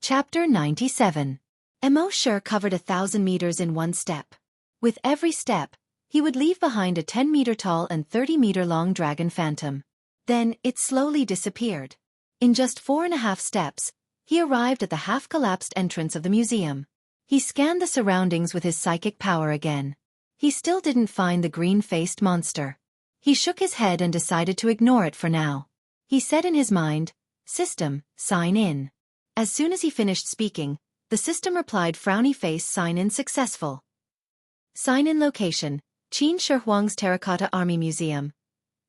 Chapter 97. Wuxia covered 1,000 meters in one step. With every step, he would leave behind a 10-meter-tall and 30-meter-long dragon phantom. Then, it slowly disappeared. In just 4.5 steps, he arrived at the half-collapsed entrance of the museum. He scanned the surroundings with his psychic power again. He still didn't find the green-faced monster. He shook his head and decided to ignore it for now. He said in his mind, "System, sign in." As soon as he finished speaking, the system replied, "Frowny face, sign in successful. Sign in location, Qin Shi Huang's Terracotta Army Museum.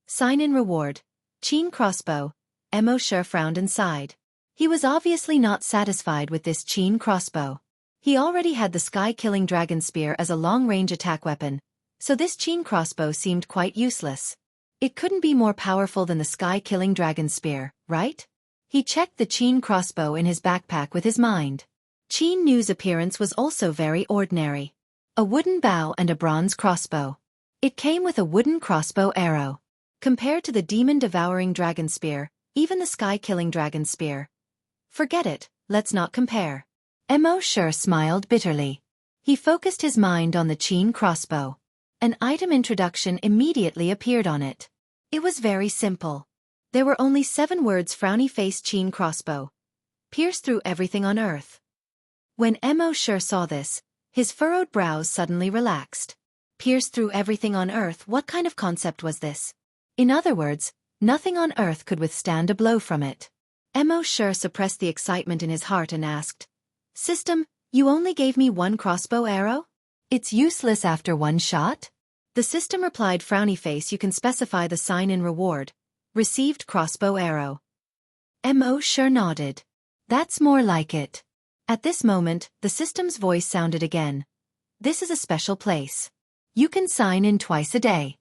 Sign in reward, Qin crossbow." Wuxia frowned and sighed. He was obviously not satisfied with this Qin crossbow. He already had the sky-killing dragon spear as a long-range attack weapon, so this Qin crossbow seemed quite useless. It couldn't be more powerful than the sky-killing dragon spear, right? He checked the Qin crossbow in his backpack with his mind. Qin Nu's appearance was also very ordinary. A wooden bow and a bronze crossbow. It came with a wooden crossbow arrow. Compared to the demon-devouring dragon spear, even the sky-killing dragon spear. Forget it, let's not compare. Wuxia smiled bitterly. He focused his mind on the Qin crossbow. An item introduction immediately appeared on it. It was very simple. There were only 7 words: frowny face Qin crossbow. Pierce through everything on earth. When Wuxia saw this, his furrowed brows suddenly relaxed. Pierce through everything on earth, what kind of concept was this? In other words, nothing on earth could withstand a blow from it. Wuxia suppressed the excitement in his heart and asked, "System, you only gave me 1 crossbow arrow? It's useless after 1 shot?" The system replied, "Frowny face, you can specify the sign in reward. Received crossbow arrow." Wuxia nodded. "That's more like it." At this moment, the system's voice sounded again. "This is a special place. You can sign in twice a day."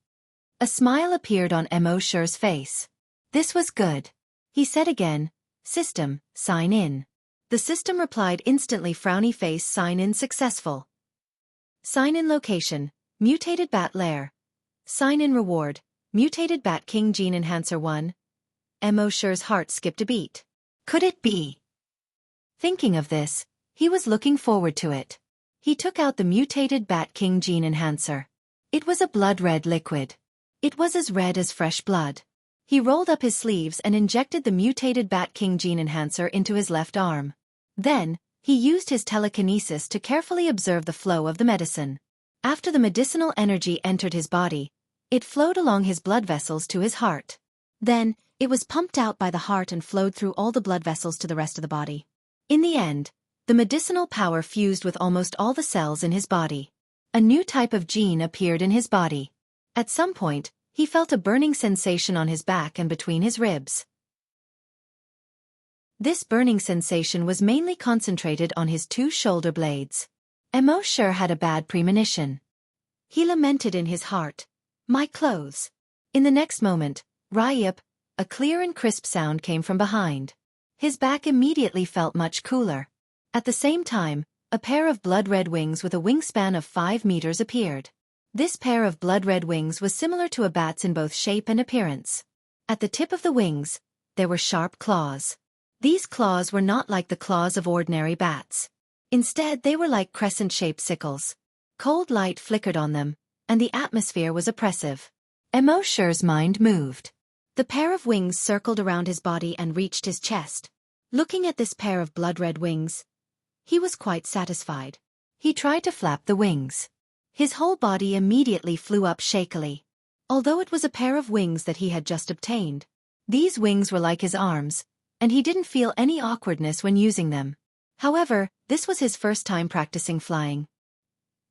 A smile appeared on Wuxia's face. This was good. He said again, "System, sign in." The system replied instantly, "Frowny face, sign in successful. Sign in location, mutated bat lair. Sign in reward, mutated bat king gene enhancer 1. Wuxia's heart skipped a beat. Could it be? Thinking of this, he was looking forward to it. He took out the mutated bat king gene enhancer. It was a blood-red liquid. It was as red as fresh blood. He rolled up his sleeves and injected the mutated bat king gene enhancer into his left arm. Then, he used his telekinesis to carefully observe the flow of the medicine. After the medicinal energy entered his body, it flowed along his blood vessels to his heart. Then, it was pumped out by the heart and flowed through all the blood vessels to the rest of the body. In the end, the medicinal power fused with almost all the cells in his body. A new type of gene appeared in his body. At some point, he felt a burning sensation on his back and between his ribs. This burning sensation was mainly concentrated on his 2 shoulder blades. Wuxia had a bad premonition. He lamented in his heart, "My clothes." In the next moment, "Ryup," a clear and crisp sound came from behind. His back immediately felt much cooler. At the same time, a pair of blood-red wings with a wingspan of 5 meters appeared. This pair of blood-red wings was similar to a bat's in both shape and appearance. At the tip of the wings, there were sharp claws. These claws were not like the claws of ordinary bats. Instead, they were like crescent-shaped sickles. Cold light flickered on them, and the atmosphere was oppressive. Wuxia's mind moved. The pair of wings circled around his body and reached his chest. Looking at this pair of blood-red wings, he was quite satisfied. He tried to flap the wings. His whole body immediately flew up shakily. Although it was a pair of wings that he had just obtained, these wings were like his arms, and he didn't feel any awkwardness when using them. However, this was his first time practicing flying.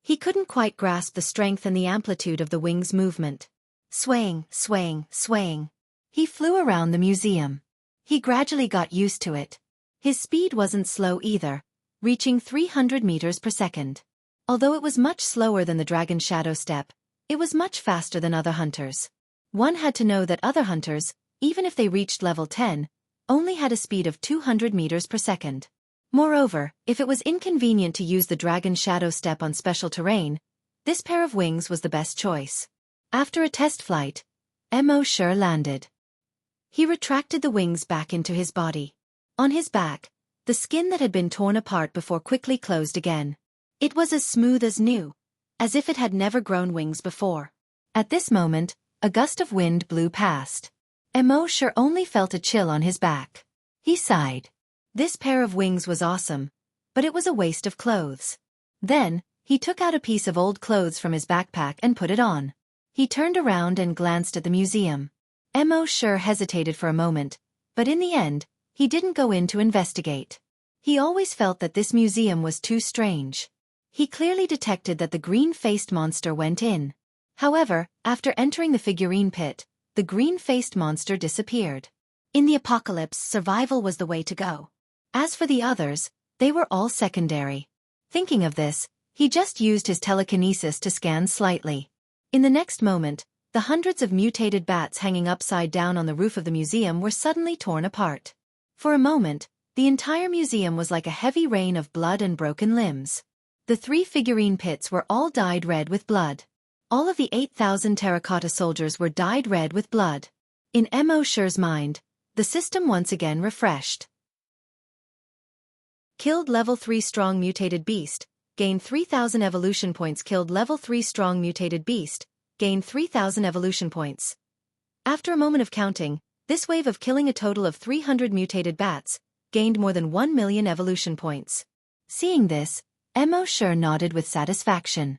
He couldn't quite grasp the strength and the amplitude of the wings' movement. Swaying, swaying, swaying. He flew around the museum. He gradually got used to it. His speed wasn't slow either, reaching 300 meters per second. Although it was much slower than the dragon shadow step, it was much faster than other hunters. One had to know that other hunters, even if they reached level 10, only had a speed of 200 meters per second. Moreover, if it was inconvenient to use the dragon shadow step on special terrain, this pair of wings was the best choice. After a test flight, Wuxia landed. He retracted the wings back into his body. On his back, The skin that had been torn apart before quickly closed again. It was as smooth as new, as if it had never grown wings before. At this moment, a gust of wind blew past. Emosure only felt a chill on his back. He sighed. This pair of wings was awesome, but it was a waste of clothes. Then, he took out a piece of old clothes from his backpack and put it on. He turned around and glanced at the museum. Emosure hesitated for a moment, but in the end, he didn't go in to investigate. He always felt that this museum was too strange. He clearly detected that the green-faced monster went in. However, after entering the figurine pit, the green-faced monster disappeared. In the apocalypse, survival was the way to go. As for the others, they were all secondary. Thinking of this, he just used his telekinesis to scan slightly. In the next moment, the hundreds of mutated bats hanging upside down on the roof of the museum were suddenly torn apart. For a moment, the entire museum was like a heavy rain of blood and broken limbs. The 3 figurine pits were all dyed red with blood. All of the 8,000 terracotta soldiers were dyed red with blood. In Emosure's mind, the system once again refreshed. Killed level 3 strong mutated beast, gained 3,000 evolution points. Killed level 3 strong mutated beast, gained 3,000 evolution points. After a moment of counting, this wave of killing a total of 300 mutated bats, gained more than 1 million evolution points. Seeing this, Emosure nodded with satisfaction.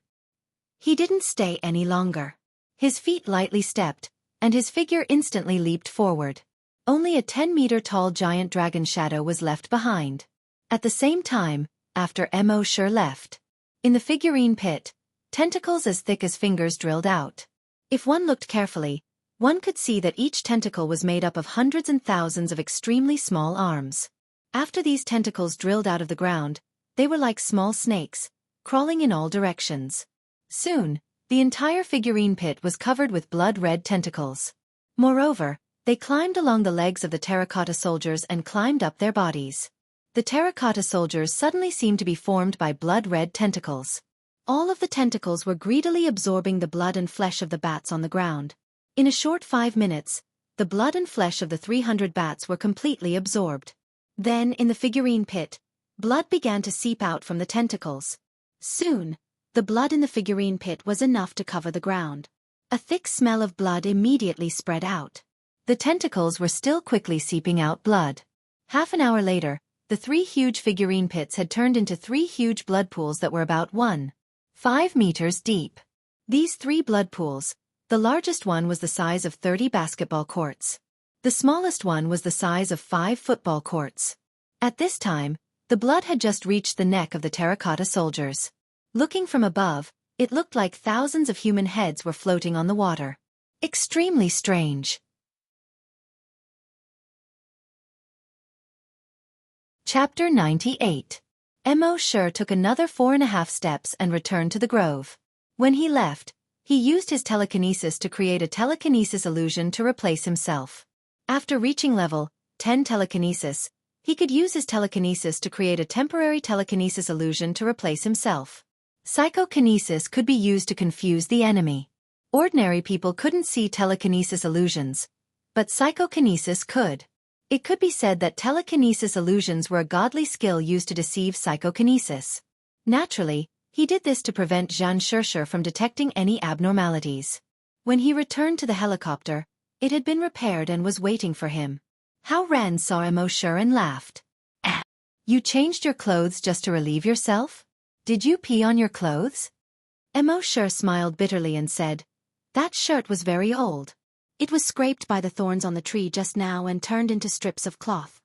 He didn't stay any longer. His feet lightly stepped, and his figure instantly leaped forward. Only a 10-meter-tall giant dragon shadow was left behind. At the same time, after Emosure left, in the figurine pit, tentacles as thick as fingers drilled out. If one looked carefully, one could see that each tentacle was made up of hundreds and thousands of extremely small arms. After these tentacles drilled out of the ground, they were like small snakes, crawling in all directions. Soon, the entire figurine pit was covered with blood-red tentacles. Moreover, they climbed along the legs of the terracotta soldiers and climbed up their bodies. The terracotta soldiers suddenly seemed to be formed by blood-red tentacles. All of the tentacles were greedily absorbing the blood and flesh of the bats on the ground. In a short 5 minutes, the blood and flesh of the 300 bats were completely absorbed. Then, in the figurine pit, blood began to seep out from the tentacles. Soon, the blood in the figurine pit was enough to cover the ground. A thick smell of blood immediately spread out. The tentacles were still quickly seeping out blood. Half an hour later, the 3 huge figurine pits had turned into 3 huge blood pools that were about 1.5 meters deep. These 3 blood pools, the largest one was the size of 30 basketball courts. The smallest one was the size of 5 football courts. At this time, the blood had just reached the neck of the terracotta soldiers. Looking from above, it looked like thousands of human heads were floating on the water. Extremely strange. Chapter 98. Emosure took another 4.5 steps and returned to the grove. When he left, he used his telekinesis to create a telekinesis illusion to replace himself. After reaching level 10 telekinesis, he could use his telekinesis to create a temporary telekinesis illusion to replace himself. Psychokinesis could be used to confuse the enemy. Ordinary people couldn't see telekinesis illusions, but psychokinesis could. It could be said that telekinesis illusions were a godly skill used to deceive psychokinesis. Naturally, he did this to prevent Xiaofan from detecting any abnormalities. When he returned to the helicopter, it had been repaired and was waiting for him. Xiaofan saw Emosure and laughed. You changed your clothes just to relieve yourself? Did you pee on your clothes? Emosure smiled bitterly and said, That shirt was very old. It was scraped by the thorns on the tree just now and turned into strips of cloth.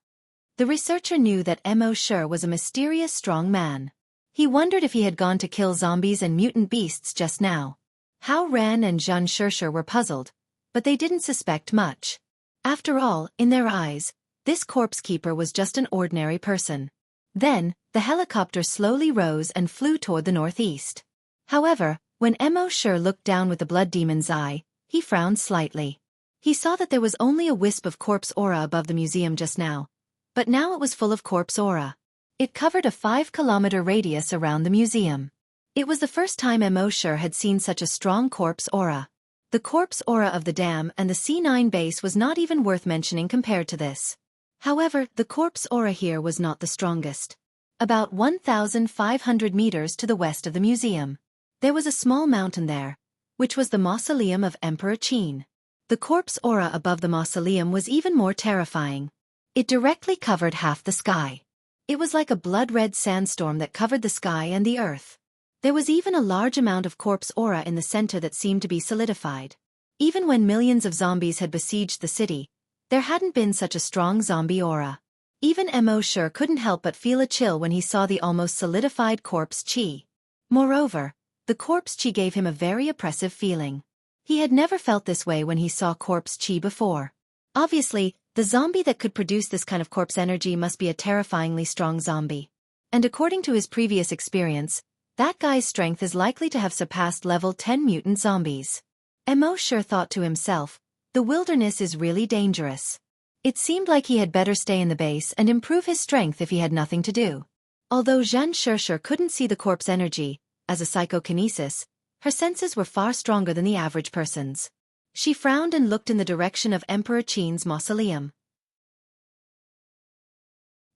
The researcher knew that Emosure was a mysterious strong man. He wondered if he had gone to kill zombies and mutant beasts just now. Xiaofan and Xiaofan were puzzled, but they didn't suspect much. After all, in their eyes, this corpse keeper was just an ordinary person. Then, the helicopter slowly rose and flew toward the northeast. However, when Emosure looked down with the blood demon's eye, he frowned slightly. He saw that there was only a wisp of corpse aura above the museum just now, but now it was full of corpse aura. It covered a 5-kilometer radius around the museum. It was the first time Emosure had seen such a strong corpse aura. The corpse aura of the dam and the C9 base was not even worth mentioning compared to this. However, the corpse aura here was not the strongest. About 1,500 meters to the west of the museum, there was a small mountain there, which was the mausoleum of Emperor Qin. The corpse aura above the mausoleum was even more terrifying. It directly covered half the sky. It was like a blood-red sandstorm that covered the sky and the earth. There was even a large amount of corpse aura in the center that seemed to be solidified. Even when millions of zombies had besieged the city, there hadn't been such a strong zombie aura. Even Mo Sure couldn't help but feel a chill when he saw the almost solidified corpse chi. Moreover, the corpse chi gave him a very oppressive feeling. He had never felt this way when he saw corpse chi before. Obviously, the zombie that could produce this kind of corpse energy must be a terrifyingly strong zombie. And according to his previous experience, that guy's strength is likely to have surpassed level 10 mutant zombies. Mo Sure thought to himself, the wilderness is really dangerous. It seemed like he had better stay in the base and improve his strength if he had nothing to do. Although Zhan Shusher couldn't see the corpse energy, as a psychokinesis, her senses were far stronger than the average person's. She frowned and looked in the direction of Emperor Qin's mausoleum.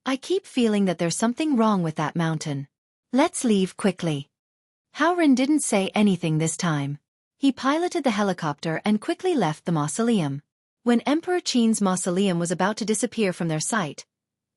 I keep feeling that there's something wrong with that mountain. Let's leave quickly. Haoren didn't say anything this time. He piloted the helicopter and quickly left the mausoleum. When Emperor Qin's mausoleum was about to disappear from their sight,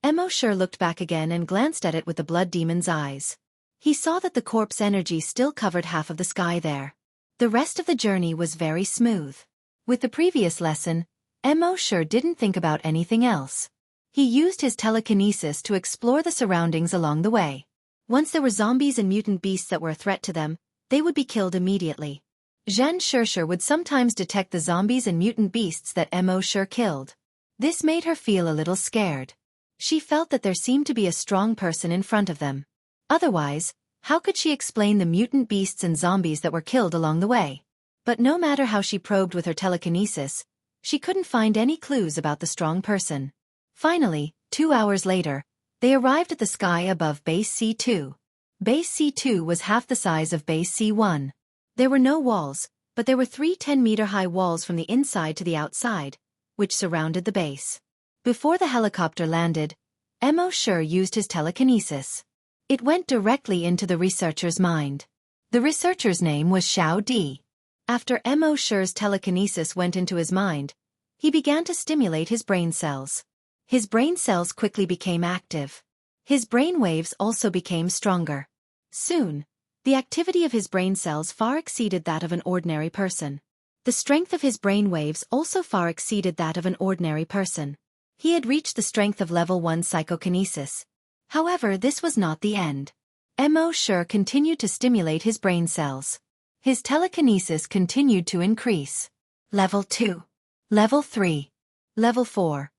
Mo Sure looked back again and glanced at it with the blood demon's eyes. He saw that the corpse energy still covered half of the sky there. The rest of the journey was very smooth. With the previous lesson, Mo Sure didn't think about anything else. He used his telekinesis to explore the surroundings along the way. Once there were zombies and mutant beasts that were a threat to them, they would be killed immediately. Zhan Shusher would sometimes detect the zombies and mutant beasts that Mo Sure killed. This made her feel a little scared. She felt that there seemed to be a strong person in front of them. Otherwise, how could she explain the mutant beasts and zombies that were killed along the way? But no matter how she probed with her telekinesis, she couldn't find any clues about the strong person. Finally, 2 hours later, they arrived at the sky above Base C2. Base C2 was half the size of Base C1. There were no walls, but there were 3 10-meter-high walls from the inside to the outside, which surrounded the base. Before the helicopter landed, Mo Sure used his telekinesis. It went directly into the researcher's mind. The researcher's name was Xiao Di. After Mo Sure's telekinesis went into his mind, he began to stimulate his brain cells. His brain cells quickly became active. His brain waves also became stronger. Soon, the activity of his brain cells far exceeded that of an ordinary person. The strength of his brain waves also far exceeded that of an ordinary person. He had reached the strength of level 1 psychokinesis. However, this was not the end. Mo Sure continued to stimulate his brain cells. His telekinesis continued to increase. Level 2. Level 3. Level 4.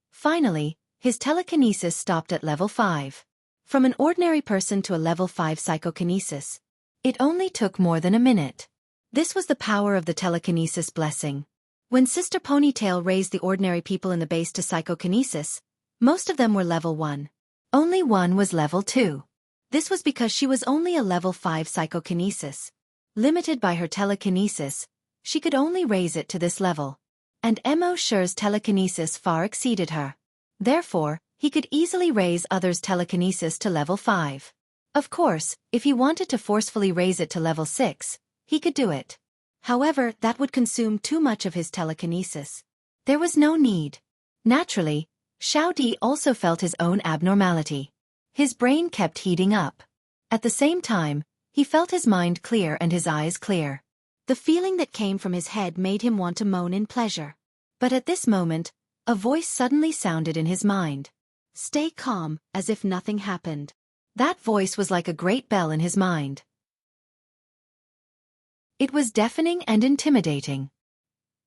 Finally, his telekinesis stopped at level 5. From an ordinary person to a level 5 psychokinesis, it only took more than a minute. This was the power of the telekinesis blessing. When Sister Ponytail raised the ordinary people in the base to psychokinesis, most of them were level 1. Only one was level 2. This was because she was only a level 5 psychokinesis. Limited by her telekinesis, she could only raise it to this level. And Mo Sure's telekinesis far exceeded her. Therefore, he could easily raise others' telekinesis to level 5. Of course, if he wanted to forcefully raise it to level 6, he could do it. However, that would consume too much of his telekinesis. There was no need. Naturally, Xiao Di also felt his own abnormality. His brain kept heating up. At the same time, he felt his mind clear and his eyes clear. The feeling that came from his head made him want to moan in pleasure. But at this moment, a voice suddenly sounded in his mind. Stay calm, as if nothing happened. That voice was like a great bell in his mind. It was deafening and intimidating.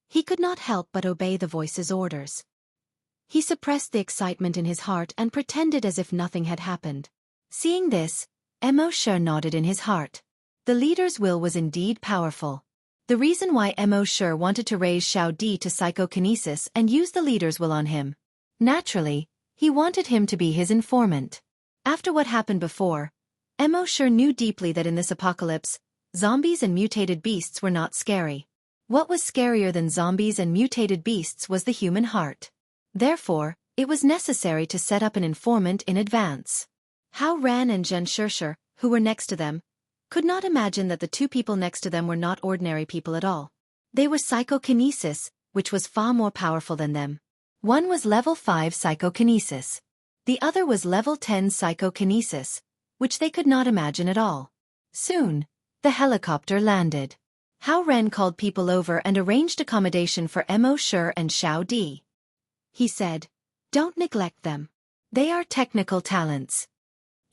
He could not help but obey the voice's orders. He suppressed the excitement in his heart and pretended as if nothing had happened. Seeing this, Mo Sure nodded in his heart. The leader's will was indeed powerful. The reason why Mo Sure wanted to raise Xiao Di to psychokinesis and use the leader's will on him. Naturally, he wanted him to be his informant. After what happened before, Mo Sure knew deeply that in this apocalypse, zombies and mutated beasts were not scary. What was scarier than zombies and mutated beasts was the human heart. Therefore, It was necessary to set up an informant in advance. Hao Ran and Zhen Shishir, who were next to them, could not imagine that the two people next to them were not ordinary people at all. They were psychokinesis, which was far more powerful than them. One was level 5 psychokinesis. The other was level 10 psychokinesis, which they could not imagine at all. Soon, the helicopter landed. Hao Ren called people over and arranged accommodation for Mo Shi and Xiao Di. He said, "Don't neglect them. They are technical talents."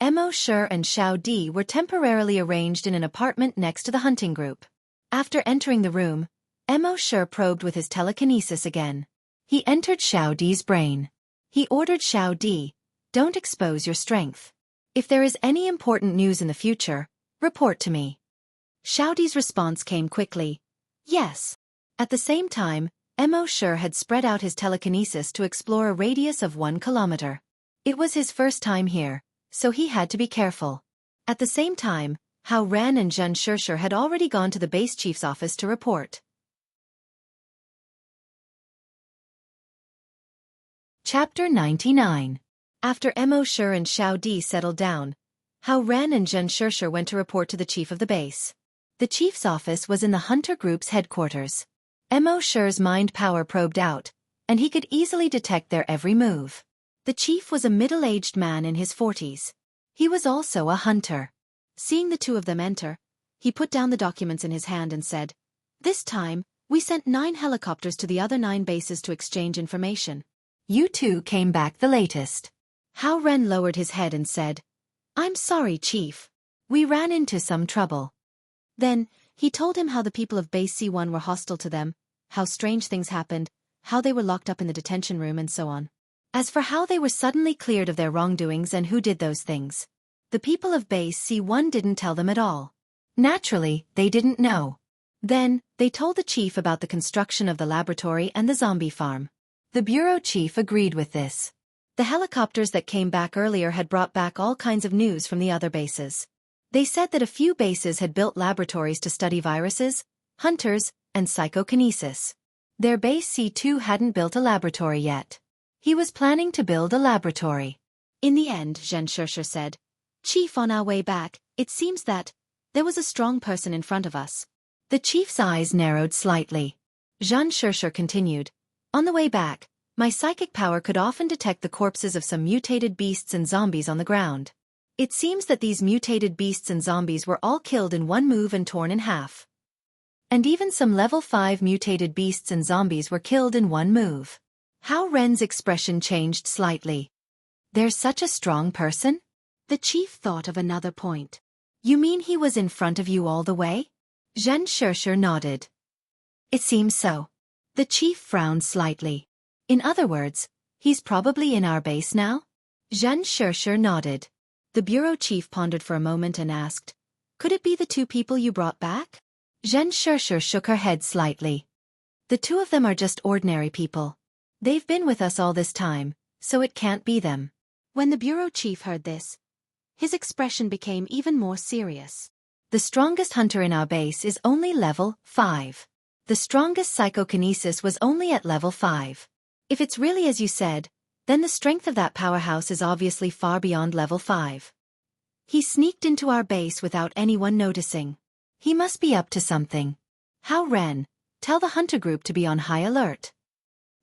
Mo Shi and Xiao Di were temporarily arranged in an apartment next to the hunting group. After entering the room, Mo Shi probed with his telekinesis again. He entered Xiao Di's brain. He ordered Xiao Di, "Don't expose your strength. If there is any important news in the future, report to me." Xiao Di's response came quickly, "Yes." At the same time, Mo Shi had spread out his telekinesis to explore a radius of 1 kilometer. It was his first time here, so he had to be careful. At the same time, Hao Ran and Zhen Shishir had already gone to the base chief's office to report. Chapter 99. After Mo Shi and Xiao Di settled down, Hao Ran and Zhen Shishir went to report to the chief of the base. The chief's office was in the hunter group's headquarters. Mo Shi's mind power probed out, and he could easily detect their every move. The chief was a middle-aged man in his 40s. He was also a hunter. Seeing the two of them enter, he put down the documents in his hand and said, "This time, we sent 9 helicopters to the other 9 bases to exchange information. You two came back the latest." Hao Ren lowered his head and said, "I'm sorry, Chief. We ran into some trouble." Then, he told him how the people of Base C1 were hostile to them, how strange things happened, how they were locked up in the detention room and so on. As for how they were suddenly cleared of their wrongdoings and who did those things, the people of Base C1 didn't tell them at all. Naturally, they didn't know. Then, they told the chief about the construction of the laboratory and the zombie farm. The bureau chief agreed with this. The helicopters that came back earlier had brought back all kinds of news from the other bases. They said that a few bases had built laboratories to study viruses, hunters, and psychokinesis. Their base C2 hadn't built a laboratory yet. He was planning to build a laboratory. In the end, Zhen Shishir said, "Chief, on our way back, it seems that there was a strong person in front of us." The chief's eyes narrowed slightly. Zhen Shishir continued, "On the way back, my psychic power could often detect the corpses of some mutated beasts and zombies on the ground. It seems that these mutated beasts and zombies were all killed in one move and torn in half. And even some level 5 mutated beasts and zombies were killed in one move." Hao Ren's expression changed slightly. "There's such a strong person?" The chief thought of another point. "You mean he was in front of you all the way?" Zhen Shishir nodded. "It seems so." The chief frowned slightly. "In other words, he's probably in our base now?" Zhen Shishir nodded. The bureau chief pondered for a moment and asked, "Could it be the 2 people you brought back?" Zhen Shishir shook her head slightly. "The 2 of them are just ordinary people. They've been with us all this time, so it can't be them." When the bureau chief heard this, his expression became even more serious. "The strongest hunter in our base is only level 5. The strongest psychokinesis was only at level 5. If it's really as you said, then the strength of that powerhouse is obviously far beyond level 5. He sneaked into our base without anyone noticing. He must be up to something. Hao Ren, tell the hunter group to be on high alert.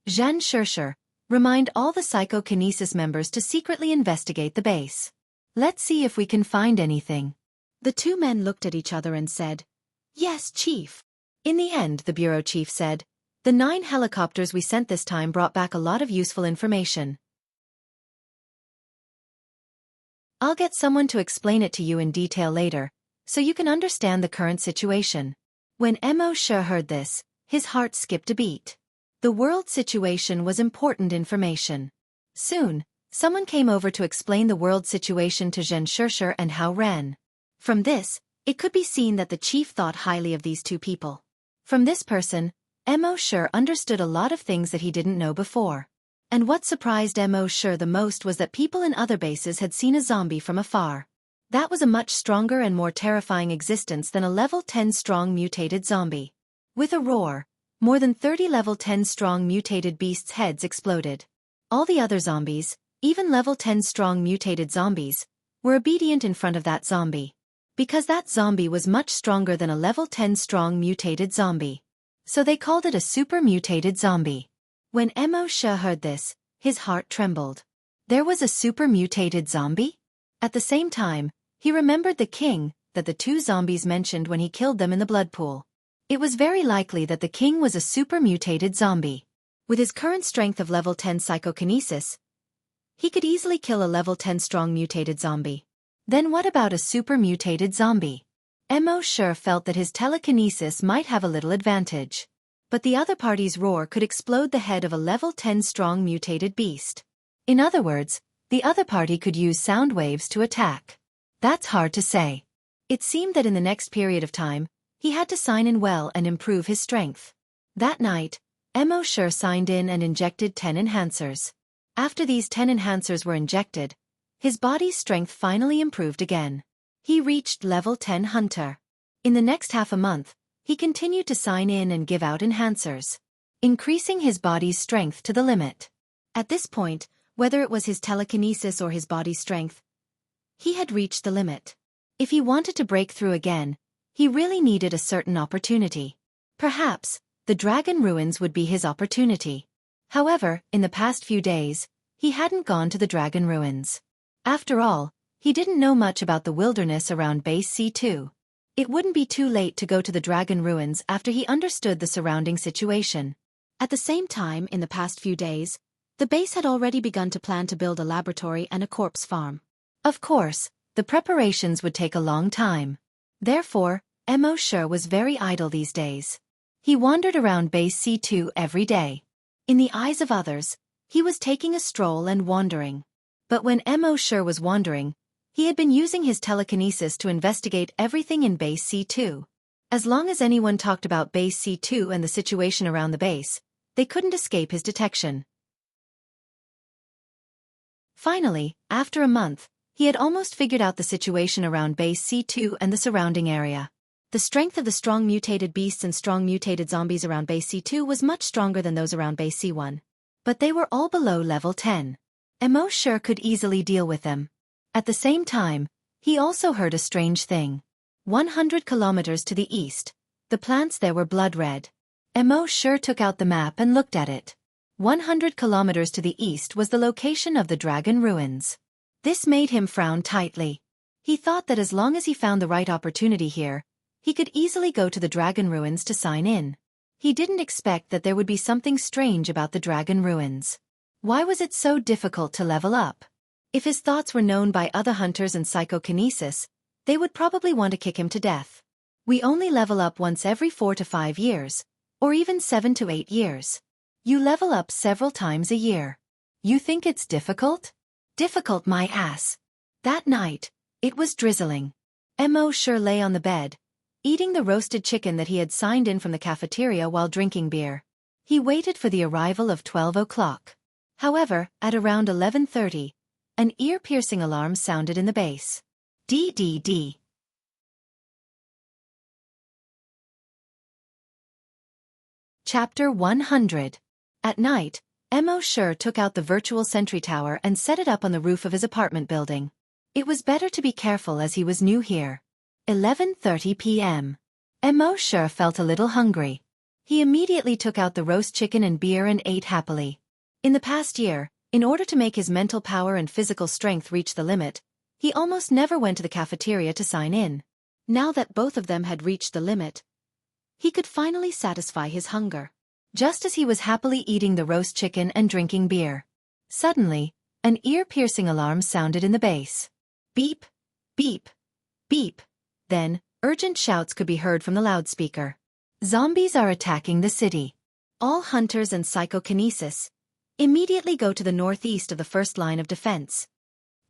Zhen Shishir, remind all the psychokinesis members to secretly investigate the base. Let's see if we can find anything." The 2 men looked at each other and said, "Yes, Chief." In the end, the bureau chief said, "The 9 helicopters we sent this time brought back a lot of useful information. I'll get someone to explain it to you in detail later, so you can understand the current situation." When Mo Shi heard this, his heart skipped a beat. The world situation was important information. Soon, someone came over to explain the world situation to Zhen Shishir and Hao Ren. From this, it could be seen that the chief thought highly of these 2 people. From this person, Mo Shi understood a lot of things that he didn't know before. And what surprised Mo Shi the most was that people in other bases had seen a zombie from afar. That was a much stronger and more terrifying existence than a level 10 strong mutated zombie. With a roar, more than 30 level 10 strong mutated beasts' heads exploded. All the other zombies, even level 10 strong mutated zombies, were obedient in front of that zombie. Because that zombie was much stronger than a level 10 strong mutated zombie. So they called it a super mutated zombie. When Wuxia heard this, his heart trembled. There was a super mutated zombie? At the same time, he remembered the king that the two zombies mentioned when he killed them in the blood pool. It was very likely that the king was a super mutated zombie. With his current strength of level 10 psychokinesis, he could easily kill a level 10 strong mutated zombie. Then what about a super mutated zombie? Wuxia felt that his telekinesis might have a little advantage. But the other party's roar could explode the head of a level 10 strong mutated beast. In other words, the other party could use sound waves to attack. That's hard to say. It seemed that in the next period of time, he had to sign in well and improve his strength. That night, Wuxia signed in and injected 10 enhancers. After these 10 enhancers were injected, his body's strength finally improved again. He reached level 10 hunter. In the next half a month, he continued to sign in and give out enhancers, increasing his body's strength to the limit. At this point, whether it was his telekinesis or his body strength, he had reached the limit. If he wanted to break through again, he really needed a certain opportunity. Perhaps, the Dragon Ruins would be his opportunity. However, in the past few days, he hadn't gone to the Dragon Ruins. After all, he didn't know much about the wilderness around Base C2. It wouldn't be too late to go to the Dragon Ruins after he understood the surrounding situation. At the same time, in the past few days, the base had already begun to plan to build a laboratory and a corpse farm. Of course, the preparations would take a long time. Therefore, Wuxia was very idle these days. He wandered around Base C2 every day. In the eyes of others, he was taking a stroll and wandering. But when Wuxia was wandering, he had been using his telekinesis to investigate everything in Base C2. As long as anyone talked about Base C2 and the situation around the base, they couldn't escape his detection. Finally, after a month, he had almost figured out the situation around Base C2 and the surrounding area. The strength of the strong mutated beasts and strong mutated zombies around Base C2 was much stronger than those around Base C1. But they were all below level 10. Wuxia could easily deal with them. At the same time, he also heard a strange thing. 100 kilometers to the east, the plants there were blood red. Wuxia took out the map and looked at it. 100 kilometers to the east was the location of the Dragon Ruins. This made him frown tightly. He thought that as long as he found the right opportunity here, he could easily go to the Dragon Ruins to sign in. He didn't expect that there would be something strange about the Dragon Ruins. Why was it so difficult to level up? If his thoughts were known by other hunters and psychokinesis, they would probably want to kick him to death. We only level up once every 4 to 5 years, or even 7 to 8 years. You level up several times a year. You think it's difficult? Difficult my ass. That night, it was drizzling. Wuxia lay on the bed, eating the roasted chicken that he had signed in from the cafeteria while drinking beer. He waited for the arrival of 12 o'clock. However, at around 11:30, an ear-piercing alarm sounded in the base. DDD. Chapter 100. At night, Wuxia took out the virtual sentry tower and set it up on the roof of his apartment building. It was better to be careful as he was new here. 11:30 p.m. Wuxia felt a little hungry. He immediately took out the roast chicken and beer and ate happily. In the past year, in order to make his mental power and physical strength reach the limit, he almost never went to the cafeteria to sign in. Now that both of them had reached the limit, he could finally satisfy his hunger. Just as he was happily eating the roast chicken and drinking beer, suddenly, an ear-piercing alarm sounded in the base. Beep, beep, beep. Then, urgent shouts could be heard from the loudspeaker. Zombies are attacking the city. All hunters and psychokinesis immediately go to the northeast of the first line of defense.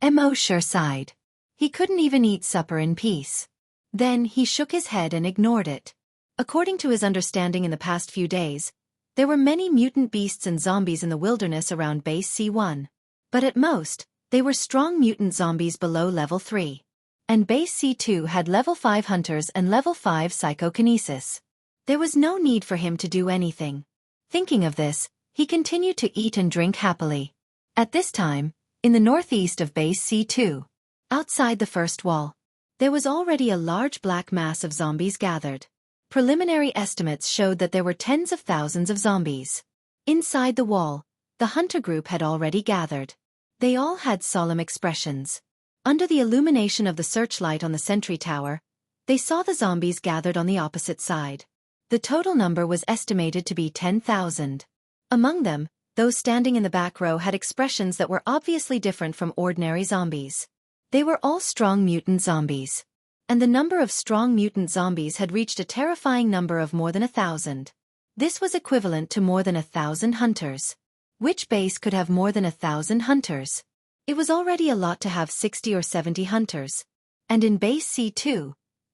Wuxia sighed. He couldn't even eat supper in peace. Then he shook his head and ignored it. According to his understanding in the past few days, there were many mutant beasts and zombies in the wilderness around Base C1. But at most, they were strong mutant zombies below level 3. And Base C2 had level 5 hunters and level 5 psychokinesis. There was no need for him to do anything. Thinking of this, he continued to eat and drink happily. At this time, in the northeast of Base C2, outside the first wall, there was already a large black mass of zombies gathered. Preliminary estimates showed that there were tens of thousands of zombies. Inside the wall, the hunter group had already gathered. They all had solemn expressions. Under the illumination of the searchlight on the sentry tower, they saw the zombies gathered on the opposite side. The total number was estimated to be 10,000. Among them, those standing in the back row had expressions that were obviously different from ordinary zombies. They were all strong mutant zombies. And the number of strong mutant zombies had reached a terrifying number of more than 1,000. This was equivalent to more than 1,000 hunters. Which base could have more than 1,000 hunters? It was already a lot to have 60 or 70 hunters. And in Base C2,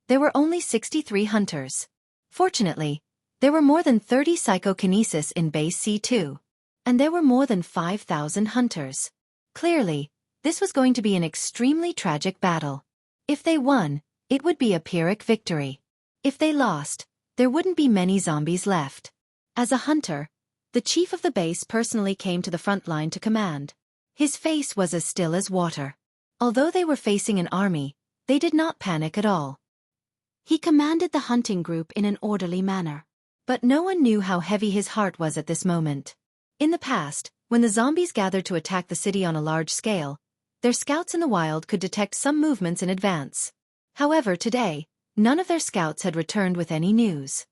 there were only 63 hunters. Fortunately, there were more than 30 psychokinesis in Base C2. And there were more than 5,000 hunters. Clearly, this was going to be an extremely tragic battle. If they won, it would be a Pyrrhic victory. If they lost, there wouldn't be many zombies left. As a hunter, the chief of the base personally came to the front line to command. His face was as still as water. Although they were facing an army, they did not panic at all. He commanded the hunting group in an orderly manner. But no one knew how heavy his heart was at this moment. In the past, when the zombies gathered to attack the city on a large scale, their scouts in the wild could detect some movements in advance. However, today, none of their scouts had returned with any news.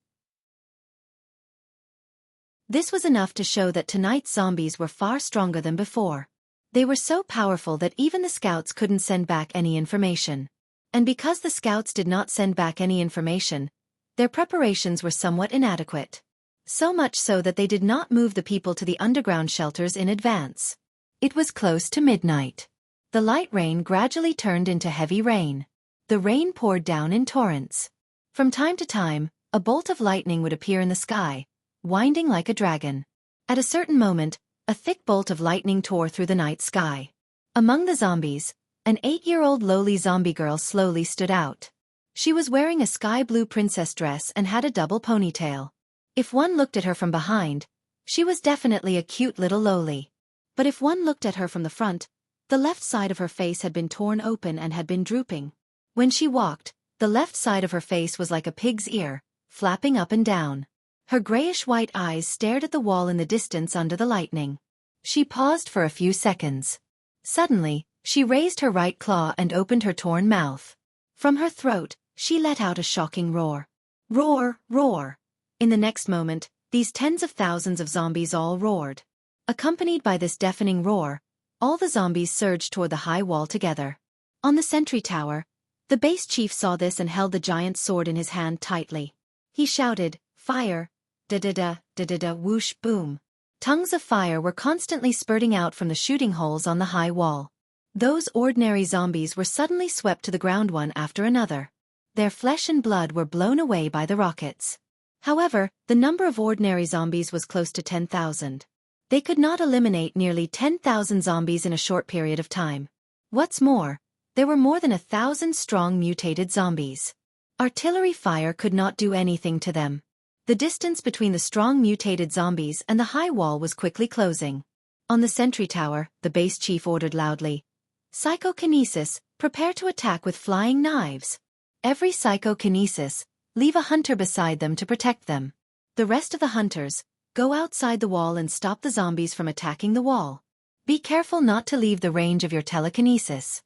This was enough to show that tonight's zombies were far stronger than before. They were so powerful that even the scouts couldn't send back any information. And because the scouts did not send back any information, their preparations were somewhat inadequate. So much so that they did not move the people to the underground shelters in advance. It was close to midnight. The light rain gradually turned into heavy rain. The rain poured down in torrents. From time to time, a bolt of lightning would appear in the sky, winding like a dragon. At a certain moment, a thick bolt of lightning tore through the night sky. Among the zombies, an 8-year-old lowly zombie girl slowly stood out. She was wearing a sky-blue princess dress and had a double ponytail. If one looked at her from behind, she was definitely a cute little lowly. But if one looked at her from the front, the left side of her face had been torn open and had been drooping. When she walked, the left side of her face was like a pig's ear, flapping up and down. Her grayish-white eyes stared at the wall in the distance under the lightning. She paused for a few seconds. Suddenly, she raised her right claw and opened her torn mouth. From her throat, she let out a shocking roar. Roar, roar. In the next moment, these tens of thousands of zombies all roared. Accompanied by this deafening roar, all the zombies surged toward the high wall together. On the sentry tower, the base chief saw this and held the giant sword in his hand tightly. He shouted, "Fire! Da-da-da, da-da-da, whoosh, boom." Tongues of fire were constantly spurting out from the shooting holes on the high wall. Those ordinary zombies were suddenly swept to the ground one after another. Their flesh and blood were blown away by the rockets. However, the number of ordinary zombies was close to 10,000. They could not eliminate nearly 10,000 zombies in a short period of time. What's more, there were more than 1,000 strong mutated zombies. Artillery fire could not do anything to them. The distance between the strong mutated zombies and the high wall was quickly closing. On the sentry tower, the base chief ordered loudly, "Psychokinesis, prepare to attack with flying knives. Every psychokinesis, leave a hunter beside them to protect them. The rest of the hunters, go outside the wall and stop the zombies from attacking the wall. Be careful not to leave the range of your telekinesis."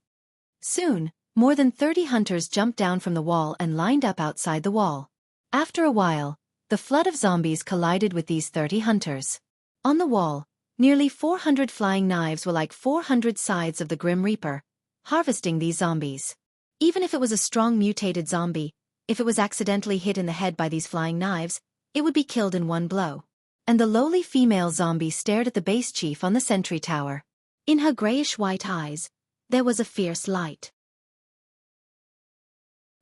Soon, more than 30 hunters jumped down from the wall and lined up outside the wall. After a while, the flood of zombies collided with these 30 hunters. On the wall, nearly 400 flying knives were like 400 scythes of the Grim Reaper, harvesting these zombies. Even if it was a strong mutated zombie, if it was accidentally hit in the head by these flying knives, it would be killed in one blow. And the lowly female zombie stared at the base chief on the sentry tower. In her grayish-white eyes, there was a fierce light.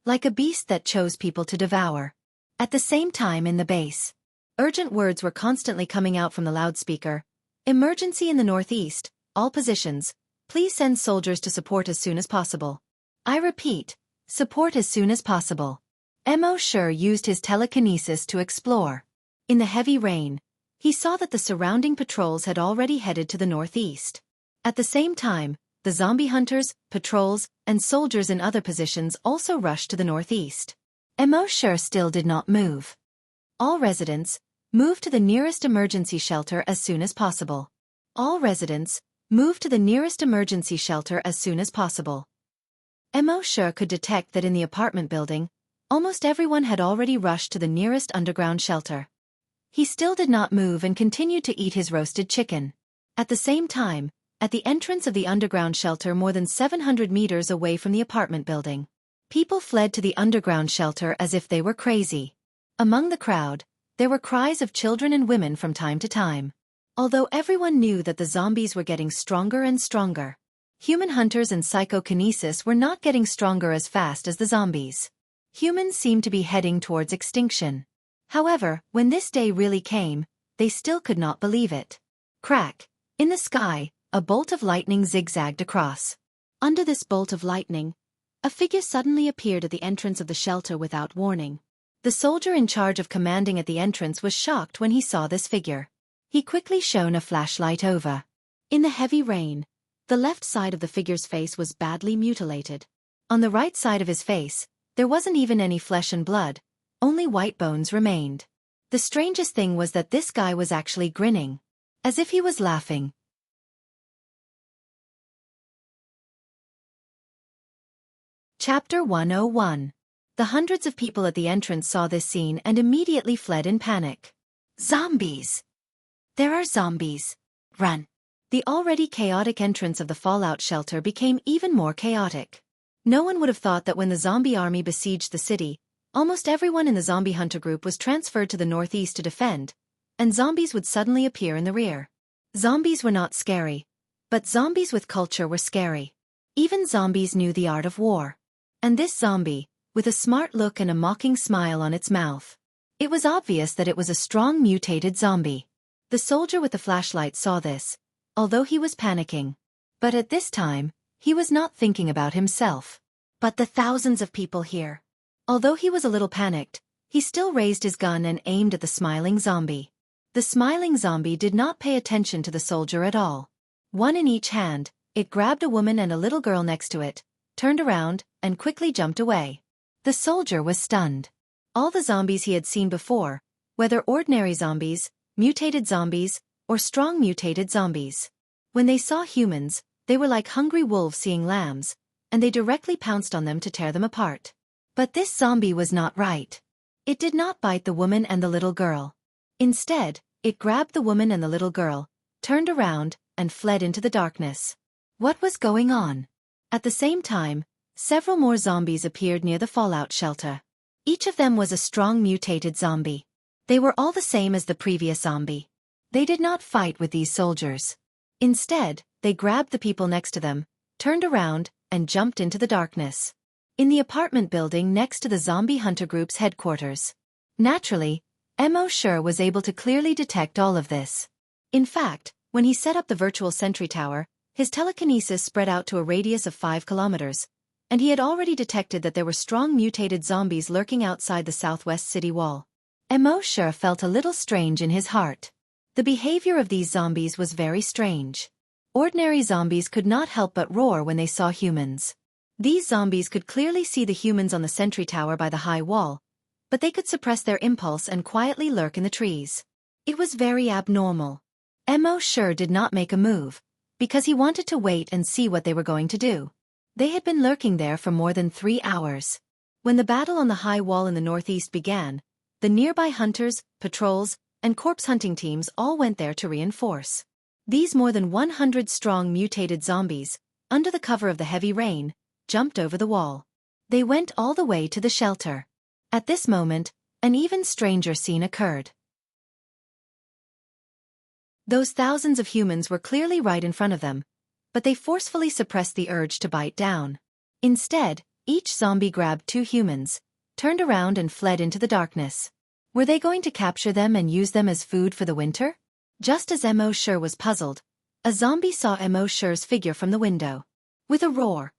Like a beast that chose people to devour. At the same time in the base, urgent words were constantly coming out from the loudspeaker. "Emergency in the northeast, all positions, please send soldiers to support as soon as possible. I repeat, support as soon as possible." Mo Sure used his telekinesis to explore. In the heavy rain, he saw that the surrounding patrols had already headed to the northeast. At the same time, the zombie hunters, patrols, and soldiers in other positions also rushed to the northeast. Emosher still did not move. All residents, move to the nearest emergency shelter as soon as possible. All residents, move to the nearest emergency shelter as soon as possible. Emosher could detect that in the apartment building, almost everyone had already rushed to the nearest underground shelter. He still did not move and continued to eat his roasted chicken. At the same time, at the entrance of the underground shelter more than 700 meters away from the apartment building, people fled to the underground shelter as if they were crazy. Among the crowd, there were cries of children and women from time to time. Although everyone knew that the zombies were getting stronger and stronger, human hunters and psychokinesis were not getting stronger as fast as the zombies. Humans seemed to be heading towards extinction. However, when this day really came, they still could not believe it. Crack! In the sky, a bolt of lightning zigzagged across. Under this bolt of lightning, a figure suddenly appeared at the entrance of the shelter without warning. The soldier in charge of commanding at the entrance was shocked when he saw this figure. He quickly shone a flashlight over. In the heavy rain, the left side of the figure's face was badly mutilated. On the right side of his face, there wasn't even any flesh and blood, only white bones remained. The strangest thing was that this guy was actually grinning, as if he was laughing. Chapter 101. The hundreds of people at the entrance saw this scene and immediately fled in panic. Zombies! There are zombies! Run! The already chaotic entrance of the fallout shelter became even more chaotic. No one would have thought that when the zombie army besieged the city, almost everyone in the zombie hunter group was transferred to the northeast to defend, and zombies would suddenly appear in the rear. Zombies were not scary, but zombies with culture were scary. Even zombies knew the art of war. And this zombie, with a smart look and a mocking smile on its mouth. It was obvious that it was a strong mutated zombie. The soldier with the flashlight saw this, although he was panicking. But at this time, he was not thinking about himself, but the thousands of people here. Although he was a little panicked, he still raised his gun and aimed at the smiling zombie. The smiling zombie did not pay attention to the soldier at all. One in each hand, it grabbed a woman and a little girl next to it, turned around, and quickly jumped away. The soldier was stunned. All the zombies he had seen before, whether ordinary zombies, mutated zombies, or strong mutated zombies. When they saw humans, they were like hungry wolves seeing lambs, and they directly pounced on them to tear them apart. But this zombie was not right. It did not bite the woman and the little girl. Instead, it grabbed the woman and the little girl, turned around, and fled into the darkness. What was going on? At the same time, several more zombies appeared near the fallout shelter. Each of them was a strong mutated zombie. They were all the same as the previous zombie. They did not fight with these soldiers. Instead, they grabbed the people next to them, turned around, and jumped into the darkness. In the apartment building next to the zombie hunter group's headquarters. Naturally, Emosher was able to clearly detect all of this. In fact, when he set up the virtual sentry tower, his telekinesis spread out to a radius of 5 kilometers, and he had already detected that there were strong mutated zombies lurking outside the southwest city wall. Emosher felt a little strange in his heart. The behavior of these zombies was very strange. Ordinary zombies could not help but roar when they saw humans. These zombies could clearly see the humans on the sentry tower by the high wall, but they could suppress their impulse and quietly lurk in the trees. It was very abnormal. Emosher did not make a move, because he wanted to wait and see what they were going to do. They had been lurking there for more than 3 hours. When the battle on the high wall in the northeast began, the nearby hunters, patrols, and corpse hunting teams all went there to reinforce. These more than 100-strong mutated zombies, under the cover of the heavy rain, jumped over the wall. They went all the way to the shelter. At this moment, an even stranger scene occurred. Those thousands of humans were clearly right in front of them, but they forcefully suppressed the urge to bite down. Instead, each zombie grabbed 2 humans, turned around and fled into the darkness. Were they going to capture them and use them as food for the winter? Just as Emosher was puzzled, a zombie saw Emosher's figure from the window. With a roar,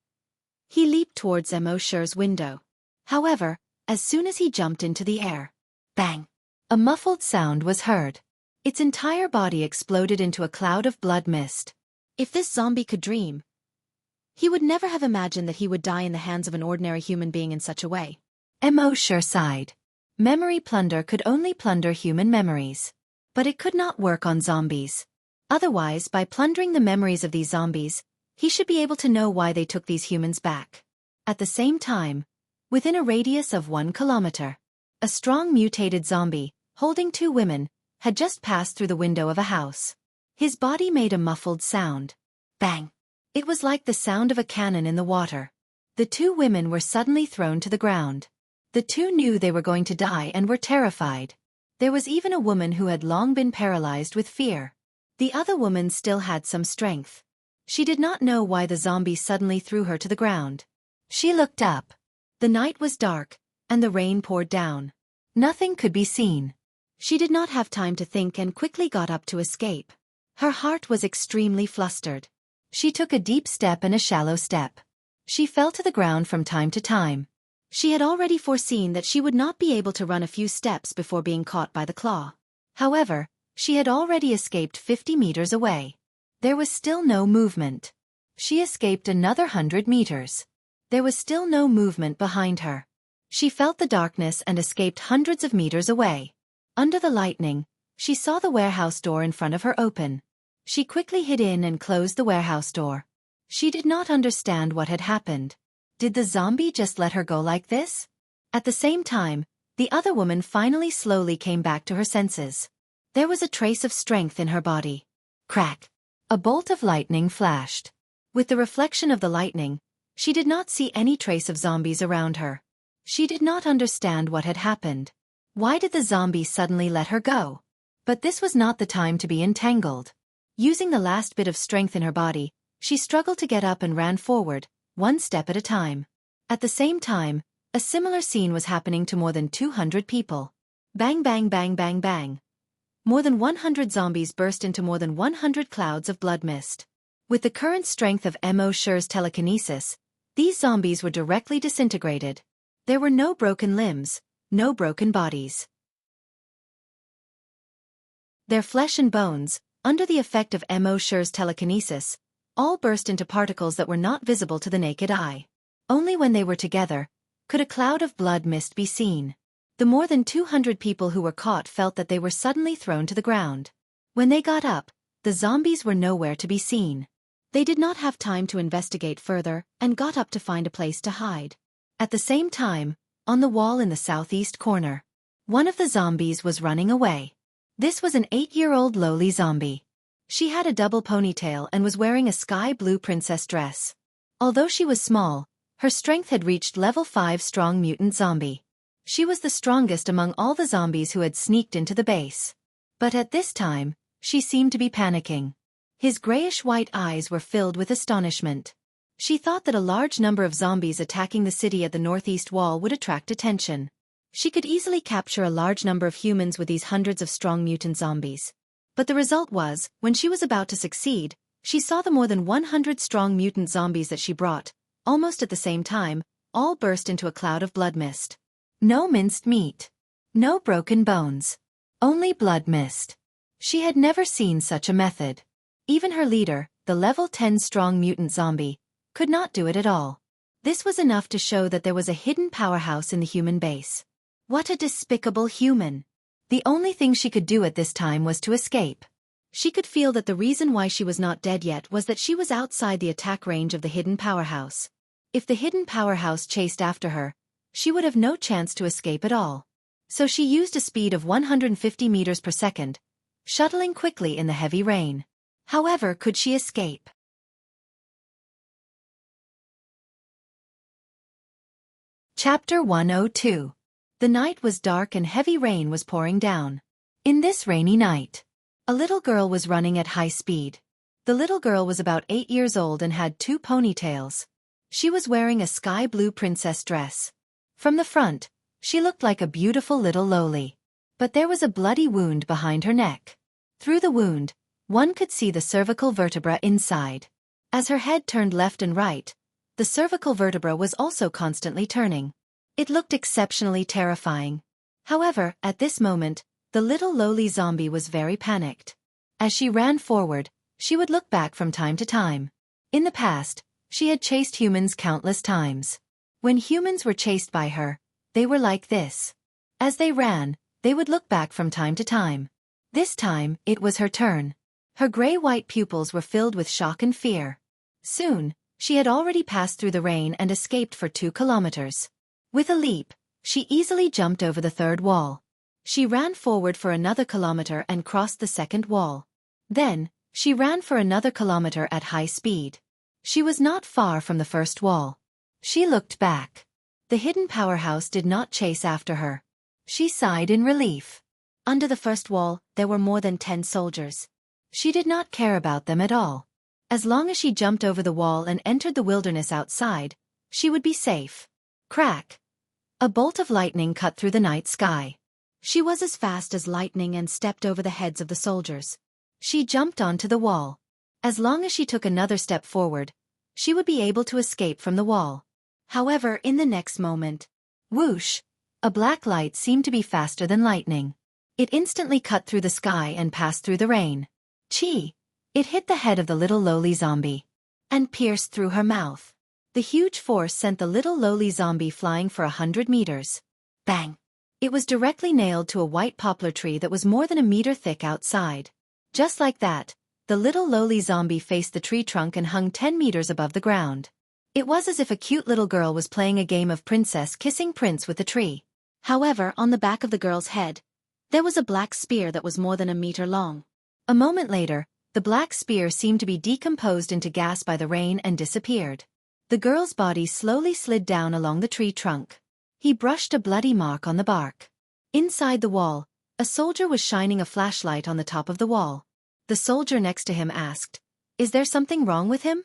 he leaped towards Emosher's window. However, as soon as he jumped into the air, bang! A muffled sound was heard. Its entire body exploded into a cloud of blood mist. If this zombie could dream, he would never have imagined that he would die in the hands of an ordinary human being in such a way. Mo sure sighed. Memory plunder could only plunder human memories. But it could not work on zombies. Otherwise, by plundering the memories of these zombies, he should be able to know why they took these humans back. At the same time, within a radius of 1 kilometer, a strong mutated zombie, holding 2 women, had just passed through the window of a house. His body made a muffled sound. Bang! It was like the sound of a cannon in the water. The 2 women were suddenly thrown to the ground. The 2 knew they were going to die and were terrified. There was even a woman who had long been paralyzed with fear. The other woman still had some strength. She did not know why the zombie suddenly threw her to the ground. She looked up. The night was dark, and the rain poured down. Nothing could be seen. She did not have time to think and quickly got up to escape. Her heart was extremely flustered. She took a deep step and a shallow step. She fell to the ground from time to time. She had already foreseen that she would not be able to run a few steps before being caught by the claw. However, she had already escaped 50 meters away. There was still no movement. She escaped another 100 meters. There was still no movement behind her. She felt the darkness and escaped hundreds of meters away. Under the lightning, she saw the warehouse door in front of her open. She quickly hid in and closed the warehouse door. She did not understand what had happened. Did the zombie just let her go like this? At the same time, the other woman finally slowly came back to her senses. There was a trace of strength in her body. Crack! A bolt of lightning flashed. With the reflection of the lightning, she did not see any trace of zombies around her. She did not understand what had happened. Why did the zombie suddenly let her go? But this was not the time to be entangled. Using the last bit of strength in her body, she struggled to get up and ran forward, 1 step at a time. At the same time, a similar scene was happening to more than 200 people. Bang bang bang bang bang. More than 100 zombies burst into more than 100 clouds of blood mist. With the current strength of Mo Sher's telekinesis, these zombies were directly disintegrated. There were no broken limbs, no broken bodies. Their flesh and bones, under the effect of Mo Sher's telekinesis, all burst into particles that were not visible to the naked eye. Only when they were together could a cloud of blood mist be seen. The more than 200 people who were caught felt that they were suddenly thrown to the ground. When they got up, the zombies were nowhere to be seen. They did not have time to investigate further and got up to find a place to hide. At the same time, on the wall in the southeast corner, one of the zombies was running away. This was an 8-year-old lowly zombie. She had a double ponytail and was wearing a sky blue princess dress. Although she was small, her strength had reached level 5 strong mutant zombie. She was the strongest among all the zombies who had sneaked into the base. But at this time, she seemed to be panicking. His grayish-white eyes were filled with astonishment. She thought that a large number of zombies attacking the city at the northeast wall would attract attention. She could easily capture a large number of humans with these hundreds of strong mutant zombies. But the result was, when she was about to succeed, she saw the more than 100 strong mutant zombies that she brought, almost at the same time, all burst into a cloud of blood mist. No minced meat. No broken bones. Only blood mist. She had never seen such a method. Even her leader, the level 10 strong mutant zombie, could not do it at all. This was enough to show that there was a hidden powerhouse in the human base. What a despicable human. The only thing she could do at this time was to escape. She could feel that the reason why she was not dead yet was that she was outside the attack range of the hidden powerhouse. If the hidden powerhouse chased after her, she would have no chance to escape at all. So she used a speed of 150 meters per second, shuttling quickly in the heavy rain. However, could she escape? Chapter 102. The night was dark and heavy rain was pouring down. In this rainy night, a little girl was running at high speed. The little girl was about 8 years old and had 2 ponytails. She was wearing a sky blue princess dress. From the front, she looked like a beautiful little loli. But there was a bloody wound behind her neck. Through the wound, one could see the cervical vertebra inside. As her head turned left and right, the cervical vertebra was also constantly turning. It looked exceptionally terrifying. However, at this moment, the little lowly zombie was very panicked. As she ran forward, she would look back from time to time. In the past, she had chased humans countless times. When humans were chased by her, they were like this. As they ran, they would look back from time to time. This time, it was her turn. Her gray-white pupils were filled with shock and fear. Soon, she had already passed through the rain and escaped for 2 kilometers. With a leap, she easily jumped over the third wall. She ran forward for another kilometer and crossed the second wall. Then, she ran for another kilometer at high speed. She was not far from the first wall. She looked back. The hidden powerhouse did not chase after her. She sighed in relief. Under the first wall, there were more than 10 soldiers. She did not care about them at all. As long as she jumped over the wall and entered the wilderness outside, she would be safe. Crack! A bolt of lightning cut through the night sky. She was as fast as lightning and stepped over the heads of the soldiers. She jumped onto the wall. As long as she took another step forward, she would be able to escape from the wall. However, in the next moment, whoosh! A black light seemed to be faster than lightning. It instantly cut through the sky and passed through the rain. Chee! It hit the head of the little lowly zombie and pierced through her mouth. The huge force sent the little lowly zombie flying for 100 meters. Bang! It was directly nailed to a white poplar tree that was more than a meter thick outside. Just like that, the little lowly zombie faced the tree trunk and hung 10 meters above the ground. It was as if a cute little girl was playing a game of princess kissing prince with the tree. However, on the back of the girl's head, there was a black spear that was more than a meter long. A moment later, the black spear seemed to be decomposed into gas by the rain and disappeared. The girl's body slowly slid down along the tree trunk. He brushed a bloody mark on the bark. Inside the wall, a soldier was shining a flashlight on the top of the wall. The soldier next to him asked, "Is there something wrong with him?"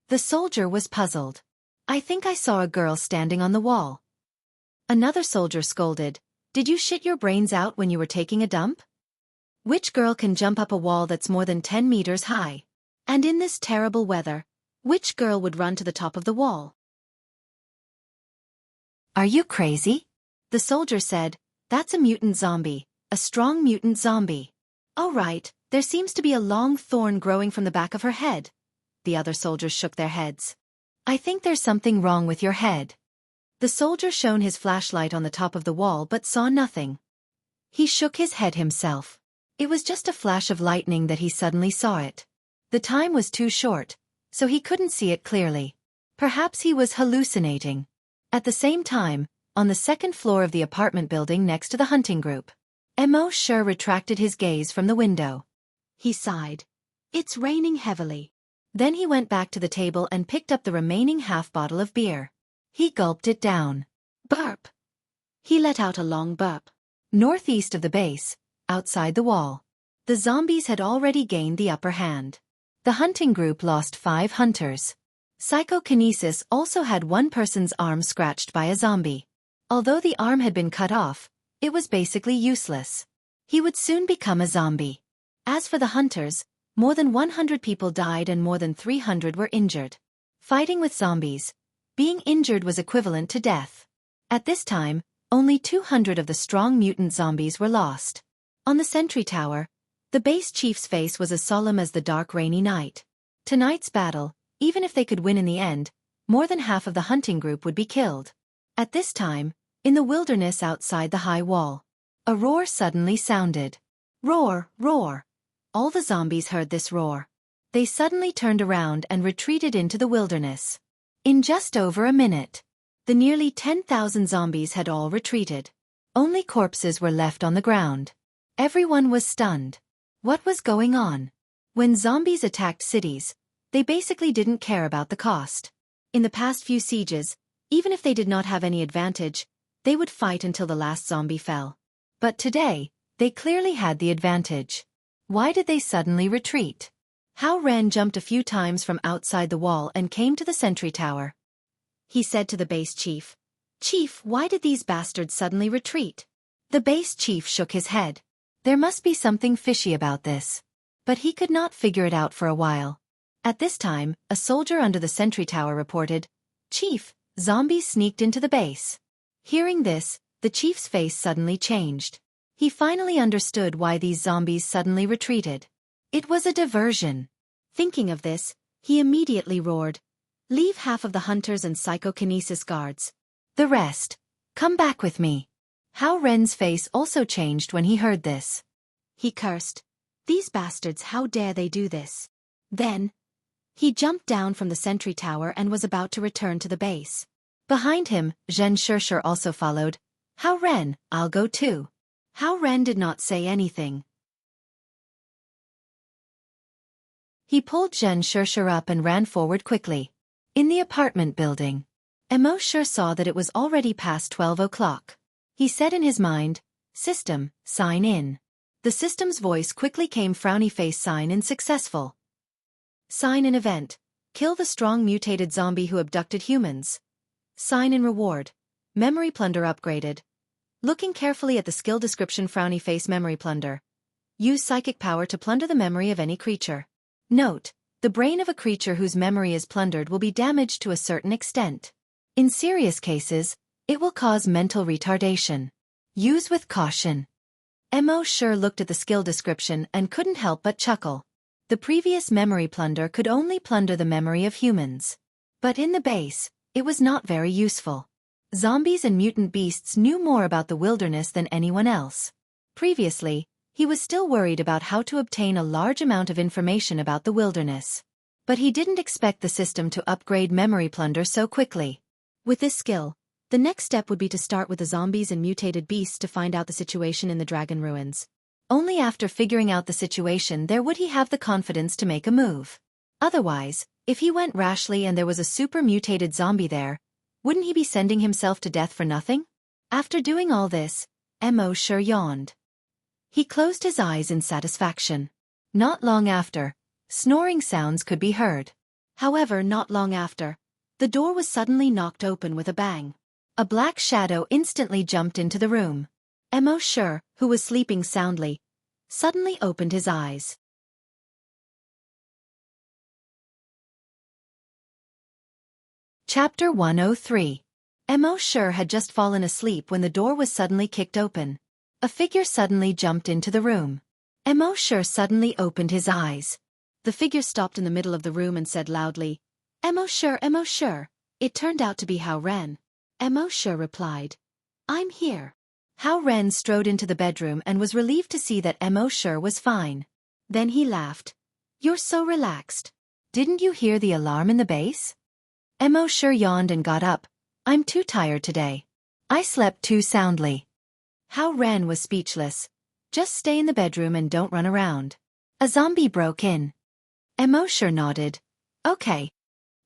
The soldier was puzzled. "I think I saw a girl standing on the wall." Another soldier scolded, "Did you shit your brains out when you were taking a dump? Which girl can jump up a wall that's more than 10 meters high? And in this terrible weather, which girl would run to the top of the wall?" "Are you crazy?" The soldier said, "That's a mutant zombie, a strong mutant zombie." "Oh right, there seems to be a long thorn growing from the back of her head." The other soldiers shook their heads. "I think there's something wrong with your head." The soldier shone his flashlight on the top of the wall but saw nothing. He shook his head himself. It was just a flash of lightning that he suddenly saw it. The time was too short, so he couldn't see it clearly. Perhaps he was hallucinating. At the same time, on the second floor of the apartment building next to the hunting group, Mo Sure retracted his gaze from the window. He sighed. It's raining heavily. Then he went back to the table and picked up the remaining half bottle of beer. He gulped it down. Burp! He let out a long burp. Northeast of the base, outside the wall, the zombies had already gained the upper hand. The hunting group lost 5 hunters. Psychokinesis also had one person's arm scratched by a zombie. Although the arm had been cut off, it was basically useless. He would soon become a zombie. As for the hunters, more than 100 people died and more than 300 were injured. Fighting with zombies, being injured was equivalent to death. At this time, only 200 of the strong mutant zombies were lost. On the sentry tower, the base chief's face was as solemn as the dark rainy night. Tonight's battle, even if they could win in the end, more than half of the hunting group would be killed. At this time, in the wilderness outside the high wall, a roar suddenly sounded. Roar, roar. All the zombies heard this roar. They suddenly turned around and retreated into the wilderness. In just over a minute, the nearly 10,000 zombies had all retreated. Only corpses were left on the ground. Everyone was stunned. What was going on? When zombies attacked cities, they basically didn't care about the cost. In the past few sieges, even if they did not have any advantage, they would fight until the last zombie fell. But today, they clearly had the advantage. Why did they suddenly retreat? Hao Ren jumped a few times from outside the wall and came to the sentry tower. He said to the base chief, "Chief, why did these bastards suddenly retreat?" The base chief shook his head. There must be something fishy about this. But he could not figure it out for a while. At this time, a soldier under the sentry tower reported, "Chief, zombies sneaked into the base." Hearing this, the chief's face suddenly changed. He finally understood why these zombies suddenly retreated. It was a diversion. Thinking of this, he immediately roared, "Leave half of the hunters and psychokinesis guards. The rest, come back with me." Hao Ren's face also changed when he heard this. He cursed, "These bastards, how dare they do this?" Then, he jumped down from the sentry tower and was about to return to the base. Behind him, Zhen Shishir also followed. "Hao Ren, I'll go too." Hao Ren did not say anything. He pulled Zhen Shishir up and ran forward quickly. In the apartment building, Emo Shir saw that it was already past 12 o'clock. He said in his mind, "System, sign in." The system's voice quickly came, "Frowny face, sign in successful. Sign in event, kill the strong mutated zombie who abducted humans. Sign in reward, memory plunder upgraded." Looking carefully at the skill description, "Frowny face memory plunder. Use psychic power to plunder the memory of any creature. Note, the brain of a creature whose memory is plundered will be damaged to a certain extent. In serious cases, it will cause mental retardation. Use with caution." Emo Shir looked at the skill description and couldn't help but chuckle. The previous memory plunder could only plunder the memory of humans. But in the base, it was not very useful. Zombies and mutant beasts knew more about the wilderness than anyone else. Previously, he was still worried about how to obtain a large amount of information about the wilderness. But he didn't expect the system to upgrade memory plunder so quickly. With this skill, the next step would be to start with the zombies and mutated beasts to find out the situation in the dragon ruins. Only after figuring out the situation there would he have the confidence to make a move. Otherwise, if he went rashly and there was a super mutated zombie there, wouldn't he be sending himself to death for nothing? After doing all this, Emo Shir yawned. He closed his eyes in satisfaction. Not long after, snoring sounds could be heard. However, not long after, the door was suddenly knocked open with a bang. A black shadow instantly jumped into the room. Emo Shir, who was sleeping soundly, suddenly opened his eyes. Chapter 103. Emo Shir had just fallen asleep when the door was suddenly kicked open. A figure suddenly jumped into the room. Emo Shir suddenly opened his eyes. The figure stopped in the middle of the room and said loudly, "Emo Shir, Emo Shir." It turned out to be Hao Ren. Emo Shir replied, "I'm here." Hao Ren strode into the bedroom and was relieved to see that Emo Shir was fine. Then he laughed. "You're so relaxed. Didn't you hear the alarm in the base?" Emo Shir yawned and got up. "I'm too tired today. I slept too soundly." Hao Ren was speechless. "Just stay in the bedroom and don't run around. A zombie broke in." Emo Shir nodded. "Okay."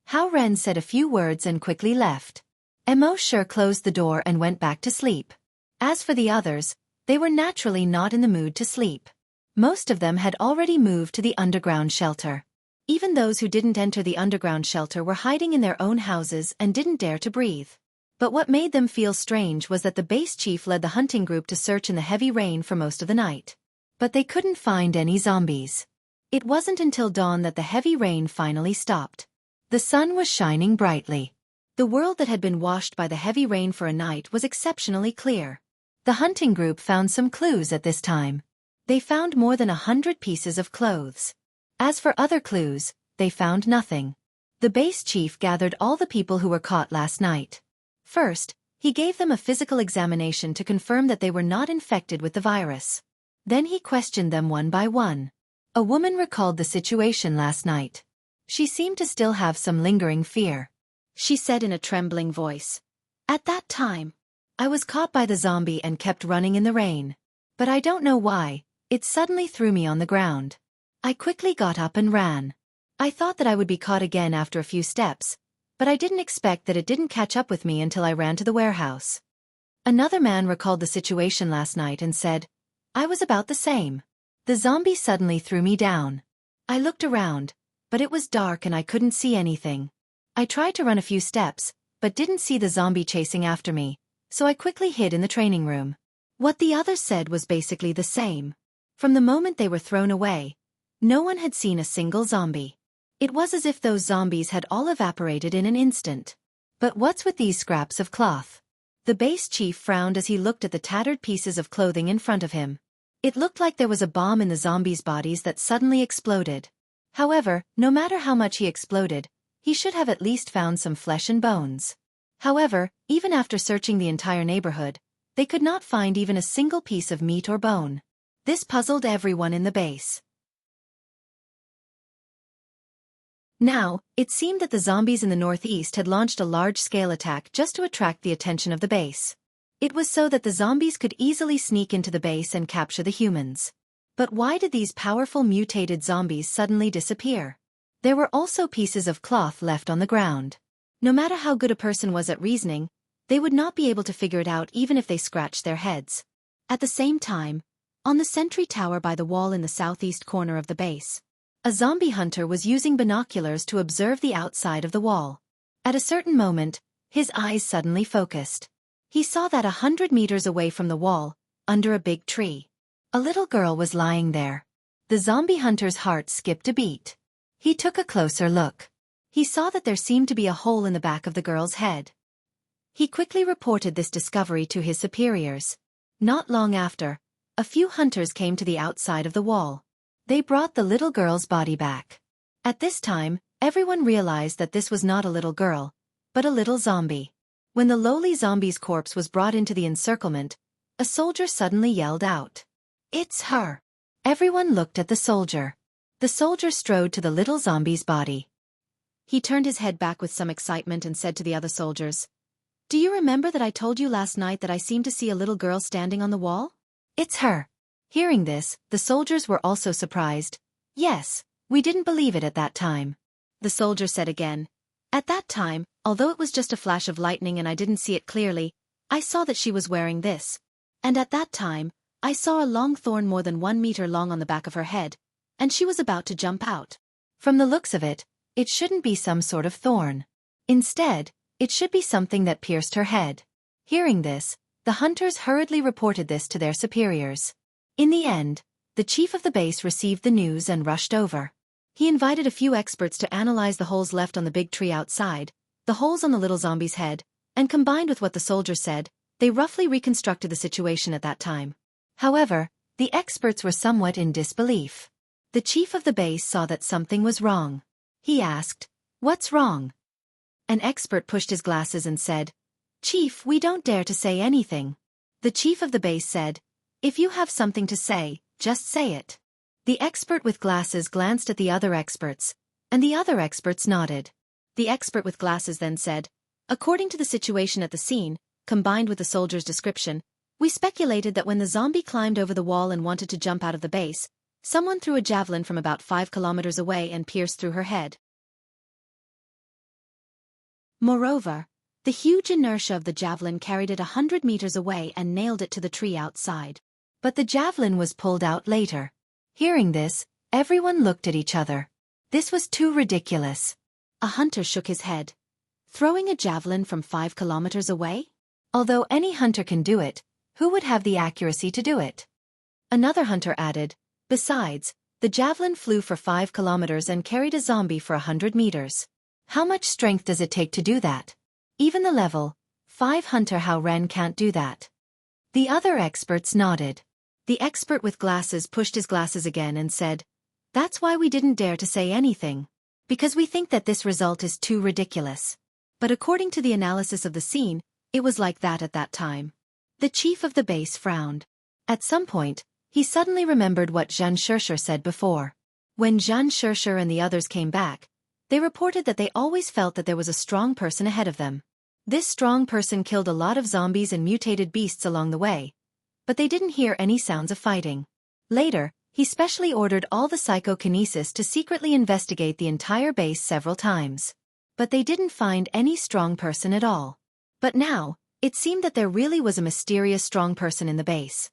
Hao Ren said a few words and quickly left. Emo Shir closed the door and went back to sleep. As for the others, they were naturally not in the mood to sleep. Most of them had already moved to the underground shelter. Even those who didn't enter the underground shelter were hiding in their own houses and didn't dare to breathe. But what made them feel strange was that the base chief led the hunting group to search in the heavy rain for most of the night. But they couldn't find any zombies. It wasn't until dawn that the heavy rain finally stopped. The sun was shining brightly. The world that had been washed by the heavy rain for a night was exceptionally clear. The hunting group found some clues at this time. They found more than 100 pieces of clothes. As for other clues, they found nothing. The base chief gathered all the people who were caught last night. First, he gave them a physical examination to confirm that they were not infected with the virus. Then he questioned them one by one. A woman recalled the situation last night. She seemed to still have some lingering fear. She said in a trembling voice, "At that time, I was caught by the zombie and kept running in the rain. But I don't know why, it suddenly threw me on the ground. I quickly got up and ran. I thought that I would be caught again after a few steps, but I didn't expect that it didn't catch up with me until I ran to the warehouse." Another man recalled the situation last night and said, "I was about the same. The zombie suddenly threw me down. I looked around, but it was dark and I couldn't see anything. I tried to run a few steps, but didn't see the zombie chasing after me, so I quickly hid in the training room." What the others said was basically the same. From the moment they were thrown away, no one had seen a single zombie. It was as if those zombies had all evaporated in an instant. But what's with these scraps of cloth? The base chief frowned as he looked at the tattered pieces of clothing in front of him. It looked like there was a bomb in the zombies' bodies that suddenly exploded. However, no matter how much he exploded, he should have at least found some flesh and bones. However, even after searching the entire neighborhood, they could not find even a single piece of meat or bone. This puzzled everyone in the base. Now, it seemed that the zombies in the northeast had launched a large-scale attack just to attract the attention of the base. It was so that the zombies could easily sneak into the base and capture the humans. But why did these powerful mutated zombies suddenly disappear? There were also pieces of cloth left on the ground. No matter how good a person was at reasoning, they would not be able to figure it out even if they scratched their heads. At the same time, on the sentry tower by the wall in the southeast corner of the base, a zombie hunter was using binoculars to observe the outside of the wall. At a certain moment, his eyes suddenly focused. He saw that 100 meters away from the wall, under a big tree, a little girl was lying there. The zombie hunter's heart skipped a beat. He took a closer look. He saw that there seemed to be a hole in the back of the girl's head. He quickly reported this discovery to his superiors. Not long after, a few hunters came to the outside of the wall. They brought the little girl's body back. At this time, everyone realized that this was not a little girl, but a little zombie. When the lowly zombie's corpse was brought into the encirclement, a soldier suddenly yelled out, "It's her!" Everyone looked at the soldier. The soldier strode to the little zombie's body. He turned his head back with some excitement and said to the other soldiers, "Do you remember that I told you last night that I seemed to see a little girl standing on the wall? It's her." Hearing this, the soldiers were also surprised. "Yes, we didn't believe it at that time." The soldier said again, "At that time, although it was just a flash of lightning and I didn't see it clearly, I saw that she was wearing this. And at that time, I saw a long thorn more than 1 meter long on the back of her head, and she was about to jump out. From the looks of it, it shouldn't be some sort of thorn. Instead, it should be something that pierced her head." Hearing this, the hunters hurriedly reported this to their superiors. In the end, the chief of the base received the news and rushed over. He invited a few experts to analyze the holes left on the big tree outside, the holes on the little zombie's head, and combined with what the soldier said, they roughly reconstructed the situation at that time. However, the experts were somewhat in disbelief. The chief of the base saw that something was wrong. He asked, "What's wrong?" An expert pushed his glasses and said, "Chief, we don't dare to say anything." The chief of the base said, "If you have something to say, just say it." The expert with glasses glanced at the other experts, and the other experts nodded. The expert with glasses then said, "According to the situation at the scene, combined with the soldier's description, we speculated that when the zombie climbed over the wall and wanted to jump out of the base, someone threw a javelin from about 5 kilometers away and pierced through her head. Moreover, the huge inertia of the javelin carried it 100 meters away and nailed it to the tree outside. But the javelin was pulled out later." Hearing this, everyone looked at each other. This was too ridiculous. A hunter shook his head. Throwing a javelin from 5 kilometers away? Although any hunter can do it, who would have the accuracy to do it? Another hunter added, "Besides, the javelin flew for 5 kilometers and carried a zombie for 100 meters. How much strength does it take to do that? Even the level 5 hunter How Ren can't do that." The other experts nodded. The expert with glasses pushed his glasses again and said, "That's why we didn't dare to say anything. Because we think that this result is too ridiculous. But according to the analysis of the scene, it was like that at that time." The chief of the base frowned. At some point, he suddenly remembered what Zhang Shishir said before. When Zhang Shishir and the others came back, they reported that they always felt that there was a strong person ahead of them. This strong person killed a lot of zombies and mutated beasts along the way, but they didn't hear any sounds of fighting. Later, he specially ordered all the psychokinesis to secretly investigate the entire base several times. But they didn't find any strong person at all. But now, it seemed that there really was a mysterious strong person in the base.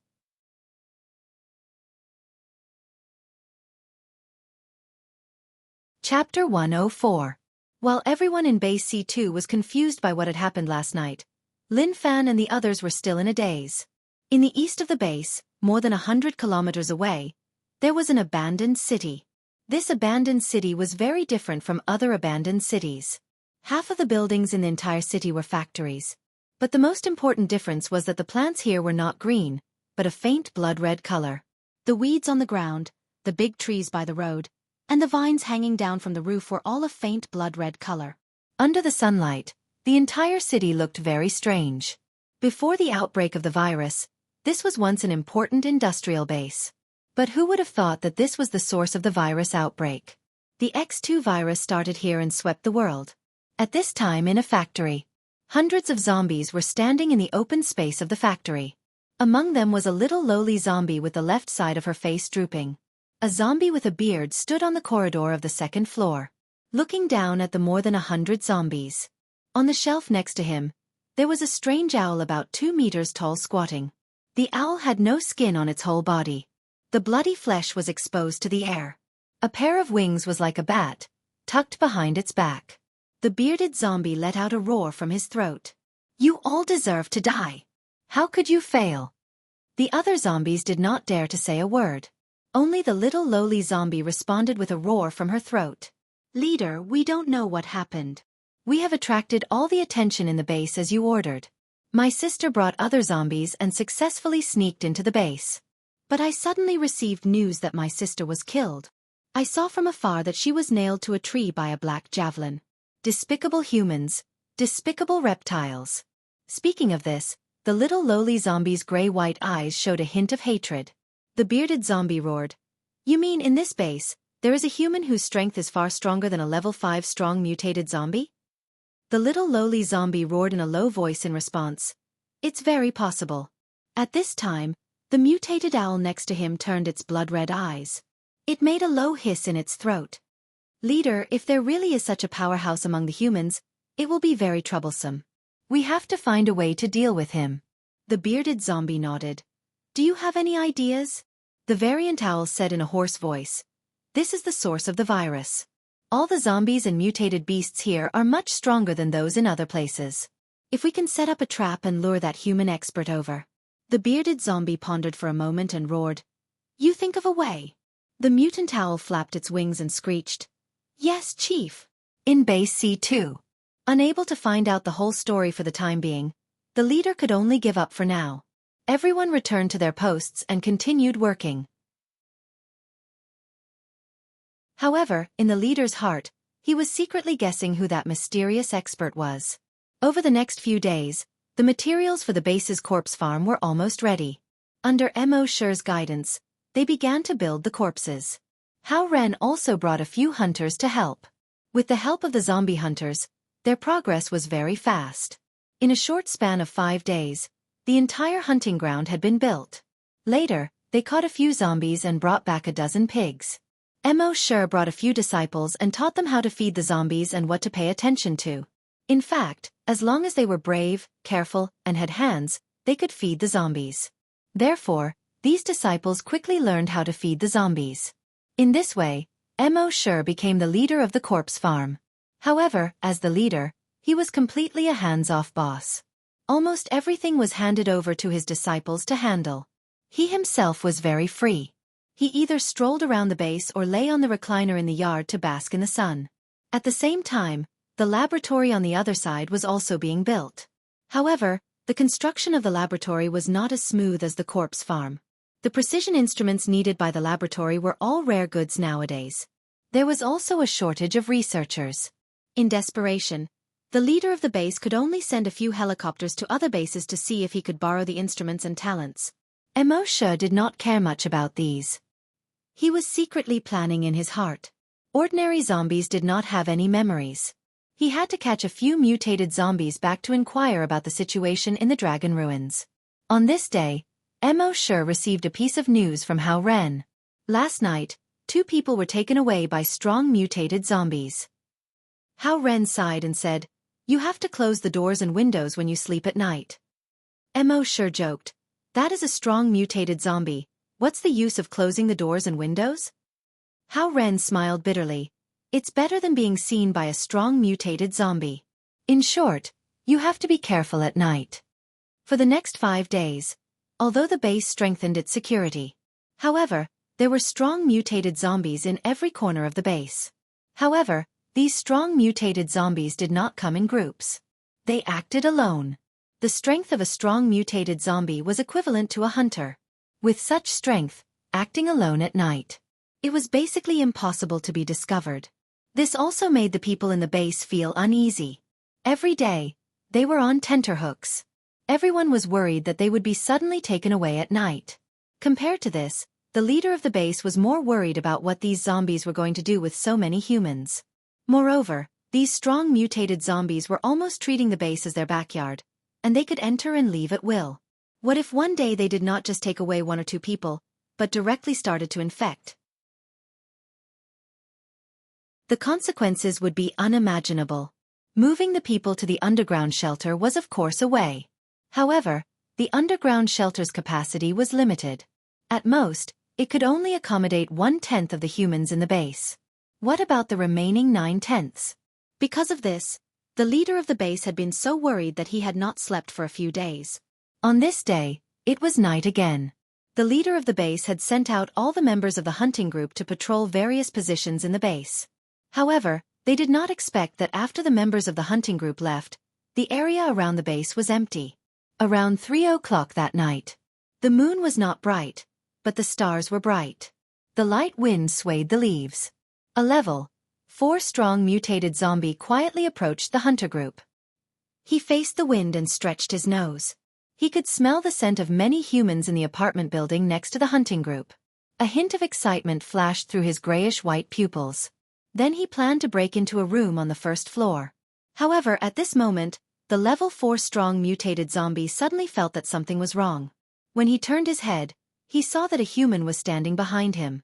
Chapter 104. While everyone in Base C2 was confused by what had happened last night, Lin Fan and the others were still in a daze. In the east of the base, more than 100 kilometers away, there was an abandoned city. This abandoned city was very different from other abandoned cities. Half of the buildings in the entire city were factories. But the most important difference was that the plants here were not green, but a faint blood-red color. The weeds on the ground, the big trees by the road, and the vines hanging down from the roof were all a faint blood-red color. Under the sunlight, the entire city looked very strange. Before the outbreak of the virus, this was once an important industrial base. But who would have thought that this was the source of the virus outbreak? The X2 virus started here and swept the world. At this time in a factory, hundreds of zombies were standing in the open space of the factory. Among them was a little lowly zombie with the left side of her face drooping. A zombie with a beard stood on the corridor of the second floor, looking down at the more than 100 zombies. On the shelf next to him, there was a strange owl about 2 meters tall squatting. The owl had no skin on its whole body. The bloody flesh was exposed to the air. A pair of wings was like a bat, tucked behind its back. The bearded zombie let out a roar from his throat. "You all deserve to die. How could you fail?" The other zombies did not dare to say a word. Only the little lowly zombie responded with a roar from her throat. "Leader, we don't know what happened. We have attracted all the attention in the base as you ordered. My sister brought other zombies and successfully sneaked into the base. But I suddenly received news that my sister was killed. I saw from afar that she was nailed to a tree by a black javelin. Despicable humans, despicable reptiles." Speaking of this, the little lowly zombie's gray-white eyes showed a hint of hatred. The bearded zombie roared, "You mean in this base, there is a human whose strength is far stronger than a level 5 strong mutated zombie?" The little lowly zombie roared in a low voice in response, "It's very possible." At this time, the mutated owl next to him turned its blood-red eyes. It made a low hiss in its throat. "Leader, if there really is such a powerhouse among the humans, it will be very troublesome. We have to find a way to deal with him." The bearded zombie nodded. "Do you have any ideas?" The variant owl said in a hoarse voice, "This is the source of the virus. All the zombies and mutated beasts here are much stronger than those in other places. If we can set up a trap and lure that human expert over." The bearded zombie pondered for a moment and roared, "You think of a way." The mutant owl flapped its wings and screeched, "Yes, Chief." In Base C2. Unable to find out the whole story for the time being, the leader could only give up for now. Everyone returned to their posts and continued working. However, in the leader's heart, he was secretly guessing who that mysterious expert was. Over the next few days, the materials for the base's corpse farm were almost ready. Under Mo Sher's guidance, they began to build the corpses. Hao Ren also brought a few hunters to help. With the help of the zombie hunters, their progress was very fast. In a short span of 5 days, the entire hunting ground had been built. Later, they caught a few zombies and brought back a dozen pigs. Mo Sher brought a few disciples and taught them how to feed the zombies and what to pay attention to. In fact, as long as they were brave, careful, and had hands, they could feed the zombies. Therefore, these disciples quickly learned how to feed the zombies. In this way, Mo Sher became the leader of the corpse farm. However, as the leader, he was completely a hands-off boss. Almost everything was handed over to his disciples to handle. He himself was very free. He either strolled around the base or lay on the recliner in the yard to bask in the sun. At the same time, the laboratory on the other side was also being built. However, the construction of the laboratory was not as smooth as the corpse farm. The precision instruments needed by the laboratory were all rare goods nowadays. There was also a shortage of researchers. In desperation, the leader of the base could only send a few helicopters to other bases to see if he could borrow the instruments and talents. Mo Sher did not care much about these. He was secretly planning in his heart. Ordinary zombies did not have any memories. He had to catch a few mutated zombies back to inquire about the situation in the dragon ruins. On this day, Mo Sher received a piece of news from Hao Ren. Last night, 2 people were taken away by strong mutated zombies. Hao Ren sighed and said, "You have to close the doors and windows when you sleep at night." Mo Sher joked, "That is a strong mutated zombie. What's the use of closing the doors and windows?" Hao Ren smiled bitterly. "It's better than being seen by a strong mutated zombie. In short, you have to be careful at night." For the next 5 days, although the base strengthened its security, however, there were strong mutated zombies in every corner of the base. However, these strong mutated zombies did not come in groups. They acted alone. The strength of a strong mutated zombie was equivalent to a hunter. With such strength, acting alone at night, It was basically impossible to be discovered. This also made the people in the base feel uneasy. Every day, they were on tenterhooks. Everyone was worried that they would be suddenly taken away at night. Compared to this, the leader of the base was more worried about what these zombies were going to do with so many humans. Moreover, these strong mutated zombies were almost treating the base as their backyard, and they could enter and leave at will. What if one day they did not just take away 1 or 2 people, but directly started to infect? The consequences would be unimaginable. Moving the people to the underground shelter was of course a way. However, the underground shelter's capacity was limited. At most, it could only accommodate 1/10 of the humans in the base. What about the remaining 9/10? Because of this, the leader of the base had been so worried that he had not slept for a few days. On this day, it was night again. The leader of the base had sent out all the members of the hunting group to patrol various positions in the base. However, they did not expect that after the members of the hunting group left, the area around the base was empty. Around 3 o'clock that night, the moon was not bright, but the stars were bright. The light wind swayed the leaves. A level 4 strong mutated zombie quietly approached the hunter group. He faced the wind and stretched his nose. He could smell the scent of many humans in the apartment building next to the hunting group. A hint of excitement flashed through his grayish-white pupils. Then he planned to break into a room on the first floor. However, at this moment, the level 4 strong mutated zombie suddenly felt that something was wrong. When he turned his head, he saw that a human was standing behind him.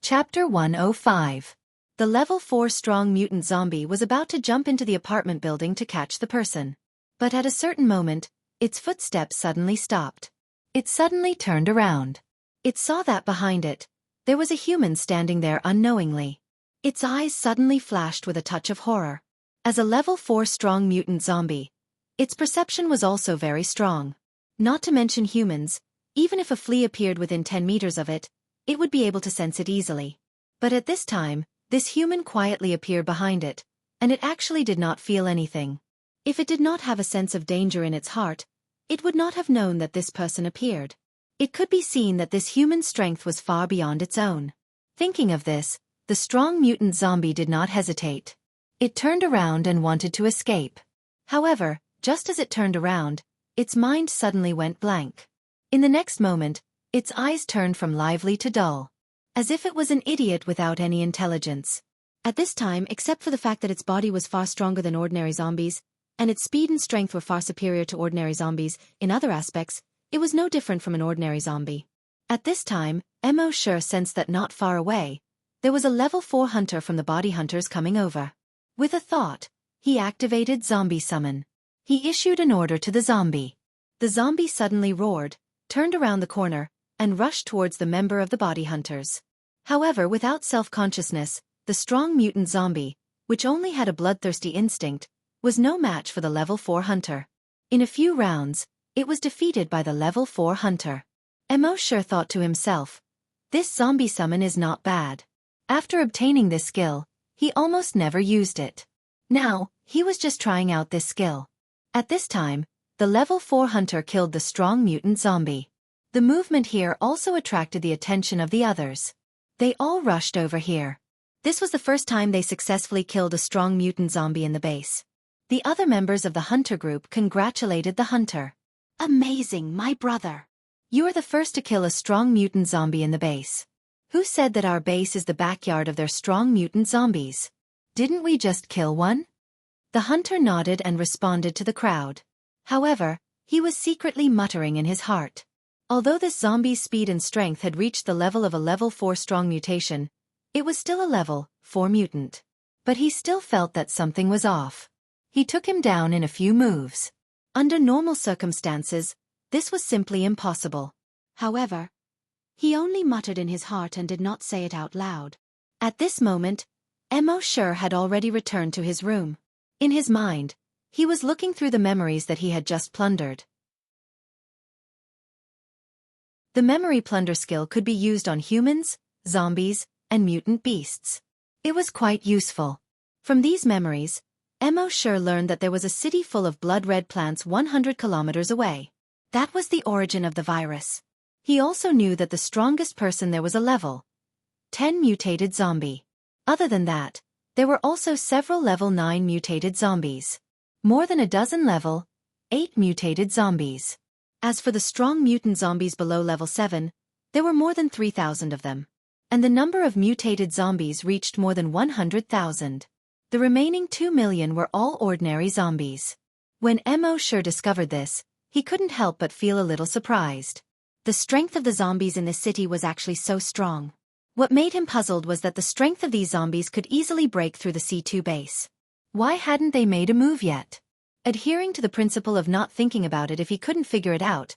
Chapter 105. The level 4 strong mutant zombie was about to jump into the apartment building to catch the person. But at a certain moment, its footsteps suddenly stopped. It suddenly turned around. It saw that behind it, there was a human standing there unknowingly. Its eyes suddenly flashed with a touch of horror. As a level 4 strong mutant zombie, its perception was also very strong. Not to mention humans, even if a flea appeared within 10 meters of it, it would be able to sense it easily. But at this time, this human quietly appeared behind it, and it actually did not feel anything. If it did not have a sense of danger in its heart, it would not have known that this person appeared. It could be seen that this human strength was far beyond its own. Thinking of this, the strong mutant zombie did not hesitate. It turned around and wanted to escape. However, just as it turned around, its mind suddenly went blank. In the next moment, its eyes turned from lively to dull, as if it was an idiot without any intelligence. At this time, except for the fact that its body was far stronger than ordinary zombies, and its speed and strength were far superior to ordinary zombies, in other aspects, it was no different from an ordinary zombie. At this time, Mo sure sensed that not far away, there was a level 4 hunter from the body hunters coming over. With a thought, he activated Zombie Summon. He issued an order to the zombie. The zombie suddenly roared, turned around the corner, and rushed towards the member of the body hunters. However, without self-consciousness, the strong mutant zombie, which only had a bloodthirsty instinct, was no match for the level 4 hunter. In a few rounds, it was defeated by the level 4 hunter. Mo sure thought to himself, this zombie summon is not bad. After obtaining this skill, he almost never used it. Now, he was just trying out this skill. At this time, the level 4 hunter killed the strong mutant zombie. The movement here also attracted the attention of the others. They all rushed over here. This was the first time they successfully killed a strong mutant zombie in the base. The other members of the hunter group congratulated the hunter. Amazing, my brother. You are the first to kill a strong mutant zombie in the base. Who said that our base is the backyard of their strong mutant zombies? Didn't we just kill one? The hunter nodded and responded to the crowd. However, he was secretly muttering in his heart. Although this zombie's speed and strength had reached the level of a level 4 strong mutation, it was still a level 4 mutant. But he still felt that something was off. He took him down in a few moves. Under normal circumstances, this was simply impossible. However, he only muttered in his heart and did not say it out loud. At this moment, Mo sure had already returned to his room. In his mind, he was looking through the memories that he had just plundered. The memory plunder skill could be used on humans, zombies, and mutant beasts. It was quite useful. From these memories, Mo sure learned that there was a city full of blood-red plants 100 kilometers away. That was the origin of the virus. He also knew that the strongest person there was a level 10 mutated zombie. Other than that, there were also several level 9 mutated zombies. More than a dozen level 8 mutated zombies. As for the strong mutant zombies below level 7, there were more than 3,000 of them. And the number of mutated zombies reached more than 100,000. The remaining 2 million were all ordinary zombies. When Mo Sure discovered this, he couldn't help but feel a little surprised. The strength of the zombies in this city was actually so strong. What made him puzzled was that the strength of these zombies could easily break through the C2 base. Why hadn't they made a move yet? Adhering to the principle of not thinking about it if he couldn't figure it out,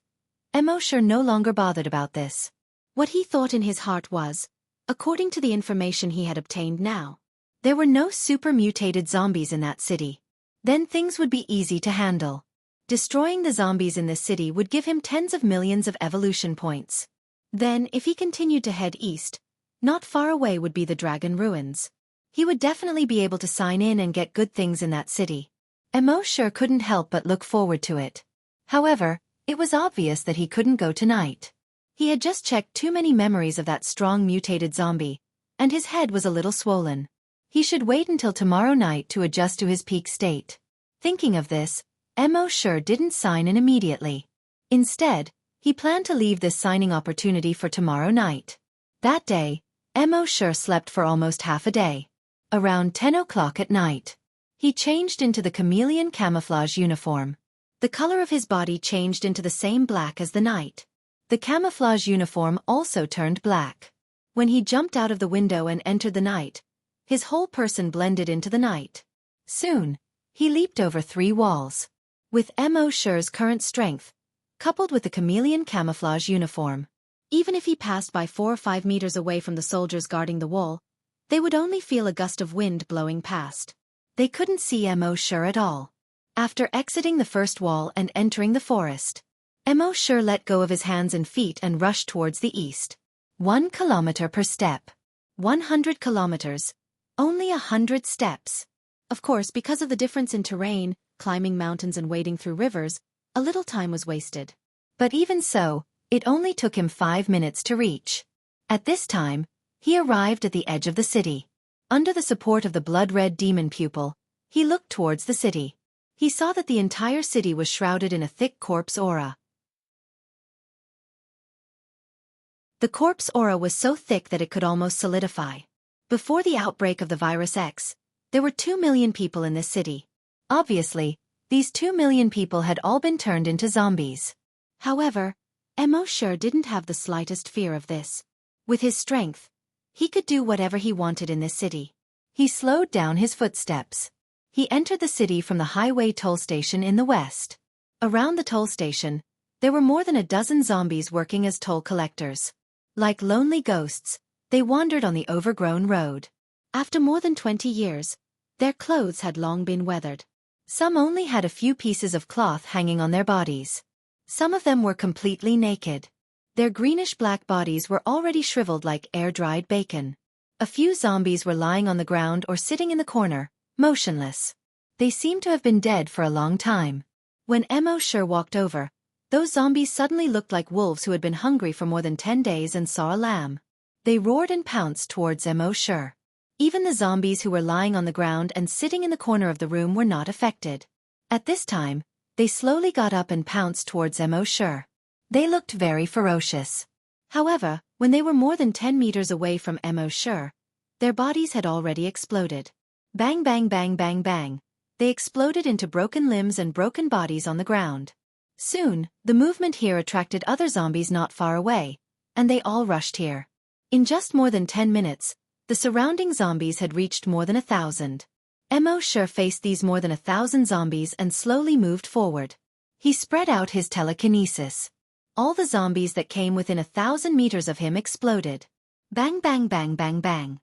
Mo Sure no longer bothered about this. What he thought in his heart was, according to the information he had obtained now, there were no super mutated zombies in that city. Then things would be easy to handle. Destroying the zombies in this city would give him tens of millions of evolution points. Then, if he continued to head east, not far away would be the Dragon Ruins. He would definitely be able to sign in and get good things in that city. Mo Sure couldn't help but look forward to it. However, it was obvious that he couldn't go tonight. He had just checked too many memories of that strong mutated zombie, and his head was a little swollen. He should wait until tomorrow night to adjust to his peak state. Thinking of this, Mo Sure didn't sign in immediately. Instead, he planned to leave this signing opportunity for tomorrow night. That day, Mo Sure slept for almost half a day. Around 10 o'clock at night, he changed into the chameleon camouflage uniform. The color of his body changed into the same black as the night. The camouflage uniform also turned black. When he jumped out of the window and entered the night, his whole person blended into the night. Soon, he leaped over 3 walls. With Mo Sure's current strength, coupled with the chameleon camouflage uniform, even if he passed by 4 or 5 meters away from the soldiers guarding the wall, they would only feel a gust of wind blowing past. They couldn't see Mo Sure at all. After exiting the first wall and entering the forest, Mo Sure let go of his hands and feet and rushed towards the east. 1 kilometer per step. 100 kilometers. Only 100 steps. Of course, because of the difference in terrain, climbing mountains and wading through rivers, a little time was wasted. But even so, it only took him 5 minutes to reach. At this time, he arrived at the edge of the city. Under the support of the blood-red demon pupil, he looked towards the city. He saw that the entire city was shrouded in a thick corpse aura. The corpse aura was so thick that it could almost solidify. Before the outbreak of the virus X, there were 2 million people in this city. Obviously, these 2 million people had all been turned into zombies. However, Mo Sure didn't have the slightest fear of this. With his strength, he could do whatever he wanted in this city. He slowed down his footsteps. He entered the city from the highway toll station in the west. Around the toll station, there were more than a dozen zombies working as toll collectors. Like lonely ghosts, they wandered on the overgrown road. After more than 20 years, their clothes had long been weathered. Some only had a few pieces of cloth hanging on their bodies. Some of them were completely naked. Their greenish-black bodies were already shriveled like air-dried bacon. A few zombies were lying on the ground or sitting in the corner, motionless. They seemed to have been dead for a long time. When Mo Sure walked over, those zombies suddenly looked like wolves who had been hungry for more than 10 days and saw a lamb. They roared and pounced towards Mo Sure. Even the zombies who were lying on the ground and sitting in the corner of the room were not affected. At this time, they slowly got up and pounced towards Mo Sure. They looked very ferocious. However, when they were more than 10 meters away from Mo Sure, their bodies had already exploded. Bang bang bang bang bang. They exploded into broken limbs and broken bodies on the ground. Soon, the movement here attracted other zombies not far away, and they all rushed here. In just more than 10 minutes, the surrounding zombies had reached more than 1,000. Mo Sure faced these more than 1,000 zombies and slowly moved forward. He spread out his telekinesis. All the zombies that came within 1,000 meters of him exploded. Bang bang bang bang bang.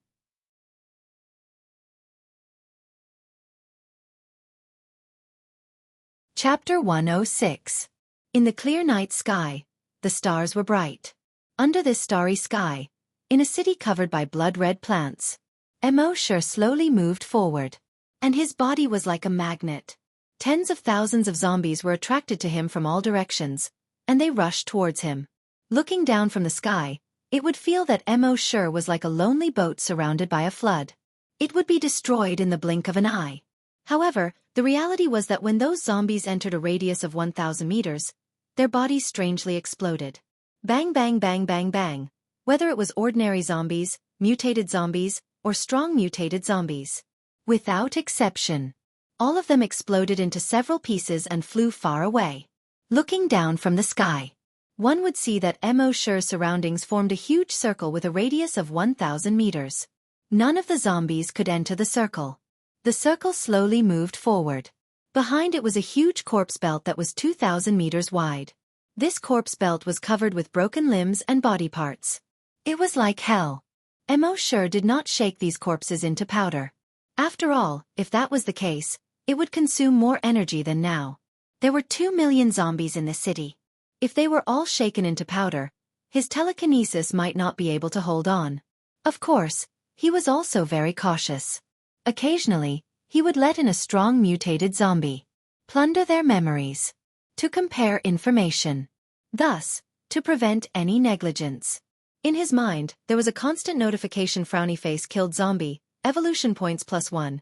Chapter 106. In the clear night sky, the stars were bright. Under this starry sky, in a city covered by blood-red plants, Mo Sure slowly moved forward. And his body was like a magnet. Tens of thousands of zombies were attracted to him from all directions, and they rushed towards him. Looking down from the sky, it would feel that Mo Sure was like a lonely boat surrounded by a flood. It would be destroyed in the blink of an eye. However, the reality was that when those zombies entered a radius of 1,000 meters, their bodies strangely exploded. Bang bang bang bang bang. Whether it was ordinary zombies, mutated zombies, or strong mutated zombies. Without exception. All of them exploded into several pieces and flew far away. Looking down from the sky, one would see that Mo Sure's surroundings formed a huge circle with a radius of 1,000 meters. None of the zombies could enter the circle. The circle slowly moved forward. Behind it was a huge corpse belt that was 2,000 meters wide. This corpse belt was covered with broken limbs and body parts. It was like hell. Mo Sure did not shake these corpses into powder. After all, if that was the case, it would consume more energy than now. There were 2 million zombies in the city. If they were all shaken into powder, his telekinesis might not be able to hold on. Of course, he was also very cautious. Occasionally, he would let in a strong mutated zombie. Plunder their memories. To compare information. Thus, to prevent any negligence. In his mind, there was a constant notification: frowny face killed zombie, evolution points +1.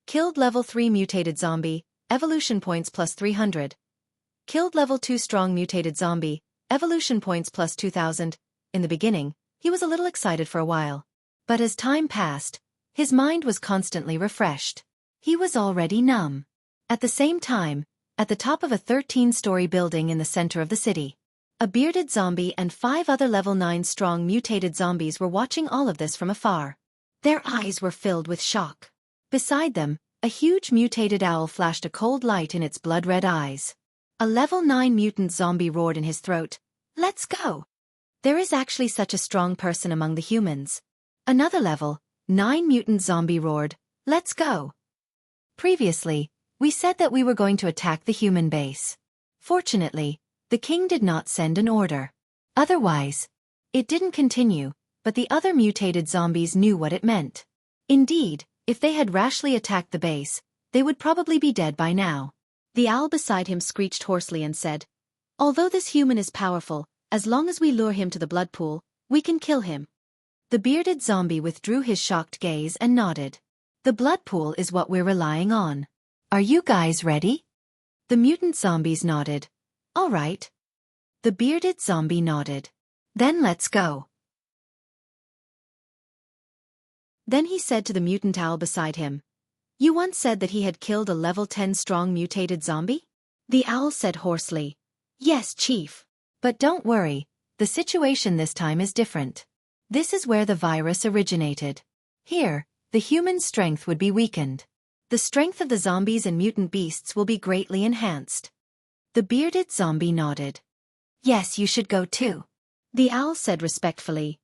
Killed level 3 mutated zombie, evolution points +300. Killed level 2 strong mutated zombie, evolution points +2000. In the beginning, he was a little excited for a while. But as time passed, his mind was constantly refreshed. He was already numb. At the same time, at the top of a 13-story building in the center of the city, a bearded zombie and 5 other level 9 strong mutated zombies were watching all of this from afar. Their eyes were filled with shock. Beside them, a huge mutated owl flashed a cold light in its blood-red eyes. A level 9 mutant zombie roared in his throat, "Let's go! There is actually such a strong person among the humans." Another level 9 mutant zombie roared, "Let's go!" Previously, we said that we were going to attack the human base. Fortunately, the king did not send an order. Otherwise, it didn't continue, but the other mutated zombies knew what it meant. Indeed, if they had rashly attacked the base, they would probably be dead by now. The owl beside him screeched hoarsely and said, "Although this human is powerful, as long as we lure him to the blood pool, we can kill him." The bearded zombie withdrew his shocked gaze and nodded. "The blood pool is what we're relying on. Are you guys ready?" The mutant zombies nodded. "All right." The bearded zombie nodded. "Then let's go." Then he said to the mutant owl beside him, "You once said that he had killed a level 10 strong mutated zombie?" The owl said hoarsely, "Yes, Chief. But don't worry, the situation this time is different. This is where the virus originated. Here, the human strength would be weakened. The strength of the zombies and mutant beasts will be greatly enhanced." The bearded zombie nodded. "Yes, you should go too." The owl said respectfully,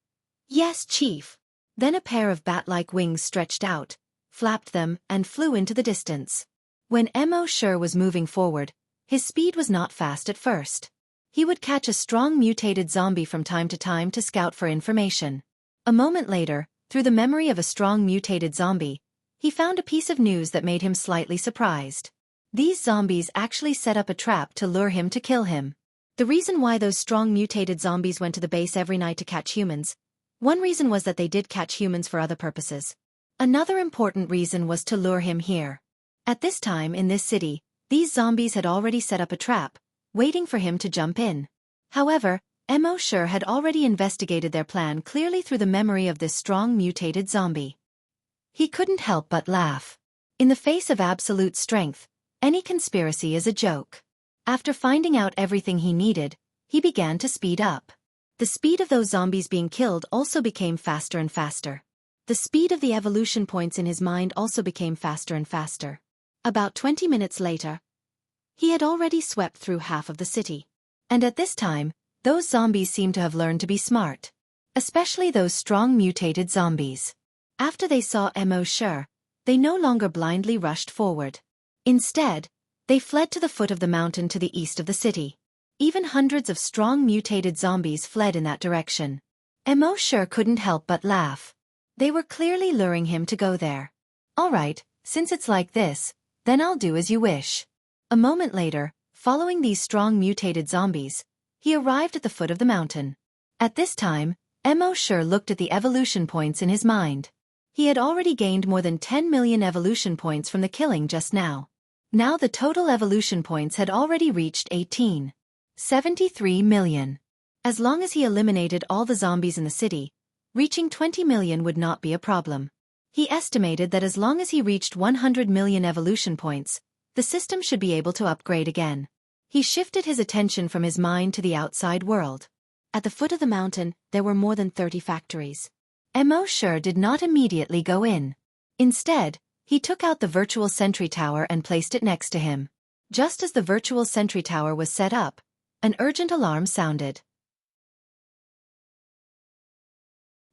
"Yes, Chief." Then a pair of bat-like wings stretched out, flapped them, and flew into the distance. When Mo Sure was moving forward, his speed was not fast at first. He would catch a strong mutated zombie from time to scout for information. A moment later, through the memory of a strong mutated zombie, he found a piece of news that made him slightly surprised. These zombies actually set up a trap to lure him to kill him. The reason why those strong mutated zombies went to the base every night to catch humans, one reason was that they did catch humans for other purposes. Another important reason was to lure him here. At this time in this city, these zombies had already set up a trap, waiting for him to jump in. However, Mo Sure had already investigated their plan clearly through the memory of this strong mutated zombie. He couldn't help but laugh. In the face of absolute strength, any conspiracy is a joke. After finding out everything he needed, he began to speed up. The speed of those zombies being killed also became faster and faster. The speed of the evolution points in his mind also became faster and faster. About 20 minutes later, he had already swept through half of the city. And at this time, those zombies seemed to have learned to be smart. Especially those strong mutated zombies. After they saw Mo Sure, they no longer blindly rushed forward. Instead, they fled to the foot of the mountain to the east of the city. Even hundreds of strong mutated zombies fled in that direction. Mo Sure couldn't help but laugh. They were clearly luring him to go there. "All right, since it's like this, then I'll do as you wish." A moment later, following these strong mutated zombies, he arrived at the foot of the mountain. At this time, Mo looked at the evolution points in his mind. He had already gained more than 10 million evolution points from the killing just now. Now the total evolution points had already reached 73 million. As long as he eliminated all the zombies in the city, reaching 20 million would not be a problem. He estimated that as long as he reached 100 million evolution points, the system should be able to upgrade again. He shifted his attention from his mind to the outside world. At the foot of the mountain, there were more than 30 factories. Mo did not immediately go in. Instead, he took out the virtual sentry tower and placed it next to him. Just as the virtual sentry tower was set up, an urgent alarm sounded.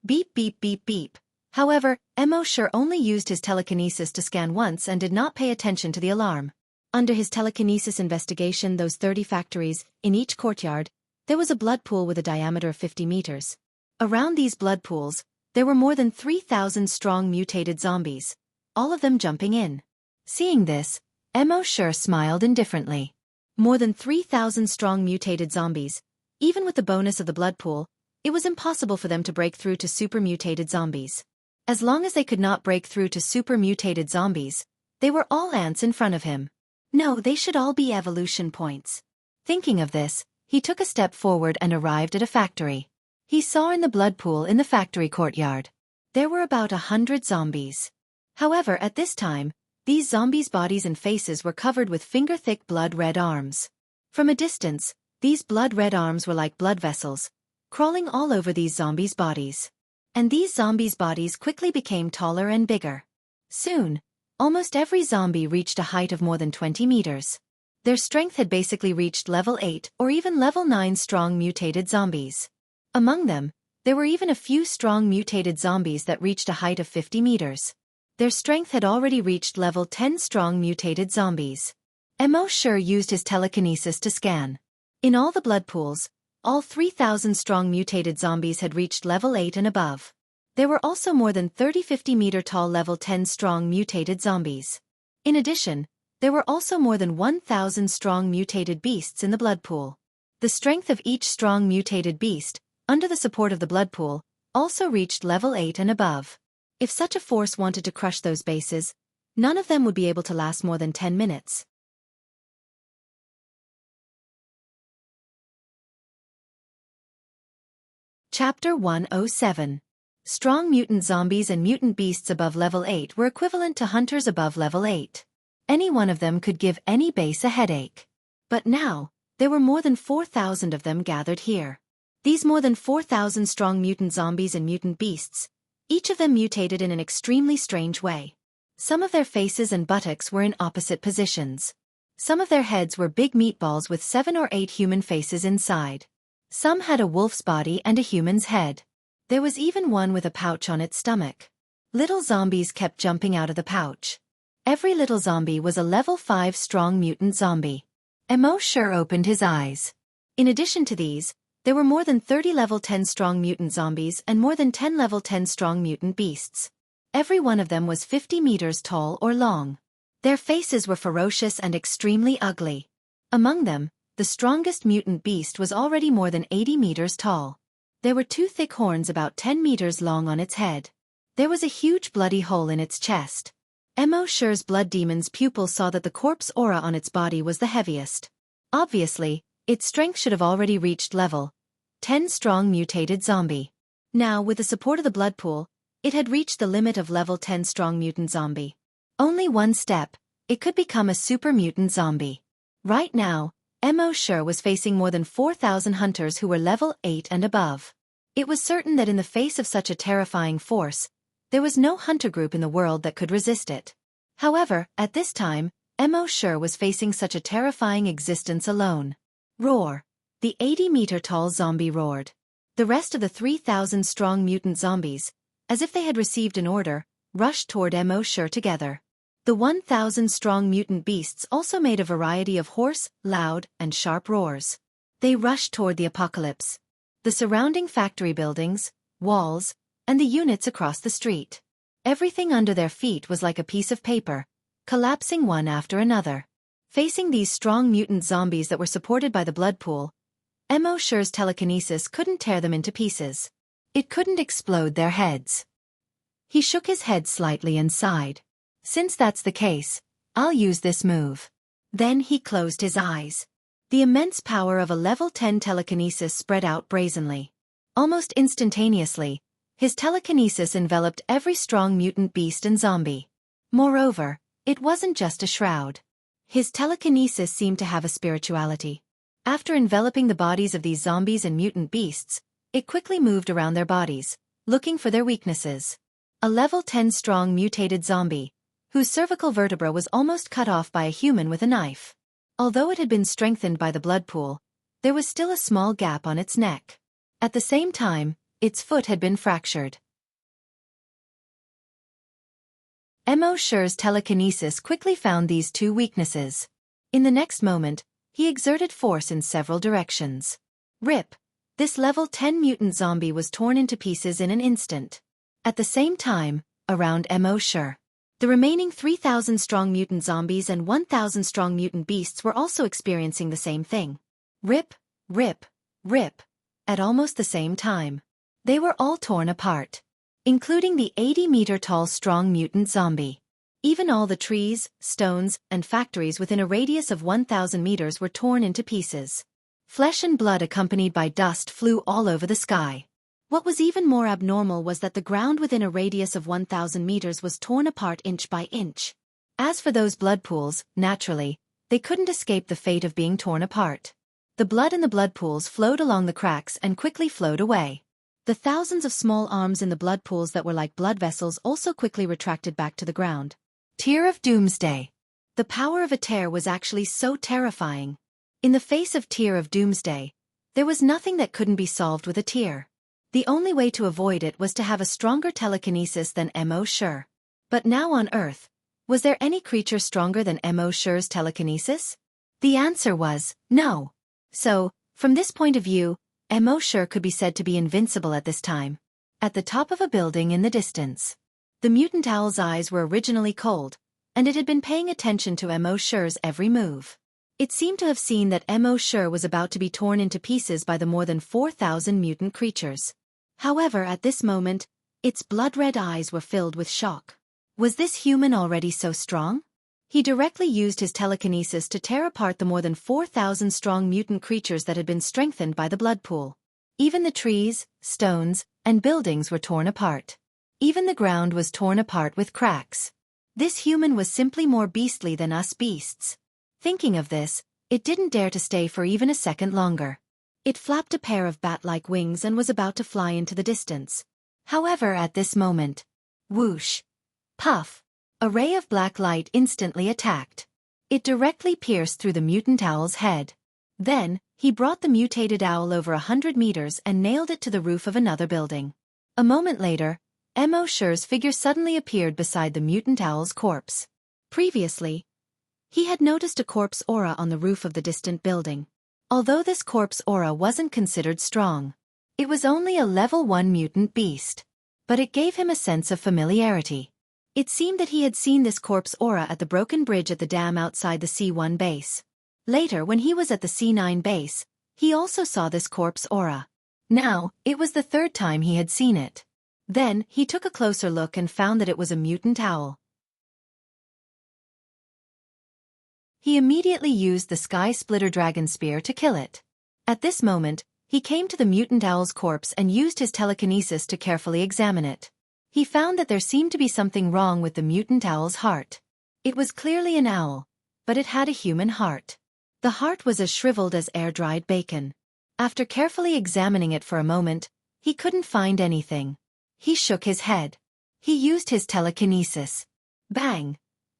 Beep beep beep beep. However, Mo only used his telekinesis to scan once and did not pay attention to the alarm. Under his telekinesis investigation, those 30 factories, in each courtyard, there was a blood pool with a diameter of 50 meters. Around these blood pools, there were more than 3,000 strong mutated zombies, all of them jumping in. Seeing this, Mo smiled indifferently. More than 3,000 strong mutated zombies. Even with the bonus of the blood pool, it was impossible for them to break through to super mutated zombies. As long as they could not break through to super mutated zombies, they were all ants in front of him. No, they should all be evolution points. Thinking of this, he took a step forward and arrived at a factory. He saw in the blood pool in the factory courtyard. There were about 100 zombies. However, at this time, these zombies' bodies and faces were covered with finger-thick blood-red arms. From a distance, these blood-red arms were like blood vessels, crawling all over these zombies' bodies. And these zombies' bodies quickly became taller and bigger. Soon, almost every zombie reached a height of more than 20 meters. Their strength had basically reached level 8 or even level 9 strong mutated zombies. Among them, there were even a few strong mutated zombies that reached a height of 50 meters. Their strength had already reached level 10 strong mutated zombies. Mo used his telekinesis to scan. In all the blood pools, all 3,000 strong mutated zombies had reached level 8 and above. There were also more than 30 50-meter tall level 10 strong mutated zombies. In addition, there were also more than 1,000 strong mutated beasts in the blood pool. The strength of each strong mutated beast, under the support of the blood pool, also reached level 8 and above. If such a force wanted to crush those bases, none of them would be able to last more than 10 minutes. Chapter 107. Strong mutant zombies and mutant beasts above level 8 were equivalent to hunters above level 8. Any one of them could give any base a headache. But now, there were more than 4,000 of them gathered here. These more than 4,000 strong mutant zombies and mutant beasts, each of them mutated in an extremely strange way. Some of their faces and buttocks were in opposite positions. Some of their heads were big meatballs with 7 or 8 human faces inside. Some had a wolf's body and a human's head. There was even one with a pouch on its stomach. Little zombies kept jumping out of the pouch. Every little zombie was a level 5 strong mutant zombie. Mo opened his eyes. In addition to these, there were more than 30 level 10 strong mutant zombies and more than 10 level 10 strong mutant beasts. Every one of them was 50 meters tall or long. Their faces were ferocious and extremely ugly. Among them, the strongest mutant beast was already more than 80 meters tall. There were 2 thick horns about 10 meters long on its head. There was a huge bloody hole in its chest. Mo's blood demon's pupil saw that the corpse aura on its body was the heaviest. Obviously, its strength should have already reached level 10 strong mutated zombie. Now, with the support of the blood pool, it had reached the limit of level 10 strong mutant zombie. Only one step, it could become a super mutant zombie. Right now, Mo was facing more than 4,000 hunters who were level 8 and above. It was certain that in the face of such a terrifying force, there was no hunter group in the world that could resist it. However, at this time, Mo was facing such a terrifying existence alone. Roar! The 80-meter-tall zombie roared. The rest of the 3,000 strong mutant zombies, as if they had received an order, rushed toward Mo together. The 1,000 strong mutant beasts also made a variety of hoarse, loud, and sharp roars. They rushed toward the apocalypse. The surrounding factory buildings, walls, and the units across the street. Everything under their feet was like a piece of paper, collapsing one after another. Facing these strong mutant zombies that were supported by the blood pool, Sher's telekinesis couldn't tear them into pieces. It couldn't explode their heads. He shook his head slightly and sighed. Since that's the case, I'll use this move. Then he closed his eyes. The immense power of a level 10 telekinesis spread out brazenly. Almost instantaneously, his telekinesis enveloped every strong mutant beast and zombie. Moreover, it wasn't just a shroud. His telekinesis seemed to have a spirituality. After enveloping the bodies of these zombies and mutant beasts, it quickly moved around their bodies, looking for their weaknesses. A level 10 strong mutated zombie, whose cervical vertebra was almost cut off by a human with a knife. Although it had been strengthened by the blood pool, there was still a small gap on its neck. At the same time, its foot had been fractured. Sher's telekinesis quickly found these two weaknesses. In the next moment, he exerted force in several directions. Rip! This level 10 mutant zombie was torn into pieces in an instant. At the same time, around Sher, the remaining 3,000 strong mutant zombies and 1,000 strong mutant beasts were also experiencing the same thing. Rip, rip, rip. At almost the same time. They were all torn apart. Including the 80-meter-tall strong mutant zombie. Even all the trees, stones, and factories within a radius of 1,000 meters were torn into pieces. Flesh and blood accompanied by dust flew all over the sky. What was even more abnormal was that the ground within a radius of 1,000 meters was torn apart inch by inch. As for those blood pools, naturally, they couldn't escape the fate of being torn apart. The blood in the blood pools flowed along the cracks and quickly flowed away. The thousands of small arms in the blood pools that were like blood vessels also quickly retracted back to the ground. Tear of Doomsday. The power of a tear was actually so terrifying. In the face of Tear of Doomsday, there was nothing that couldn't be solved with a tear. The only way to avoid it was to have a stronger telekinesis than Sher. But now on Earth, was there any creature stronger than Sher's telekinesis? The answer was no. So, from this point of view, Sher could be said to be invincible at this time. At the top of a building in the distance. The mutant owl's eyes were originally cold, and it had been paying attention to Sher's every move. It seemed to have seen that Sher was about to be torn into pieces by the more than 4,000 mutant creatures. However, at this moment, its blood-red eyes were filled with shock. Was this human already so strong? He directly used his telekinesis to tear apart the more than 4,000 strong mutant creatures that had been strengthened by the blood pool. Even the trees, stones, and buildings were torn apart. Even the ground was torn apart with cracks. This human was simply more beastly than us beasts. Thinking of this, it didn't dare to stay for even a second longer. It flapped a pair of bat-like wings and was about to fly into the distance. However, at this moment, whoosh, puff, a ray of black light instantly attacked. It directly pierced through the mutant owl's head. Then, he brought the mutated owl over 100 meters and nailed it to the roof of another building. A moment later, Sher's figure suddenly appeared beside the mutant owl's corpse. Previously, he had noticed a corpse aura on the roof of the distant building. Although this corpse aura wasn't considered strong, it was only a level 1 mutant beast. But it gave him a sense of familiarity. It seemed that he had seen this corpse aura at the broken bridge at the dam outside the C1 base. Later, when he was at the C9 base, he also saw this corpse aura. Now, it was the third time he had seen it. Then, he took a closer look and found that it was a mutant owl. He immediately used the Sky Splitter Dragon Spear to kill it. At this moment, he came to the mutant owl's corpse and used his telekinesis to carefully examine it. He found that there seemed to be something wrong with the mutant owl's heart. It was clearly an owl, but it had a human heart. The heart was as shriveled as air-dried bacon. After carefully examining it for a moment, he couldn't find anything. He shook his head. He used his telekinesis. Bang!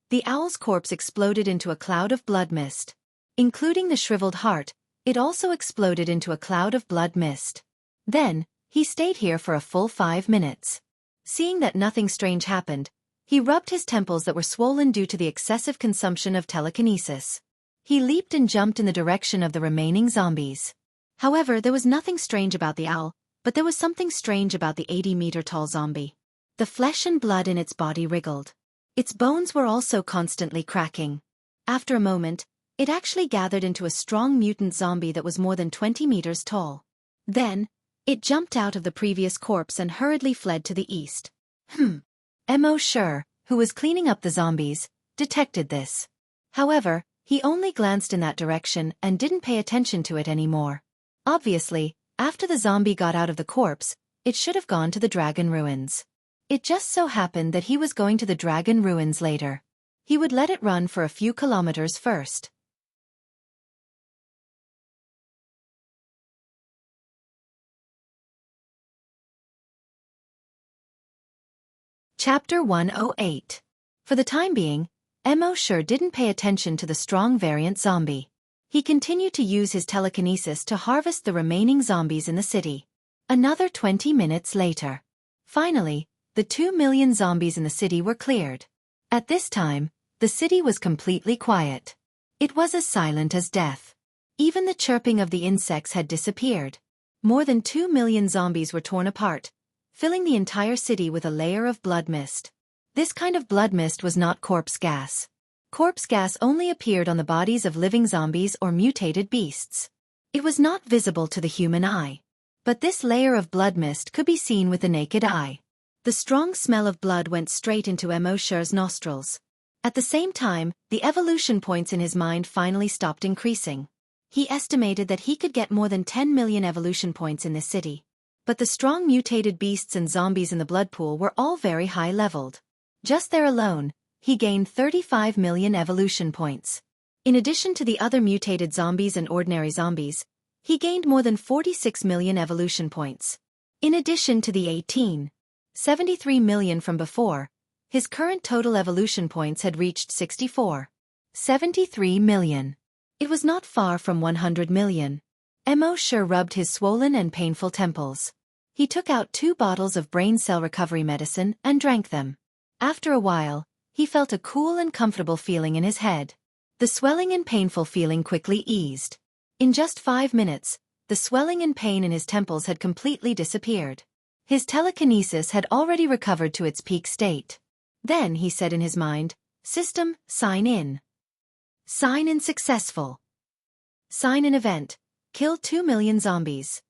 The owl's corpse exploded into a cloud of blood mist. Including the shriveled heart, it also exploded into a cloud of blood mist. Then, he stayed here for a full 5 minutes. Seeing that nothing strange happened, he rubbed his temples that were swollen due to the excessive consumption of telekinesis. He leaped and jumped in the direction of the remaining zombies. However, there was nothing strange about the owl, but there was something strange about the 80-meter-tall zombie. The flesh and blood in its body wriggled. Its bones were also constantly cracking. After a moment, It actually gathered into a strong mutant zombie that was more than 20 meters tall. Then, it jumped out of the previous corpse and hurriedly fled to the east. Mo Sure, who was cleaning up the zombies, detected this. However, he only glanced in that direction and didn't pay attention to it anymore. Obviously, after the zombie got out of the corpse, it should have gone to the dragon ruins. It just so happened that he was going to the dragon ruins later. He would let it run for a few kilometers first. Chapter 108. For the time being, Mo Sure didn't pay attention to the strong variant zombie. He continued to use his telekinesis to harvest the remaining zombies in the city. Another 20 minutes later. Finally, the 2 million zombies in the city were cleared. At this time, the city was completely quiet. It was as silent as death. Even the chirping of the insects had disappeared. More than 2 million zombies were torn apart, filling the entire city with a layer of blood mist. This kind of blood mist was not corpse gas. Corpse gas only appeared on the bodies of living zombies or mutated beasts. It was not visible to the human eye. But this layer of blood mist could be seen with the naked eye. The strong smell of blood went straight into Mo Sure's nostrils. At the same time, the evolution points in his mind finally stopped increasing. He estimated that he could get more than 10 million evolution points in this city. But the strong mutated beasts and zombies in the blood pool were all very high-leveled. Just there alone, he gained 35 million evolution points. In addition to the other mutated zombies and ordinary zombies, he gained more than 46 million evolution points. In addition to the 73 million from before, his current total evolution points had reached 73 million. It was not far from 100 million. Mo Sure rubbed his swollen and painful temples. He took out 2 bottles of brain cell recovery medicine and drank them. After a while, he felt a cool and comfortable feeling in his head. The swelling and painful feeling quickly eased. In just 5 minutes, the swelling and pain in his temples had completely disappeared. His telekinesis had already recovered to its peak state. Then he said in his mind, "System, sign in. Sign in successful. Sign in event. Kill 2 million zombies.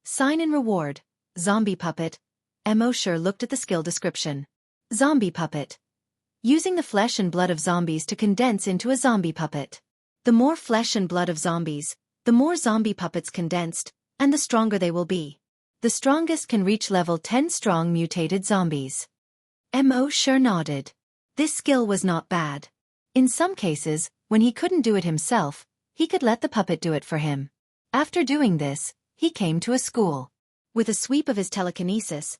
Sign in reward. Zombie puppet." Mo Sure looked at the skill description. Zombie puppet. Using the flesh and blood of zombies to condense into a zombie puppet. The more flesh and blood of zombies, the more zombie puppets condensed, and the stronger they will be. The strongest can reach level 10 strong mutated zombies. Mo Sure nodded. This skill was not bad. In some cases, when he couldn't do it himself, he could let the puppet do it for him. After doing this, he came to a school. With a sweep of his telekinesis,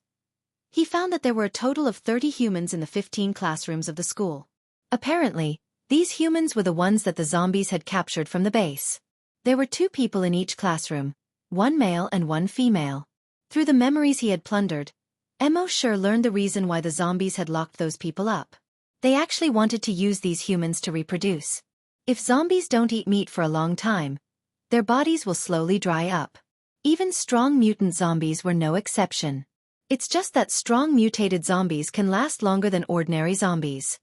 he found that there were a total of 30 humans in the 15 classrooms of the school. Apparently, these humans were the ones that the zombies had captured from the base. There were 2 people in each classroom, 1 male and 1 female. Through the memories he had plundered, Mo Sure learned the reason why the zombies had locked those people up. They actually wanted to use these humans to reproduce. If zombies don't eat meat for a long time, their bodies will slowly dry up. Even strong mutant zombies were no exception. It's just that strong mutated zombies can last longer than ordinary zombies.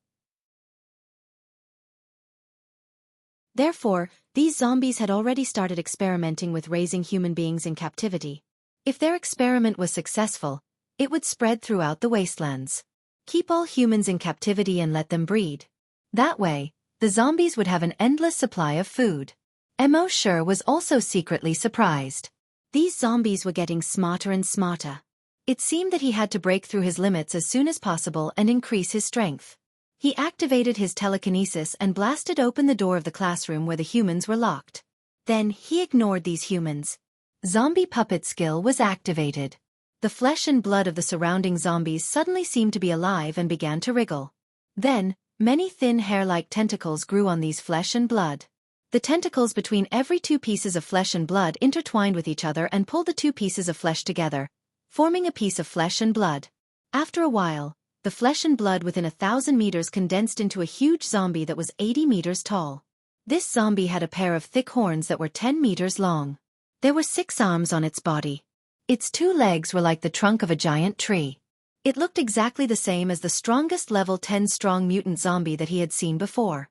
Therefore, these zombies had already started experimenting with raising human beings in captivity. If their experiment was successful, it would spread throughout the wastelands. Keep all humans in captivity and let them breed. That way, the zombies would have an endless supply of food. Mo Sure was also secretly surprised. These zombies were getting smarter and smarter. It seemed that he had to break through his limits as soon as possible and increase his strength. He activated his telekinesis and blasted open the door of the classroom where the humans were locked. Then he ignored these humans. Zombie puppet skill was activated. The flesh and blood of the surrounding zombies suddenly seemed to be alive and began to wriggle. Then, many thin hair-like tentacles grew on these flesh and blood. The tentacles between every 2 pieces of flesh and blood intertwined with each other and pulled the 2 pieces of flesh together, forming a piece of flesh and blood. After a while, the flesh and blood within 1,000 meters condensed into a huge zombie that was 80 meters tall. This zombie had a pair of thick horns that were 10 meters long. There were 6 arms on its body. Its 2 legs were like the trunk of a giant tree. It looked exactly the same as the strongest level 10 strong mutant zombie that he had seen before.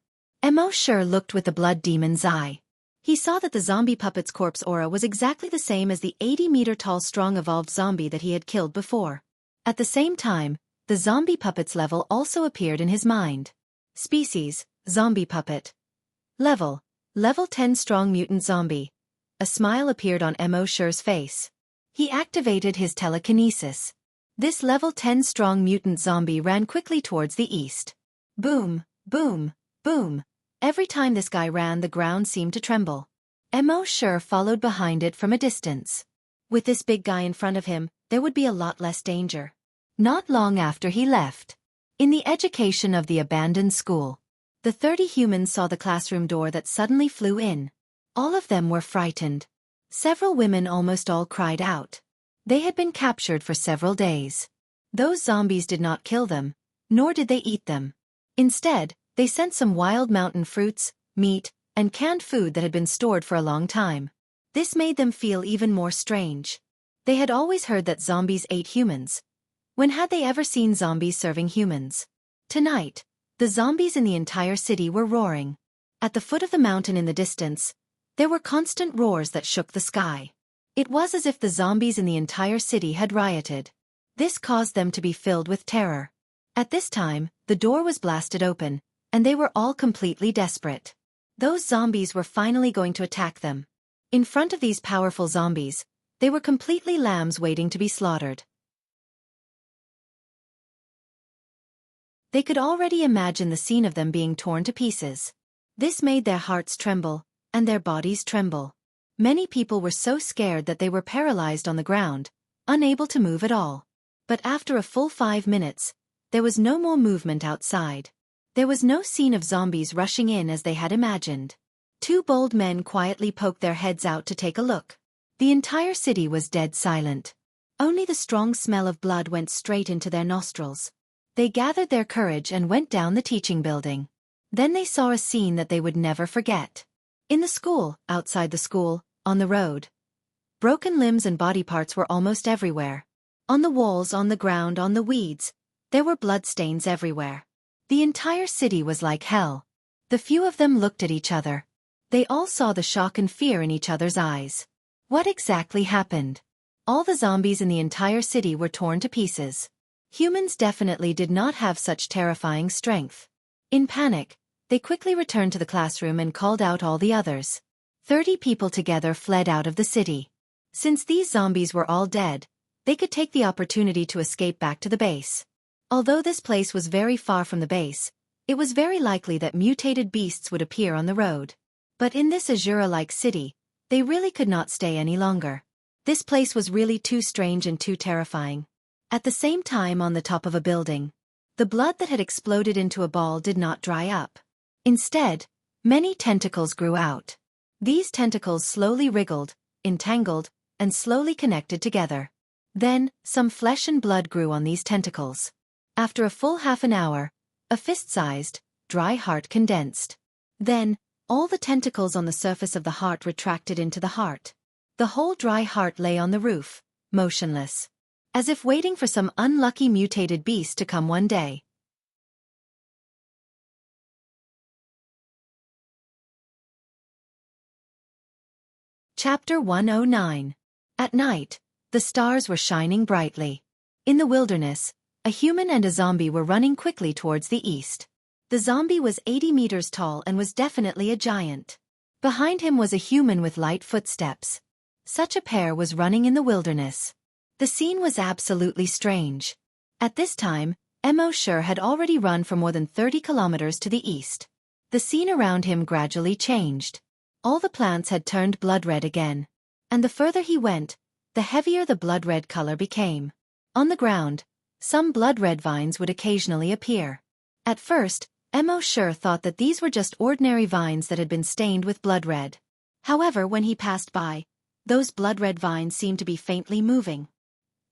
Mo Sure looked with the blood demon's eye. He saw that the zombie puppet's corpse aura was exactly the same as the 80-meter-tall strong evolved zombie that he had killed before. At the same time, the zombie puppet's level also appeared in his mind. Species, zombie puppet. Level 10 strong mutant zombie. A smile appeared on Mo Sure's face. He activated his telekinesis. This level 10 strong mutant zombie ran quickly towards the east. Boom, boom, boom. Every time this guy ran, the ground seemed to tremble. Mo Sure followed behind it from a distance. With this big guy in front of him, there would be a lot less danger. Not long after he left. In the education of the abandoned school, the 30 humans saw the classroom door that suddenly flew in. All of them were frightened. Several women almost all cried out. They had been captured for several days. Those zombies did not kill them, nor did they eat them. Instead, they sent some wild mountain fruits, meat, and canned food that had been stored for a long time. This made them feel even more strange. They had always heard that zombies ate humans. When had they ever seen zombies serving humans? Tonight, the zombies in the entire city were roaring. At the foot of the mountain in the distance, there were constant roars that shook the sky. It was as if the zombies in the entire city had rioted. This caused them to be filled with terror. At this time, the door was blasted open, and they were all completely desperate. Those zombies were finally going to attack them. In front of these powerful zombies, they were completely lambs waiting to be slaughtered. They could already imagine the scene of them being torn to pieces. This made their hearts tremble, and their bodies tremble. Many people were so scared that they were paralyzed on the ground, unable to move at all. But after a full 5 minutes, there was no more movement outside. There was no scene of zombies rushing in as they had imagined. 2 bold men quietly poked their heads out to take a look. The entire city was dead silent. Only the strong smell of blood went straight into their nostrils. They gathered their courage and went down the teaching building. Then they saw a scene that they would never forget. In the school, outside the school, on the road. Broken limbs and body parts were almost everywhere. On the walls, on the ground, on the weeds, there were bloodstains everywhere. The entire city was like hell. The few of them looked at each other. They all saw the shock and fear in each other's eyes. What exactly happened? All the zombies in the entire city were torn to pieces. Humans definitely did not have such terrifying strength. In panic, they quickly returned to the classroom and called out all the others. 30 people together fled out of the city. Since these zombies were all dead, they could take the opportunity to escape back to the base. Although this place was very far from the base, it was very likely that mutated beasts would appear on the road. But in this Azura-like city, they really could not stay any longer. This place was really too strange and too terrifying. At the same time, on the top of a building, the blood that had exploded into a ball did not dry up. Instead, many tentacles grew out. These tentacles slowly wriggled, entangled, and slowly connected together. Then, some flesh and blood grew on these tentacles. After a full half an hour, a fist-sized, dry heart condensed. Then, all the tentacles on the surface of the heart retracted into the heart. The whole dry heart lay on the roof, motionless, as if waiting for some unlucky mutated beast to come one day. Chapter 109. At night, the stars were shining brightly. In the wilderness, a human and a zombie were running quickly towards the east. The zombie was 80 meters tall and was definitely a giant. Behind him was a human with light footsteps. Such a pair was running in the wilderness. The scene was absolutely strange. At this time, Mo Sure had already run for more than 30 kilometers to the east. The scene around him gradually changed. All the plants had turned blood red again. And the further he went, the heavier the blood red color became. On the ground, some blood red vines would occasionally appear. At first, Mo Sure thought that these were just ordinary vines that had been stained with blood red. However, when he passed by, those blood red vines seemed to be faintly moving.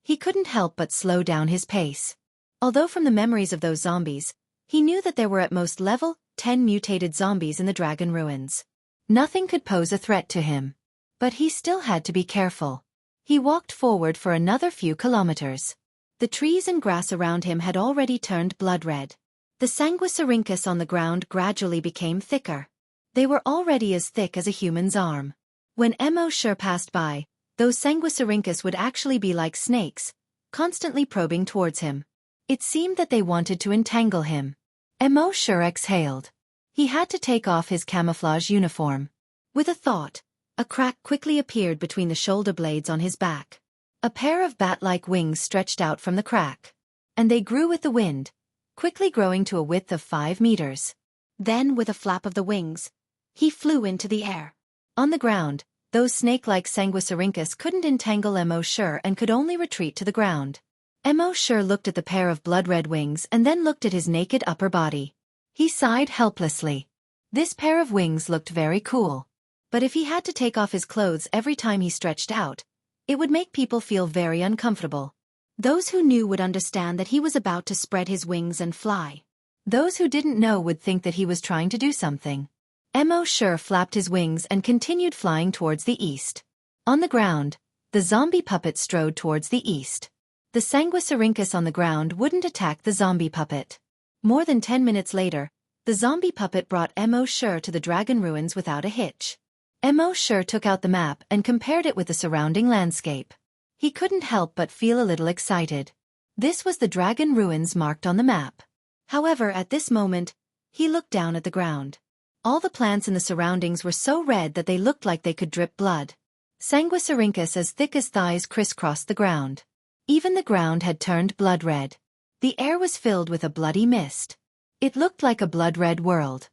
He couldn't help but slow down his pace. Although from the memories of those zombies, he knew that there were at most level 10 mutated zombies in the dragon ruins. Nothing could pose a threat to him. But he still had to be careful. He walked forward for another few kilometers. The trees and grass around him had already turned blood red. The sanguisurincus on the ground gradually became thicker. They were already as thick as a human's arm. When Wuxia passed by, those sanguisurincus would actually be like snakes, constantly probing towards him. It seemed that they wanted to entangle him. Wuxia exhaled. He had to take off his camouflage uniform. With a thought, a crack quickly appeared between the shoulder blades on his back. A pair of bat-like wings stretched out from the crack. And they grew with the wind, quickly growing to a width of 5 meters. Then, with a flap of the wings, he flew into the air. On the ground, those snake-like sanguisurincus couldn't entangle Wuxia and could only retreat to the ground. Wuxia looked at the pair of blood-red wings and then looked at his naked upper body. He sighed helplessly. This pair of wings looked very cool. But if he had to take off his clothes every time he stretched out, it would make people feel very uncomfortable. Those who knew would understand that he was about to spread his wings and fly. Those who didn't know would think that he was trying to do something. Wuxia flapped his wings and continued flying towards the east. On the ground, the zombie puppet strode towards the east. The sanguisurincus on the ground wouldn't attack the zombie puppet. More than 10 minutes later, the zombie puppet brought Wuxia to the dragon ruins without a hitch. Wuxia took out the map and compared it with the surrounding landscape. He couldn't help but feel a little excited. This was the dragon ruins marked on the map. However, at this moment, he looked down at the ground. All the plants in the surroundings were so red that they looked like they could drip blood. Sanguisurincus as thick as thighs crisscrossed the ground. Even the ground had turned blood red. The air was filled with a bloody mist. It looked like a blood-red world.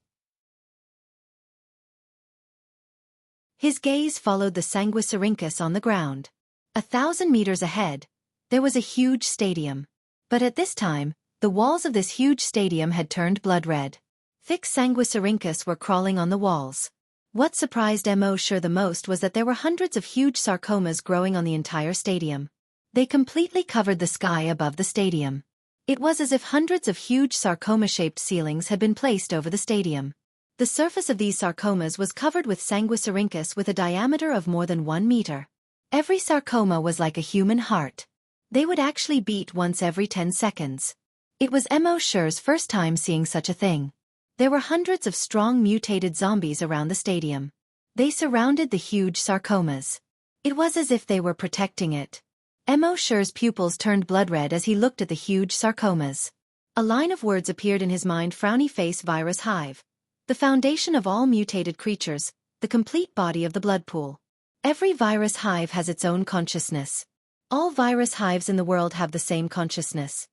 His gaze followed the sanguisurincus on the ground. 1,000 meters ahead, there was a huge stadium. But at this time, the walls of this huge stadium had turned blood-red. Thick sanguisurincus were crawling on the walls. What surprised Wuxia the most was that there were hundreds of huge sarcomas growing on the entire stadium. They completely covered the sky above the stadium. It was as if hundreds of huge sarcoma-shaped ceilings had been placed over the stadium. The surface of these sarcomas was covered with sanguisurincus with a diameter of more than 1 meter. Every sarcoma was like a human heart. They would actually beat once every 10 seconds. It was Wuxia's first time seeing such a thing. There were hundreds of strong mutated zombies around the stadium. They surrounded the huge sarcomas. It was as if they were protecting it. Wuxia's pupils turned blood-red as he looked at the huge sarcomas. A line of words appeared in his mind: frowny face virus hive. The foundation of all mutated creatures, the complete body of the blood pool. Every virus hive has its own consciousness. All virus hives in the world have the same consciousness.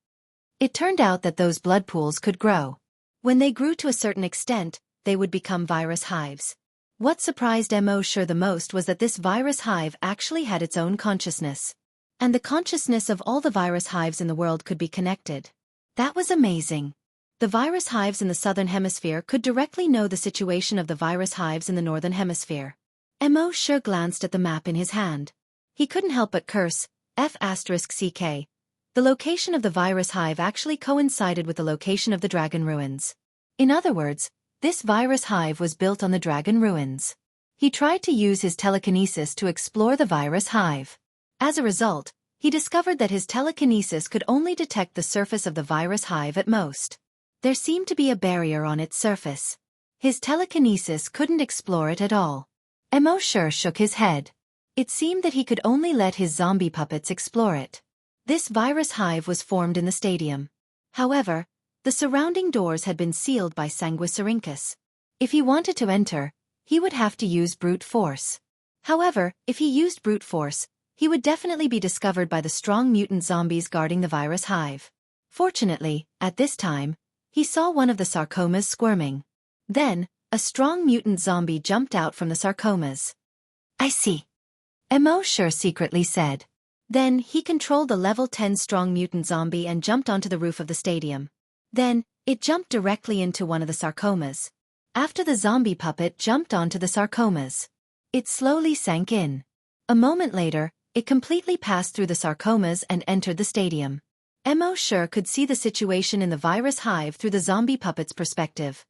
It turned out that those blood pools could grow. When they grew to a certain extent, they would become virus hives. What surprised Wuxia the most was that this virus hive actually had its own consciousness. And the consciousness of all the virus hives in the world could be connected. That was amazing. The virus hives in the southern hemisphere could directly know the situation of the virus hives in the northern hemisphere. Wuxia glanced at the map in his hand. He couldn't help but curse. F***CK. The location of the virus hive actually coincided with the location of the dragon ruins. In other words, this virus hive was built on the dragon ruins. He tried to use his telekinesis to explore the virus hive. As a result, he discovered that his telekinesis could only detect the surface of the virus hive at most. There seemed to be a barrier on its surface. His telekinesis couldn't explore it at all. Wuxia shook his head. It seemed that he could only let his zombie puppets explore it. This virus hive was formed in the stadium. However, the surrounding doors had been sealed by sanguisurincus. If he wanted to enter, he would have to use brute force. However, if he used brute force, he would definitely be discovered by the strong mutant zombies guarding the virus hive. Fortunately, at this time, he saw one of the sarcomas squirming. Then, a strong mutant zombie jumped out from the sarcomas. "I see," Wuxia secretly said. Then, he controlled the level 10 strong mutant zombie and jumped onto the roof of the stadium. Then, it jumped directly into one of the sarcomas. After the zombie puppet jumped onto the sarcomas, it slowly sank in. A moment later, it completely passed through the sarcomas and entered the stadium. Wuxia could see the situation in the virus hive through the zombie puppet's perspective.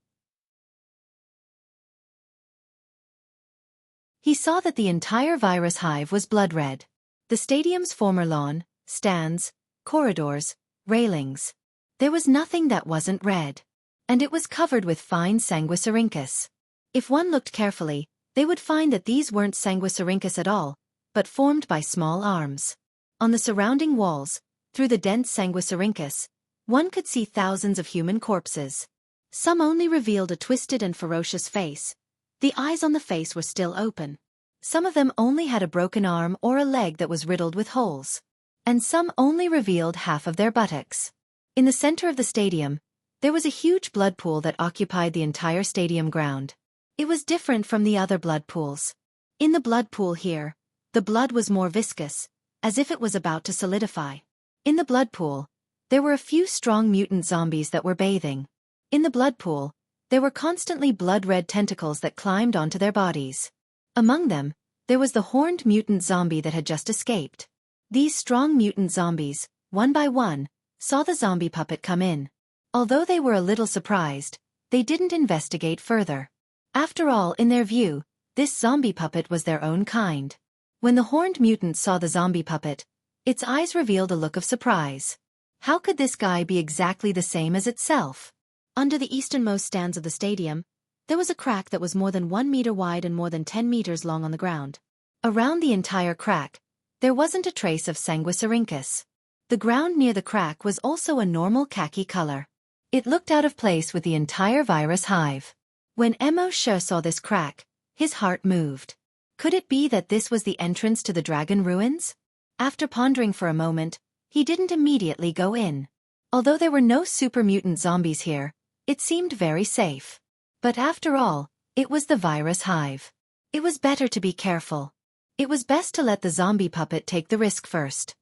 He saw that the entire virus hive was blood-red. The stadium's former lawn, stands, corridors, railings. There was nothing that wasn't red. and it was covered with fine sanguisurincus. If one looked carefully, they would find that these weren't sanguisurincus at all, but formed by small arms. On the surrounding walls, through the dense sanguisurincus, one could see thousands of human corpses. Some only revealed a twisted and ferocious face. The eyes on the face were still open. Some of them only had a broken arm or a leg that was riddled with holes. And some only revealed half of their buttocks. In the center of the stadium, there was a huge blood pool that occupied the entire stadium ground. It was different from the other blood pools. In the blood pool here, the blood was more viscous, as if it was about to solidify. In the blood pool, there were a few strong mutant zombies that were bathing. In the blood pool, there were constantly blood-red tentacles that climbed onto their bodies. Among them, there was the horned mutant zombie that had just escaped. These strong mutant zombies, one by one, saw the zombie puppet come in. Although they were a little surprised, they didn't investigate further. After all, in their view, this zombie puppet was their own kind. When the horned mutant saw the zombie puppet, its eyes revealed a look of surprise. How could this guy be exactly the same as itself? Under the easternmost stands of the stadium, there was a crack that was more than 1 meter wide and more than 10 meters long on the ground. Around the entire crack, there wasn't a trace of sanguisurincus. The ground near the crack was also a normal khaki color. It looked out of place with the entire virus hive. When Wuxia saw this crack, his heart moved. Could it be that this was the entrance to the dragon ruins? After pondering for a moment, he didn't immediately go in. Although there were no super mutant zombies here, it seemed very safe. But after all, it was the virus hive. It was better to be careful. It was best to let the zombie puppet take the risk first.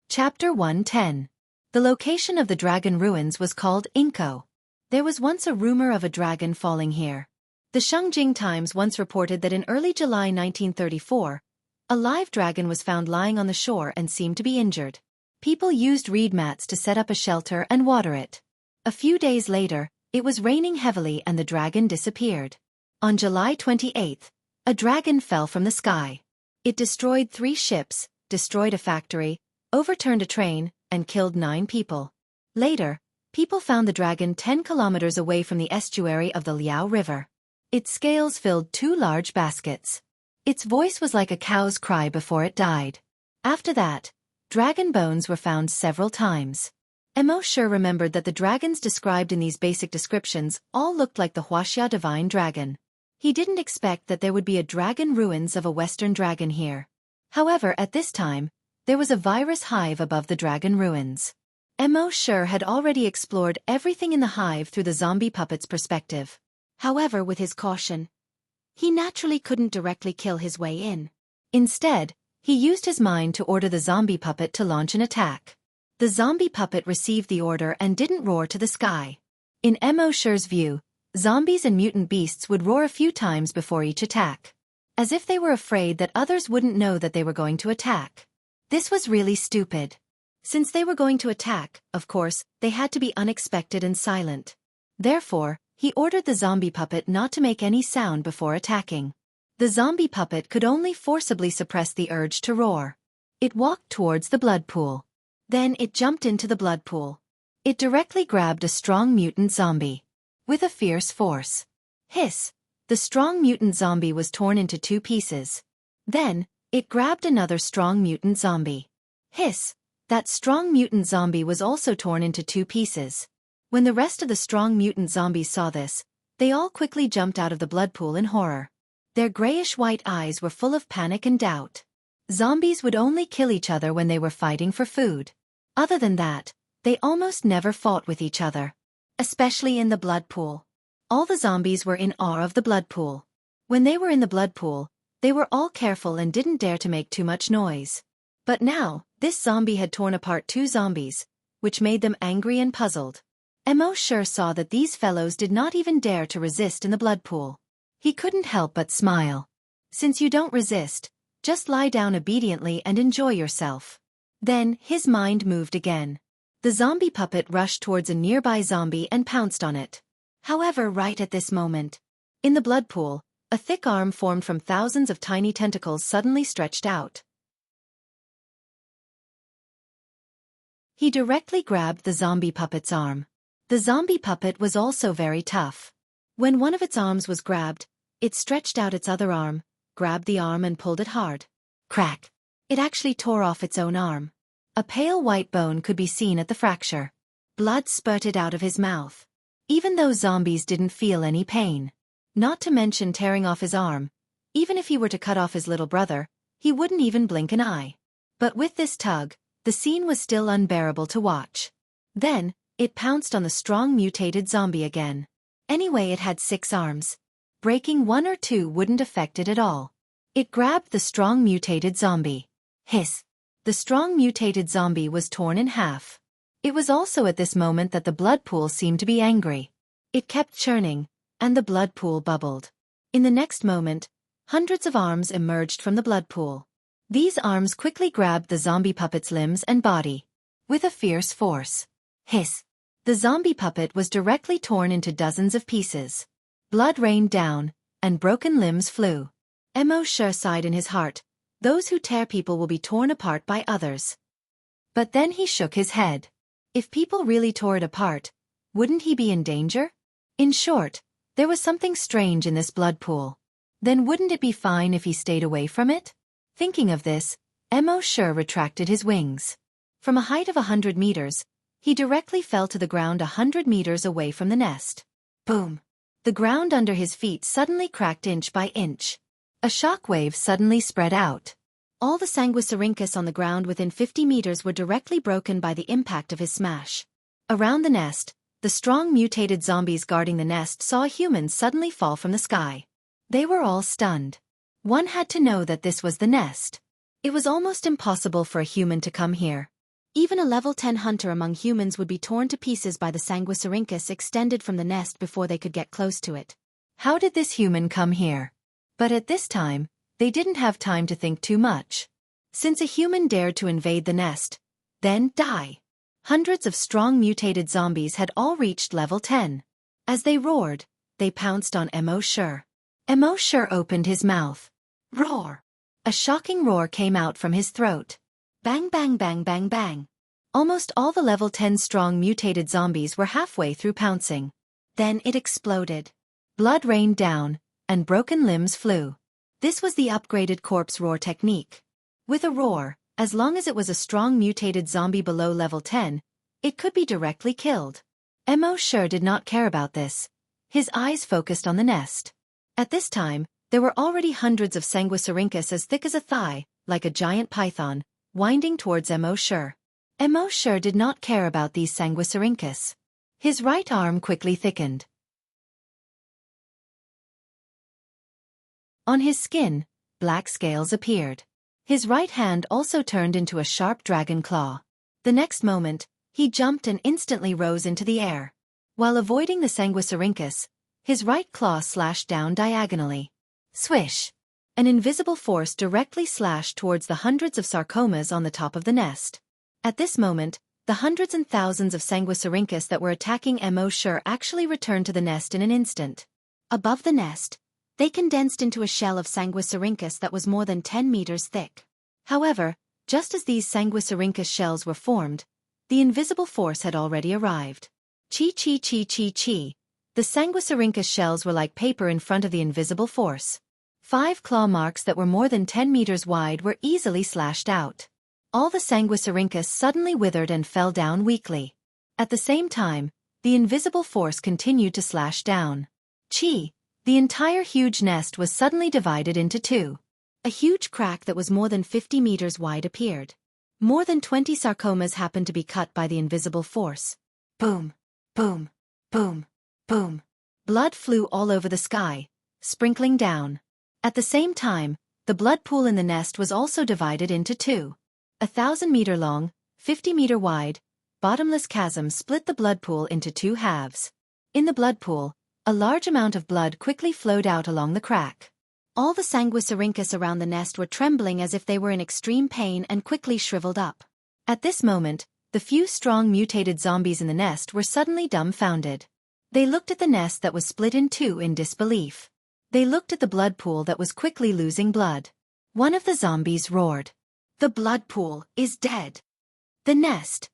Chapter 110. The location of the dragon ruins was called Inko. There was once a rumor of a dragon falling here. The Shengjing Times once reported that in early July 1934, a live dragon was found lying on the shore and seemed to be injured. People used reed mats to set up a shelter and water it. A few days later, it was raining heavily and the dragon disappeared. On July 28, a dragon fell from the sky. It destroyed 3 ships, destroyed a factory, overturned a train, and killed 9 people. Later, people found the dragon 10 kilometers away from the estuary of the Liao River. Its scales filled 2 large baskets. Its voice was like a cow's cry before it died. After that, dragon bones were found several times. Wuxia remembered that the dragons described in these basic descriptions all looked like the Wuxia divine dragon. He didn't expect that there would be a dragon ruins of a western dragon here. However, at this time, there was a virus hive above the dragon ruins. Wuxia had already explored everything in the hive through the zombie puppet's perspective. However, with his caution, he naturally couldn't directly kill his way in. Instead, he used his mind to order the zombie puppet to launch an attack. The zombie puppet received the order and didn't roar to the sky. In Wuxia's view, zombies and mutant beasts would roar a few times before each attack. As if they were afraid that others wouldn't know that they were going to attack. This was really stupid. Since they were going to attack, of course, they had to be unexpected and silent. Therefore, he ordered the zombie puppet not to make any sound before attacking. The zombie puppet could only forcibly suppress the urge to roar. It walked towards the blood pool. Then it jumped into the blood pool. It directly grabbed a strong mutant zombie. With a fierce force. Hiss! The strong mutant zombie was torn into 2 pieces. Then, it grabbed another strong mutant zombie. Hiss! That strong mutant zombie was also torn into 2 pieces. When the rest of the strong mutant zombies saw this, they all quickly jumped out of the blood pool in horror. Their grayish-white eyes were full of panic and doubt. Zombies would only kill each other when they were fighting for food. Other than that, they almost never fought with each other. Especially in the blood pool. All the zombies were in awe of the blood pool. When they were in the blood pool, they were all careful and didn't dare to make too much noise. But now, this zombie had torn apart 2 zombies, which made them angry and puzzled. Wuxia saw that these fellows did not even dare to resist in the blood pool. He couldn't help but smile. Since you don't resist, just lie down obediently and enjoy yourself. Then, his mind moved again. The zombie puppet rushed towards a nearby zombie and pounced on it. However, right at this moment, in the blood pool, a thick arm formed from thousands of tiny tentacles suddenly stretched out. He directly grabbed the zombie puppet's arm. The zombie puppet was also very tough. When one of its arms was grabbed, it stretched out its other arm, grabbed the arm and pulled it hard. Crack! It actually tore off its own arm. A pale white bone could be seen at the fracture. Blood spurted out of his mouth. Even though zombies didn't feel any pain. Not to mention tearing off his arm. Even if he were to cut off his little brother, he wouldn't even blink an eye. But with this tug, the scene was still unbearable to watch. Then, it pounced on the strong mutated zombie again. Anyway, it had 6 arms. Breaking 1 or 2 wouldn't affect it at all. It grabbed the strong mutated zombie. Hiss! The strong mutated zombie was torn in half. It was also at this moment that the blood pool seemed to be angry. It kept churning, and the blood pool bubbled. In the next moment, hundreds of arms emerged from the blood pool. These arms quickly grabbed the zombie puppet's limbs and body. With a fierce force. Hiss! The zombie puppet was directly torn into dozens of pieces. Blood rained down, and broken limbs flew. Sure sighed in his heart. Those who tear people will be torn apart by others. But then he shook his head. If people really tore it apart, wouldn't he be in danger? In short, there was something strange in this blood pool. Then wouldn't it be fine if he stayed away from it? Thinking of this, Sure retracted his wings. From a height of 100 meters, he directly fell to the ground 100 meters away from the nest. Boom! The ground under his feet suddenly cracked inch by inch. A shock wave suddenly spread out. All the Sanguisurincus on the ground within 50 meters were directly broken by the impact of his smash. Around the nest, the strong mutated zombies guarding the nest saw a human suddenly fall from the sky. They were all stunned. One had to know that this was the nest. It was almost impossible for a human to come here. Even a level 10 hunter among humans would be torn to pieces by the Sanguisurincus extended from the nest before they could get close to it. How did this human come here? But at this time, they didn't have time to think too much. Since a human dared to invade the nest, then die. Hundreds of strong mutated zombies had all reached level 10. As they roared, they pounced on Sure. Sure opened his mouth. Roar! A shocking roar came out from his throat. Bang bang bang bang bang. Almost all the level 10 strong mutated zombies were halfway through pouncing. Then it exploded. Blood rained down, and broken limbs flew. This was the upgraded corpse roar technique. With a roar, as long as it was a strong mutated zombie below level 10, it could be directly killed. Sure did not care about this. His eyes focused on the nest. At this time, there were already hundreds of Sanguisurincus as thick as a thigh, like a giant python, winding towards Sure. Sure did not care about these Sanguisurincus. His right arm quickly thickened. On his skin, black scales appeared. His right hand also turned into a sharp dragon claw. The next moment, he jumped and instantly rose into the air. While avoiding the Sanguisurincus, his right claw slashed down diagonally. Swish! An invisible force directly slashed towards the hundreds of sarcomas on the top of the nest. At this moment, the hundreds and thousands of Sanguisurincus that were attacking Sure actually returned to the nest in an instant. Above the nest, they condensed into a shell of Sanguisurincus that was more than 10 meters thick. However, just as these Sanguisurincus shells were formed, the invisible force had already arrived. Chi chi chi chi chi. The Sanguisurincus shells were like paper in front of the invisible force. 5 claw marks that were more than 10 meters wide were easily slashed out. All the Sanguisurincus suddenly withered and fell down weakly. At the same time, the invisible force continued to slash down. Chi! The entire huge nest was suddenly divided into 2. A huge crack that was more than 50 meters wide appeared. More than 20 sarcomas happened to be cut by the invisible force. Boom! Boom! Boom! Boom! Blood flew all over the sky, sprinkling down. At the same time, the blood pool in the nest was also divided into 2. 1,000-meter long, 50-meter wide, bottomless chasm split the blood pool into 2 halves. In the blood pool, a large amount of blood quickly flowed out along the crack. All the Sanguisurincus around the nest were trembling as if they were in extreme pain and quickly shriveled up. At this moment, the few strong mutated zombies in the nest were suddenly dumbfounded. They looked at the nest that was split in 2 in disbelief. They looked at the blood pool that was quickly losing blood. One of the zombies roared. The blood pool is dead. The nest.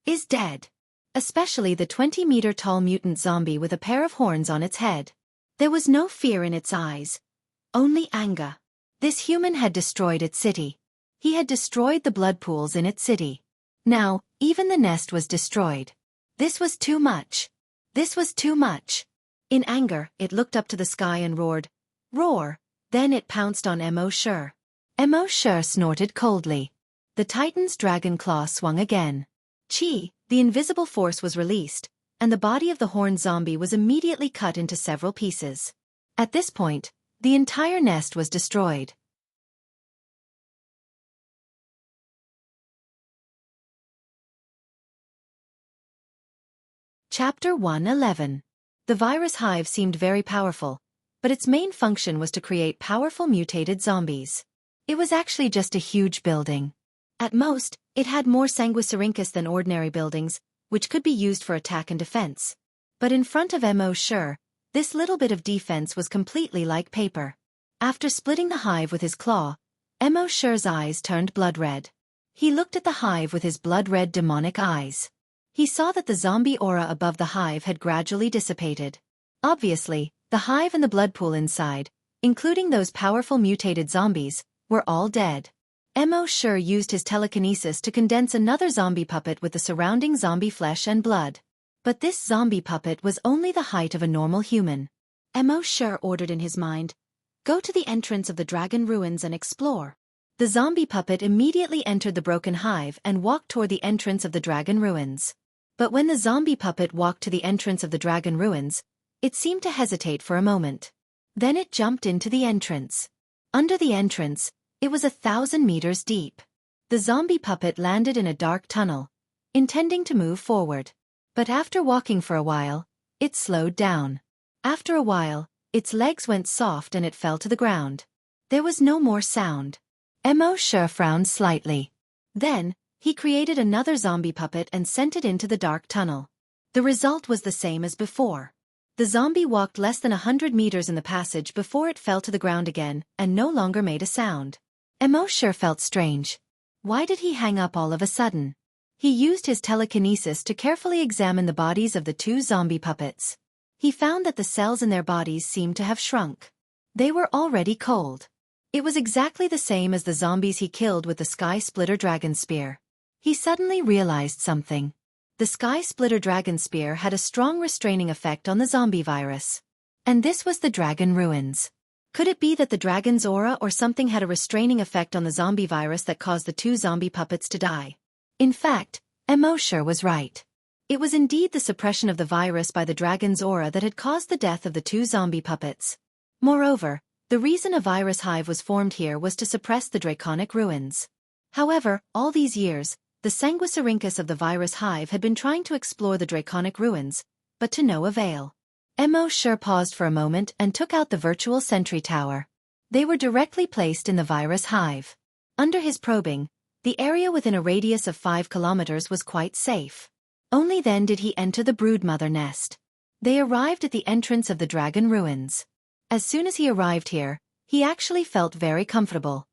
is dead. Especially the 20-meter-tall mutant zombie with a pair of horns on its head. There was no fear in its eyes. Only anger. This human had destroyed its city. He had destroyed the blood pools in its city. Now, even the nest was destroyed. This was too much. This was too much. In anger, it looked up to the sky and roared. Roar. Then it pounced on Mo Sure. Mo Sure snorted coldly. The Titan's dragon claw swung again. Chi, the invisible force was released, and the body of the horned zombie was immediately cut into several pieces. At this point, the entire nest was destroyed. Chapter 111. The virus hive seemed very powerful, but its main function was to create powerful mutated zombies. It was actually just a huge building. At most, it had more sanguisurincus than ordinary buildings, which could be used for attack and defense. But in front of Mo Sure, this little bit of defense was completely like paper. After splitting the hive with his claw, Mo Sure's eyes turned blood red. He looked at the hive with his blood-red demonic eyes. He saw that the zombie aura above the hive had gradually dissipated. Obviously, the hive and the blood pool inside, including those powerful mutated zombies, were all dead. Mo Sure used his telekinesis to condense another zombie puppet with the surrounding zombie flesh and blood. But this zombie puppet was only the height of a normal human. Mo Sure ordered in his mind, "Go to the entrance of the dragon ruins and explore." The zombie puppet immediately entered the broken hive and walked toward the entrance of the dragon ruins. But when the zombie puppet walked to the entrance of the dragon ruins, it seemed to hesitate for a moment. Then it jumped into the entrance. Under the entrance, it was 1,000 meters deep. The zombie puppet landed in a dark tunnel, intending to move forward. But after walking for a while, it slowed down. After a while, its legs went soft and it fell to the ground. There was no more sound. Mo Sure frowned slightly. Then, he created another zombie puppet and sent it into the dark tunnel. The result was the same as before. The zombie walked less than 100 meters in the passage before it fell to the ground again and no longer made a sound. Mo Sure felt strange. Why did he hang up all of a sudden? He used his telekinesis to carefully examine the bodies of the two zombie puppets. He found that the cells in their bodies seemed to have shrunk. They were already cold. It was exactly the same as the zombies he killed with the Sky Splitter Dragon Spear. He suddenly realized something. The Sky Splitter Dragon Spear had a strong restraining effect on the zombie virus. And this was the Dragon Ruins. Could it be that the dragon's aura or something had a restraining effect on the zombie virus that caused the two zombie puppets to die? In fact, Mo Sure was right. It was indeed the suppression of the virus by the dragon's aura that had caused the death of the two zombie puppets. Moreover, the reason a virus hive was formed here was to suppress the draconic ruins. However, all these years, the sanguisurincus of the virus hive had been trying to explore the draconic ruins, but to no avail. Mo Sure paused for a moment and took out the virtual sentry tower. They were directly placed in the virus hive. Under his probing, the area within a radius of 5 kilometers was quite safe. Only then did he enter the broodmother nest. They arrived at the entrance of the dragon ruins. As soon as he arrived here, he actually felt very comfortable.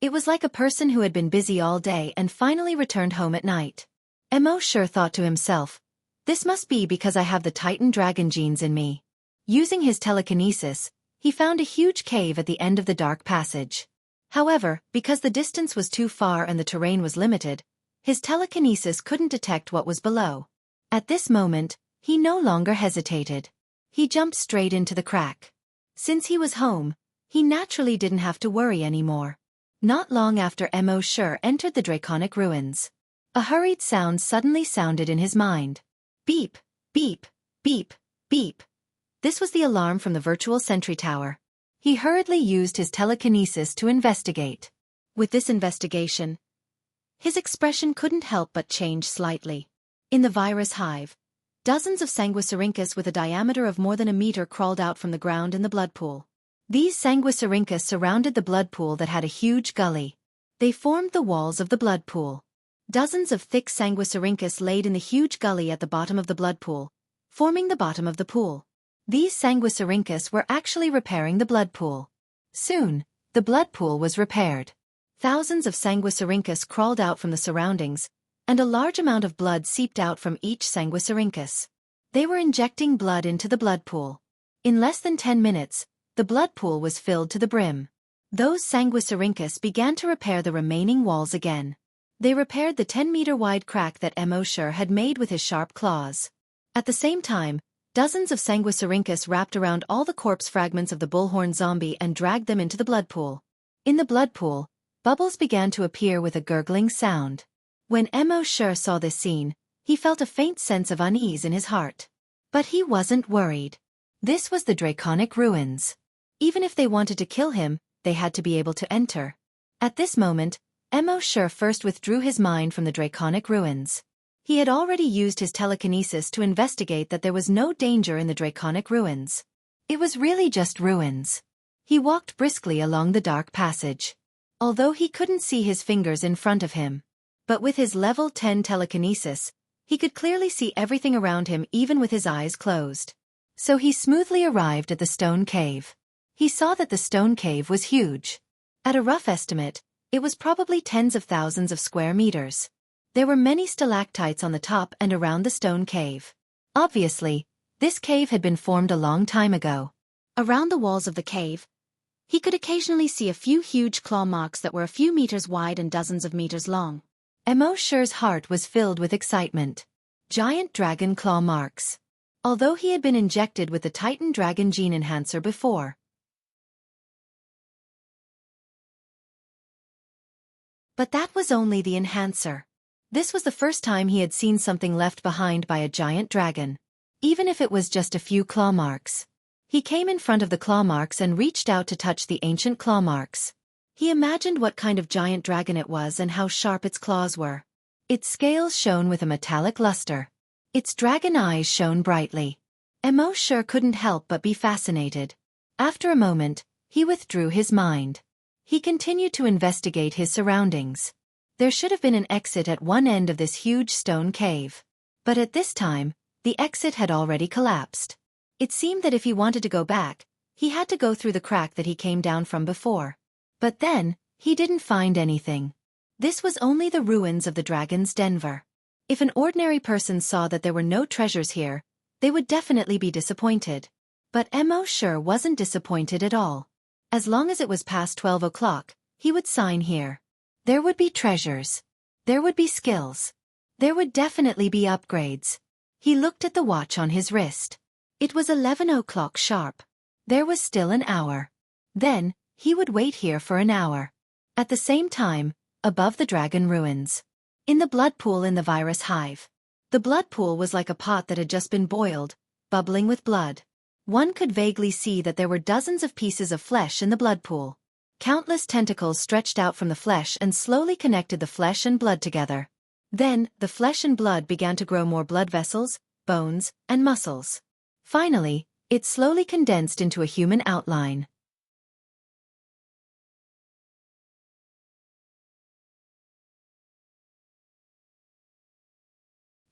It was like a person who had been busy all day and finally returned home at night. Mo Sure thought to himself, "This must be because I have the Titan dragon genes in me." Using his telekinesis, he found a huge cave at the end of the dark passage. However, because the distance was too far and the terrain was limited, his telekinesis couldn't detect what was below. At this moment, he no longer hesitated. He jumped straight into the crack. Since he was home, he naturally didn't have to worry anymore. Not long after Mo Sure entered the draconic ruins, a hurried sound suddenly sounded in his mind. Beep, beep, beep, beep. This was the alarm from the virtual sentry tower. He hurriedly used his telekinesis to investigate. With this investigation, his expression couldn't help but change slightly. In the virus hive, dozens of sanguisurincus with a diameter of more than a meter crawled out from the ground in the blood pool. These sanguisurincus surrounded the blood pool that had a huge gully. They formed the walls of the blood pool. Dozens of thick sanguisurincus laid in the huge gully at the bottom of the blood pool, forming the bottom of the pool. These sanguisurincus were actually repairing the blood pool. Soon, the blood pool was repaired. Thousands of Sanguisurincus crawled out from the surroundings, and a large amount of blood seeped out from each Sanguisurincus. They were injecting blood into the blood pool. In less than 10 minutes, the blood pool was filled to the brim. Those Sanguisurincus began to repair the remaining walls again. They repaired the 10-meter-wide crack that Emosher had made with his sharp claws. At the same time, dozens of Sanguisurincus wrapped around all the corpse fragments of the bullhorn zombie and dragged them into the blood pool. In the blood pool, bubbles began to appear with a gurgling sound. When Emosher saw this scene, he felt a faint sense of unease in his heart. But he wasn't worried. This was the Draconic Ruins. Even if they wanted to kill him, they had to be able to enter. At this moment, Emosher first withdrew his mind from the Draconic Ruins. He had already used his telekinesis to investigate that there was no danger in the Draconic Ruins. It was really just ruins. He walked briskly along the dark passage. Although he couldn't see his fingers in front of him. But with his level 10 telekinesis, he could clearly see everything around him even with his eyes closed. So he smoothly arrived at the stone cave. He saw that the stone cave was huge. At a rough estimate, it was probably tens of thousands of square meters. There were many stalactites on the top and around the stone cave. Obviously, this cave had been formed a long time ago. Around the walls of the cave, he could occasionally see a few huge claw marks that were a few meters wide and dozens of meters long. Emosher's heart was filled with excitement. Giant dragon claw marks. Although he had been injected with the Titan Dragon Gene Enhancer before. But that was only the enhancer. This was the first time he had seen something left behind by a giant dragon. Even if it was just a few claw marks. He came in front of the claw marks and reached out to touch the ancient claw marks. He imagined what kind of giant dragon it was and how sharp its claws were. Its scales shone with a metallic luster. Its dragon eyes shone brightly. Emosher couldn't help but be fascinated. After a moment, he withdrew his mind. He continued to investigate his surroundings. There should have been an exit at one end of this huge stone cave. But at this time, the exit had already collapsed. It seemed that if he wanted to go back, he had to go through the crack that he came down from before. But then, he didn't find anything. This was only the ruins of the Dragon's Denver. If an ordinary person saw that there were no treasures here, they would definitely be disappointed. But Emosher wasn't disappointed at all. As long as it was past 12 o'clock, he would sign here. There would be treasures. There would be skills. There would definitely be upgrades. He looked at the watch on his wrist. It was 11 o'clock sharp. There was still an hour. Then, he would wait here for an hour. At the same time, above the dragon ruins. In the blood pool in the virus hive. The blood pool was like a pot that had just been boiled, bubbling with blood. One could vaguely see that there were dozens of pieces of flesh in the blood pool. Countless tentacles stretched out from the flesh and slowly connected the flesh and blood together. Then, the flesh and blood began to grow more blood vessels, bones, and muscles. Finally, it slowly condensed into a human outline.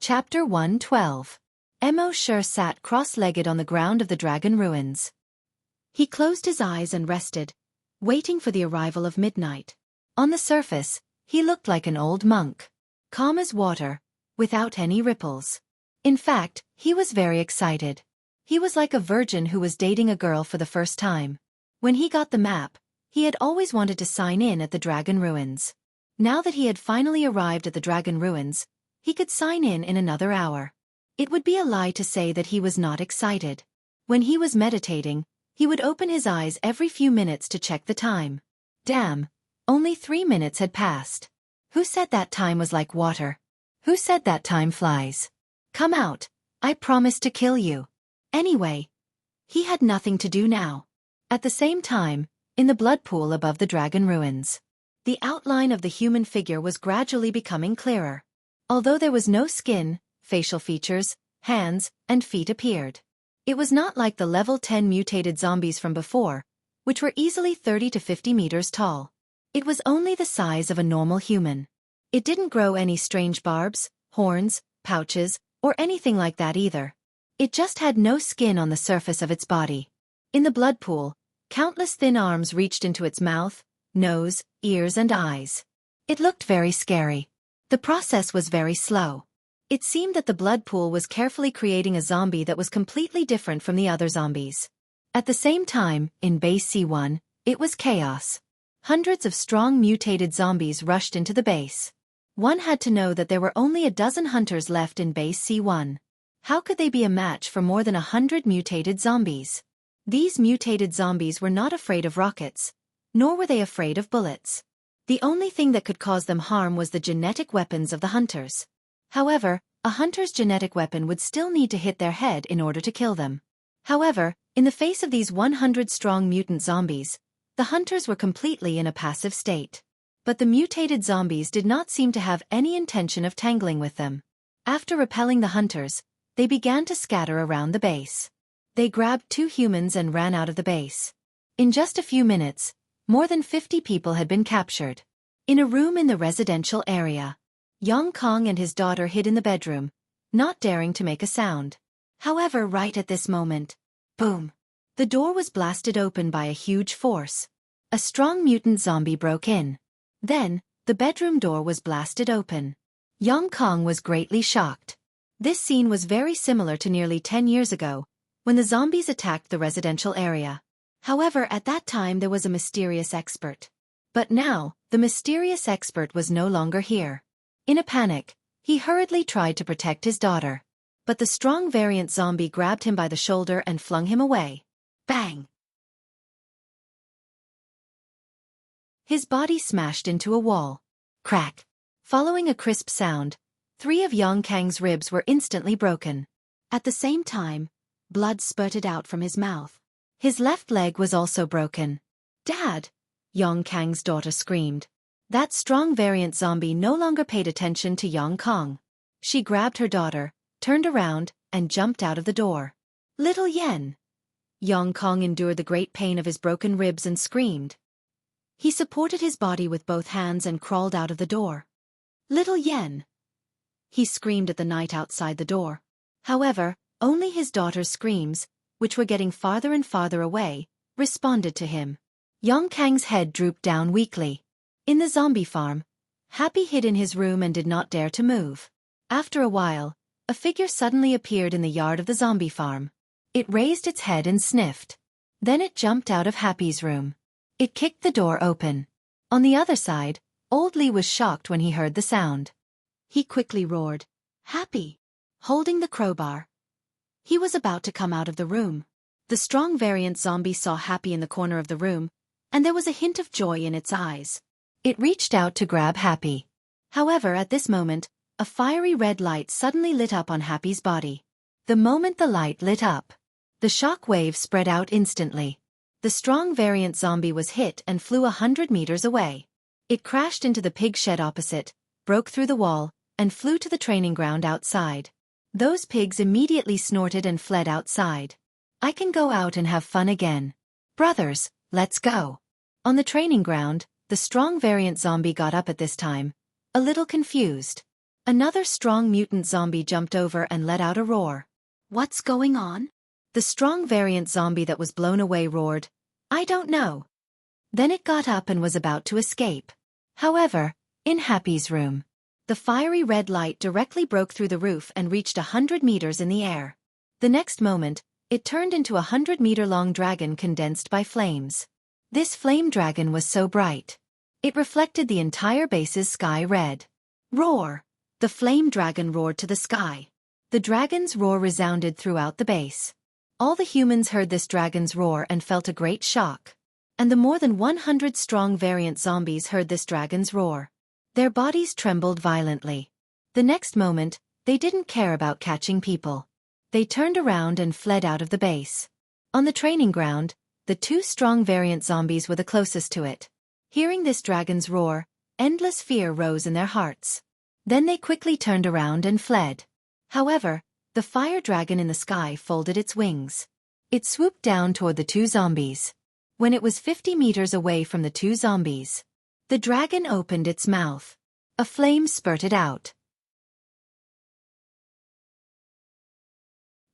Chapter 112. Emosher sat cross-legged on the ground of the dragon ruins. He closed his eyes and rested, waiting for the arrival of midnight. On the surface, he looked like an old monk. Calm as water, without any ripples. In fact, he was very excited. He was like a virgin who was dating a girl for the first time. When he got the map, he had always wanted to sign in at the dragon ruins. Now that he had finally arrived at the dragon ruins, he could sign in another hour. It would be a lie to say that he was not excited. When he was meditating, he would open his eyes every few minutes to check the time. Damn, only 3 minutes had passed. Who said that time was like water? Who said that time flies? Come out, I promise to kill you. Anyway, he had nothing to do now. At the same time, in the blood pool above the dragon ruins, the outline of the human figure was gradually becoming clearer. Although there was no skin, facial features, hands, and feet appeared. It was not like the level 10 mutated zombies from before, which were easily 30 to 50 meters tall. It was only the size of a normal human. It didn't grow any strange barbs, horns, pouches, or anything like that either. It just had no skin on the surface of its body. In the blood pool, countless thin arms reached into its mouth, nose, ears and eyes. It looked very scary. The process was very slow. It seemed that the blood pool was carefully creating a zombie that was completely different from the other zombies. At the same time, in Base C1, it was chaos. Hundreds of strong mutated zombies rushed into the base. One had to know that there were only a dozen hunters left in Base C1. How could they be a match for more than 100 mutated zombies? These mutated zombies were not afraid of rockets, nor were they afraid of bullets. The only thing that could cause them harm was the genetic weapons of the hunters. However, a hunter's genetic weapon would still need to hit their head in order to kill them. However, in the face of these 100-strong mutant zombies, the hunters were completely in a passive state. But the mutated zombies did not seem to have any intention of tangling with them. After repelling the hunters, they began to scatter around the base. They grabbed 2 humans and ran out of the base. In just a few minutes, more than 50 people had been captured. In a room in the residential area, Yong Kong and his daughter hid in the bedroom, not daring to make a sound. However, right at this moment, boom! The door was blasted open by a huge force. A strong mutant zombie broke in. Then, the bedroom door was blasted open. Yong Kong was greatly shocked. This scene was very similar to nearly 10 years ago, when the zombies attacked the residential area. However, at that time there was a mysterious expert. But now, the mysterious expert was no longer here. In a panic, he hurriedly tried to protect his daughter. But the strong variant zombie grabbed him by the shoulder and flung him away. Bang! His body smashed into a wall. Crack! Following a crisp sound, 3 of Yong Kang's ribs were instantly broken. At the same time, blood spurted out from his mouth. His left leg was also broken. "Dad!" Yong Kang's daughter screamed. That strong variant zombie no longer paid attention to Yong Kong. She grabbed her daughter, turned around, and jumped out of the door. "Little Yen!" Yong Kong endured the great pain of his broken ribs and screamed. He supported his body with both hands and crawled out of the door. "Little Yen!" He screamed at the night outside the door. However, only his daughter's screams, which were getting farther and farther away, responded to him. Yong Kang's head drooped down weakly. In the zombie farm, Happy hid in his room and did not dare to move. After a while, a figure suddenly appeared in the yard of the zombie farm. It raised its head and sniffed. Then it jumped out of Happy's room. It kicked the door open. On the other side, Old Lee was shocked when he heard the sound. He quickly roared, "Happy!" holding the crowbar. He was about to come out of the room. The strong variant zombie saw Happy in the corner of the room, and there was a hint of joy in its eyes. It reached out to grab Happy. However, at this moment, a fiery red light suddenly lit up on Happy's body. The moment the light lit up, the shock wave spread out instantly. The strong variant zombie was hit and flew 100 meters away. It crashed into the pig shed opposite, broke through the wall, and flew to the training ground outside. Those pigs immediately snorted and fled outside. "I can go out and have fun again. Brothers, let's go." On the training ground, the strong variant zombie got up at this time, a little confused. Another strong mutant zombie jumped over and let out a roar. "What's going on?" The strong variant zombie that was blown away roared, "I don't know." Then it got up and was about to escape. However, in Happy's room, the fiery red light directly broke through the roof and reached 100 meters in the air. The next moment, it turned into a 100-meter-long dragon condensed by flames. This flame dragon was so bright. It reflected the entire base's sky red. Roar! The flame dragon roared to the sky. The dragon's roar resounded throughout the base. All the humans heard this dragon's roar and felt a great shock. And the more than 100-strong variant zombies heard this dragon's roar. Their bodies trembled violently. The next moment, they didn't care about catching people. They turned around and fled out of the base. On the training ground, the 2 strong variant zombies were the closest to it. Hearing this dragon's roar, endless fear rose in their hearts. Then they quickly turned around and fled. However, the fire dragon in the sky folded its wings. It swooped down toward the 2 zombies. When it was 50 meters away from the 2 zombies, the dragon opened its mouth. A flame spurted out.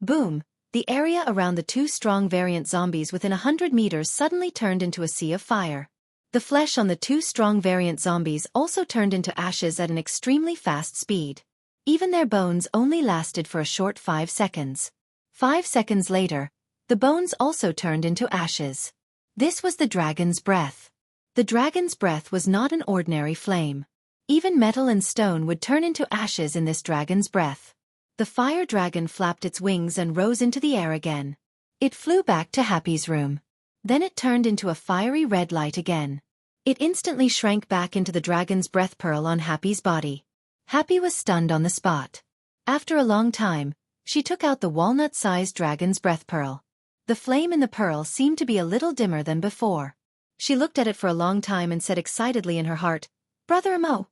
Boom! The area around the 2 strong variant zombies within 100 meters suddenly turned into a sea of fire. The flesh on the two strong variant zombies also turned into ashes at an extremely fast speed. Even their bones only lasted for a short 5 seconds. 5 seconds later, the bones also turned into ashes. This was the dragon's breath. The dragon's breath was not an ordinary flame. Even metal and stone would turn into ashes in this dragon's breath. The fire dragon flapped its wings and rose into the air again. It flew back to Happy's room. Then it turned into a fiery red light again. It instantly shrank back into the dragon's breath pearl on Happy's body. Happy was stunned on the spot. After a long time, she took out the walnut-sized dragon's breath pearl. The flame in the pearl seemed to be a little dimmer than before. She looked at it for a long time and said excitedly in her heart, "Brother Mo."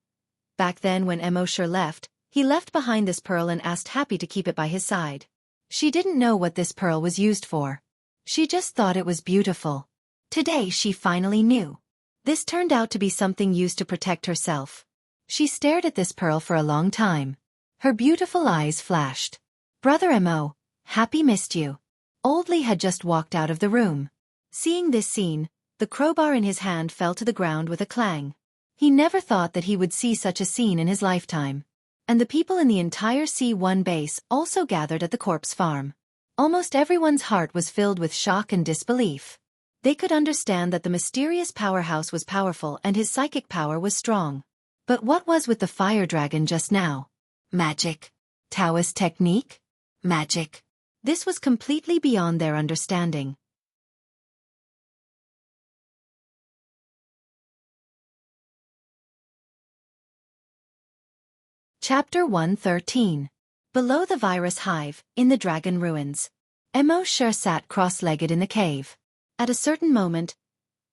Back then when Emosher left, he left behind this pearl and asked Happy to keep it by his side. She didn't know what this pearl was used for. She just thought it was beautiful. Today she finally knew. This turned out to be something used to protect herself. She stared at this pearl for a long time. Her beautiful eyes flashed. "Brother Mo, Happy missed you." Old Lee had just walked out of the room. Seeing this scene, the crowbar in his hand fell to the ground with a clang. He never thought that he would see such a scene in his lifetime. And the people in the entire C1 base also gathered at the corpse farm. Almost everyone's heart was filled with shock and disbelief. They could understand that the mysterious powerhouse was powerful and his psychic power was strong. But what was with the fire dragon just now? Magic? Taoist technique? Magic? This was completely beyond their understanding. Chapter 113. Below the virus hive, in the dragon ruins. Emosher sat cross-legged in the cave. At a certain moment,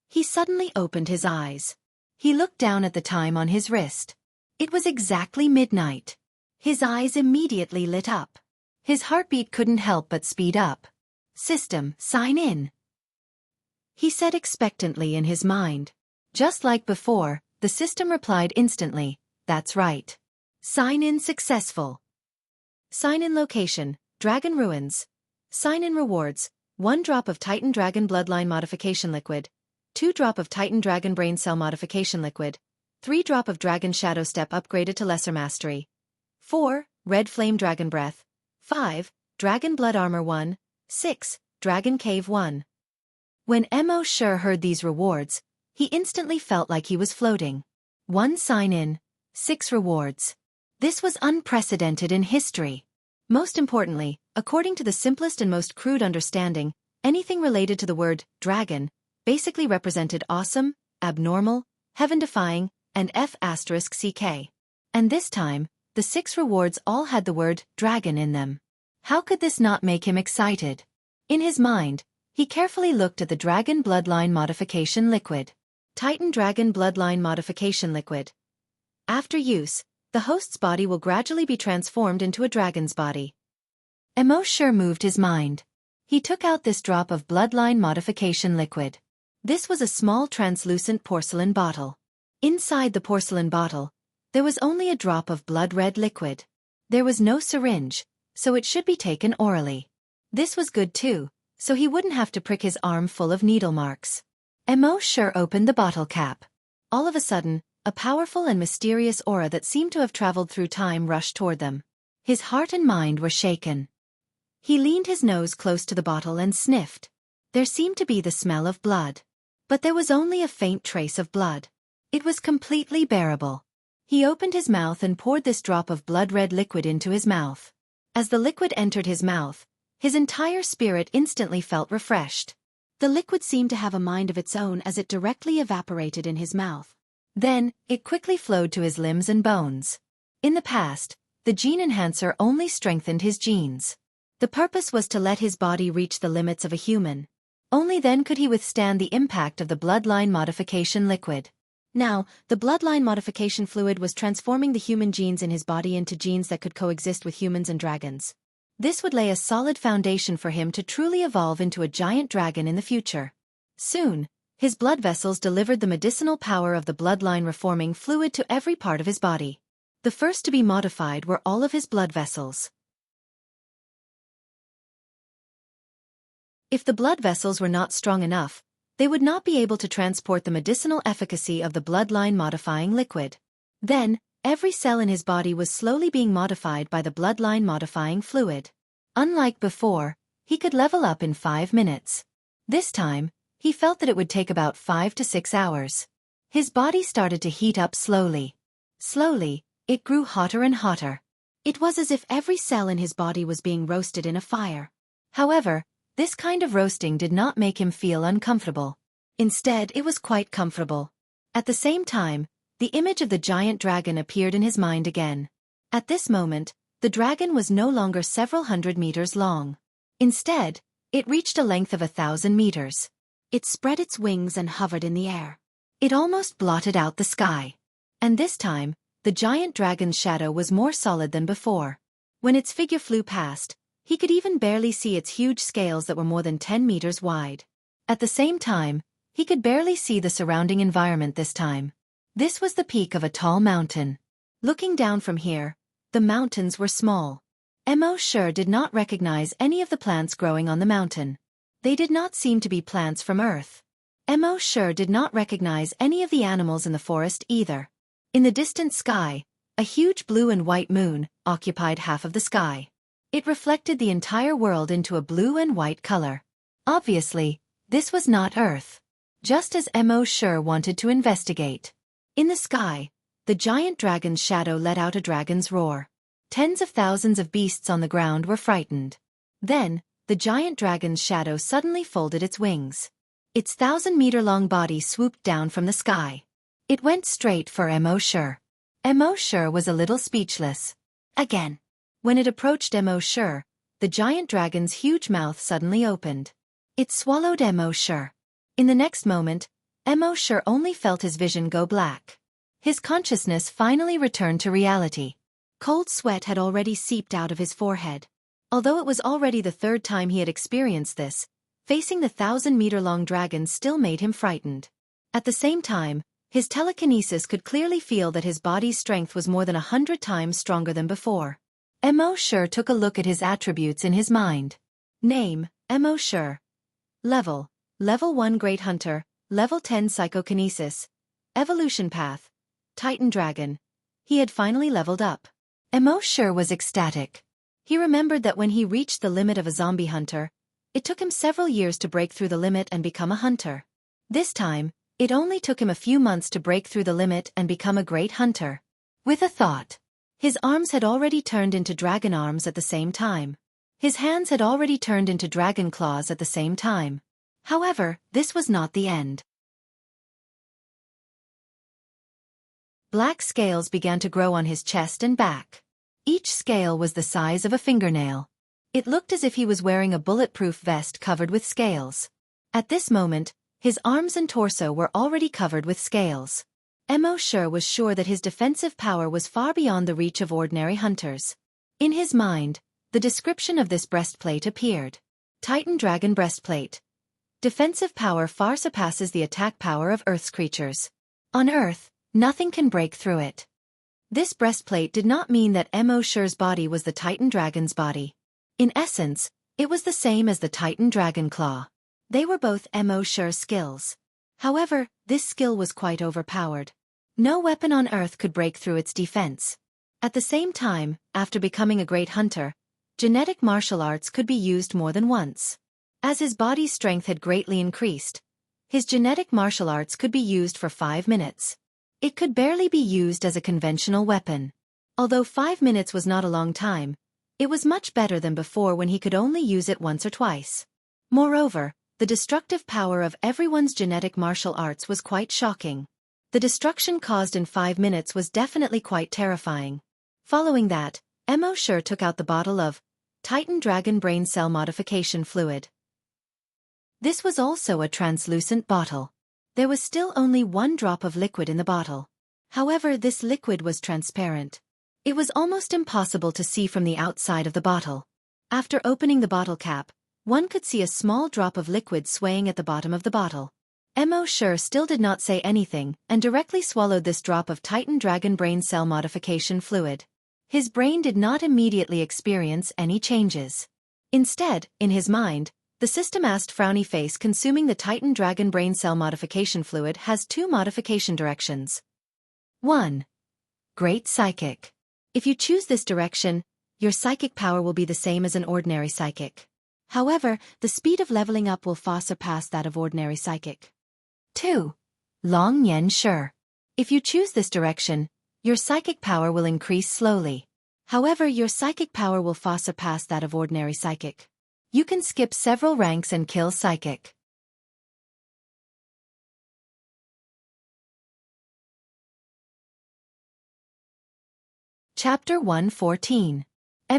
he suddenly opened his eyes. He looked down at the time on his wrist. It was exactly midnight. His eyes immediately lit up. His heartbeat couldn't help but speed up. "System, sign in," he said expectantly in his mind. Just like before, the system replied instantly, "That's right. Sign in successful." Sign in location, Dragon Ruins. Sign in rewards, 1 drop of Titan Dragon Bloodline Modification Liquid, 2 drop of Titan Dragon Brain Cell Modification Liquid, 3 drop of Dragon Shadow Step upgraded to Lesser Mastery, 4, Red Flame Dragon Breath, 5, Dragon Blood Armor 1, 6, Dragon Cave 1. When Emosher heard these rewards, he instantly felt like he was floating. 1 sign in, 6 rewards. This was unprecedented in history. Most importantly, according to the simplest and most crude understanding, anything related to the word dragon basically represented awesome, abnormal, heaven-defying, and F***CK. And this time, the 6 rewards all had the word dragon in them. How could this not make him excited? In his mind, he carefully looked at the Dragon Bloodline Modification Liquid. Titan Dragon Bloodline Modification Liquid. After use, the host's body will gradually be transformed into a dragon's body. Emosher moved his mind. He took out this drop of Bloodline Modification Liquid. This was a small translucent porcelain bottle. Inside the porcelain bottle, there was only a drop of blood-red liquid. There was no syringe, so it should be taken orally. This was good too, so he wouldn't have to prick his arm full of needle marks. Emosher opened the bottle cap. All of a sudden, a powerful and mysterious aura that seemed to have traveled through time rushed toward them. His heart and mind were shaken. He leaned his nose close to the bottle and sniffed. There seemed to be the smell of blood. But there was only a faint trace of blood. It was completely bearable. He opened his mouth and poured this drop of blood-red liquid into his mouth. As the liquid entered his mouth, his entire spirit instantly felt refreshed. The liquid seemed to have a mind of its own as it directly evaporated in his mouth. Then, it quickly flowed to his limbs and bones. In the past, the gene enhancer only strengthened his genes. The purpose was to let his body reach the limits of a human. Only then could he withstand the impact of the bloodline modification liquid. Now, the bloodline modification fluid was transforming the human genes in his body into genes that could coexist with humans and dragons. This would lay a solid foundation for him to truly evolve into a giant dragon in the future. Soon, his blood vessels delivered the medicinal power of the bloodline reforming fluid to every part of his body. The first to be modified were all of his blood vessels. If the blood vessels were not strong enough, they would not be able to transport the medicinal efficacy of the bloodline-modifying liquid. Then, every cell in his body was slowly being modified by the bloodline-modifying fluid. Unlike before, he could level up in 5 minutes. This time, he felt that it would take about 5 to 6 hours. His body started to heat up slowly. Slowly, it grew hotter and hotter. It was as if every cell in his body was being roasted in a fire. However, this kind of roasting did not make him feel uncomfortable. Instead, it was quite comfortable. At the same time, the image of the giant dragon appeared in his mind again. At this moment, the dragon was no longer several hundred meters long. Instead, it reached a length of 1,000 meters. It spread its wings and hovered in the air. It almost blotted out the sky. And this time, the giant dragon's shadow was more solid than before. When its figure flew past, he could even barely see its huge scales that were more than 10 meters wide. At the same time, he could barely see the surrounding environment this time. This was the peak of a tall mountain. Looking down from here, the mountains were small. Mo did not recognize any of the plants growing on the mountain. They did not seem to be plants from Earth. Mo did not recognize any of the animals in the forest either. In the distant sky, a huge blue and white moon occupied half of the sky. It reflected the entire world into a blue and white color. Obviously, this was not Earth. Just as Mo wanted to investigate. In the sky, the giant dragon's shadow let out a dragon's roar. Tens of thousands of beasts on the ground were frightened. Then, the giant dragon's shadow suddenly folded its wings. Its 1,000-meter-long body swooped down from the sky. It went straight for Mo. Mo was a little speechless. Again. When it approached Mo, the giant dragon's huge mouth suddenly opened. It swallowed Mo. In the next moment, Mo only felt his vision go black. His consciousness finally returned to reality. Cold sweat had already seeped out of his forehead. Although it was already the 3rd time he had experienced this, facing the 1,000-meter-long dragon still made him frightened. At the same time, his telekinesis could clearly feel that his body's strength was more than 100 times stronger than before. Mo took a look at his attributes in his mind. Name, Mo. Level 1 Great Hunter, Level 10 Psychokinesis. Evolution Path, Titan Dragon. He had finally leveled up. Mo was ecstatic. He remembered that when he reached the limit of a zombie hunter, it took him several years to break through the limit and become a hunter. This time, it only took him a few months to break through the limit and become a great hunter. With a thought. His arms had already turned into dragon arms at the same time. His hands had already turned into dragon claws at the same time. However, this was not the end. Black scales began to grow on his chest and back. Each scale was the size of a fingernail. It looked as if he was wearing a bulletproof vest covered with scales. At this moment, his arms and torso were already covered with scales. Mo was sure that his defensive power was far beyond the reach of ordinary hunters. In his mind, the description of this breastplate appeared. Titan Dragon Breastplate. Defensive power far surpasses the attack power of Earth's creatures. On Earth, nothing can break through it. This breastplate did not mean that Mo's body was the Titan Dragon's body. In essence, it was the same as the Titan Dragon Claw. They were both Mo's skills. However, this skill was quite overpowered. No weapon on Earth could break through its defense. At the same time, after becoming a great hunter, genetic martial arts could be used more than once. As his body's strength had greatly increased, his genetic martial arts could be used for 5 minutes. It could barely be used as a conventional weapon. Although 5 minutes was not a long time, it was much better than before when he could only use it once or twice. Moreover, the destructive power of everyone's genetic martial arts was quite shocking. The destruction caused in 5 minutes was definitely quite terrifying. Following that, Mo took out the bottle of Titan Dragon Brain Cell Modification Fluid. This was also a translucent bottle. There was still only 1 drop of liquid in the bottle. However, this liquid was transparent. It was almost impossible to see from the outside of the bottle. After opening the bottle cap, one could see a small drop of liquid swaying at the bottom of the bottle. Mo still did not say anything and directly swallowed this drop of Titan Dragon Brain Cell Modification Fluid. His brain did not immediately experience any changes. Instead, in his mind, The system asked frowny face. Consuming the Titan Dragon Brain Cell Modification Fluid has two modification directions. 1. Great Psychic. If you choose this direction, your psychic power will be the same as an ordinary psychic. However, the speed of leveling up will far surpass that of ordinary psychic. 2. Long Yen Shi. If you choose this direction, your psychic power will increase slowly. However, your psychic power will far surpass that of ordinary psychic. You can skip several ranks and kill psychic. Chapter 114.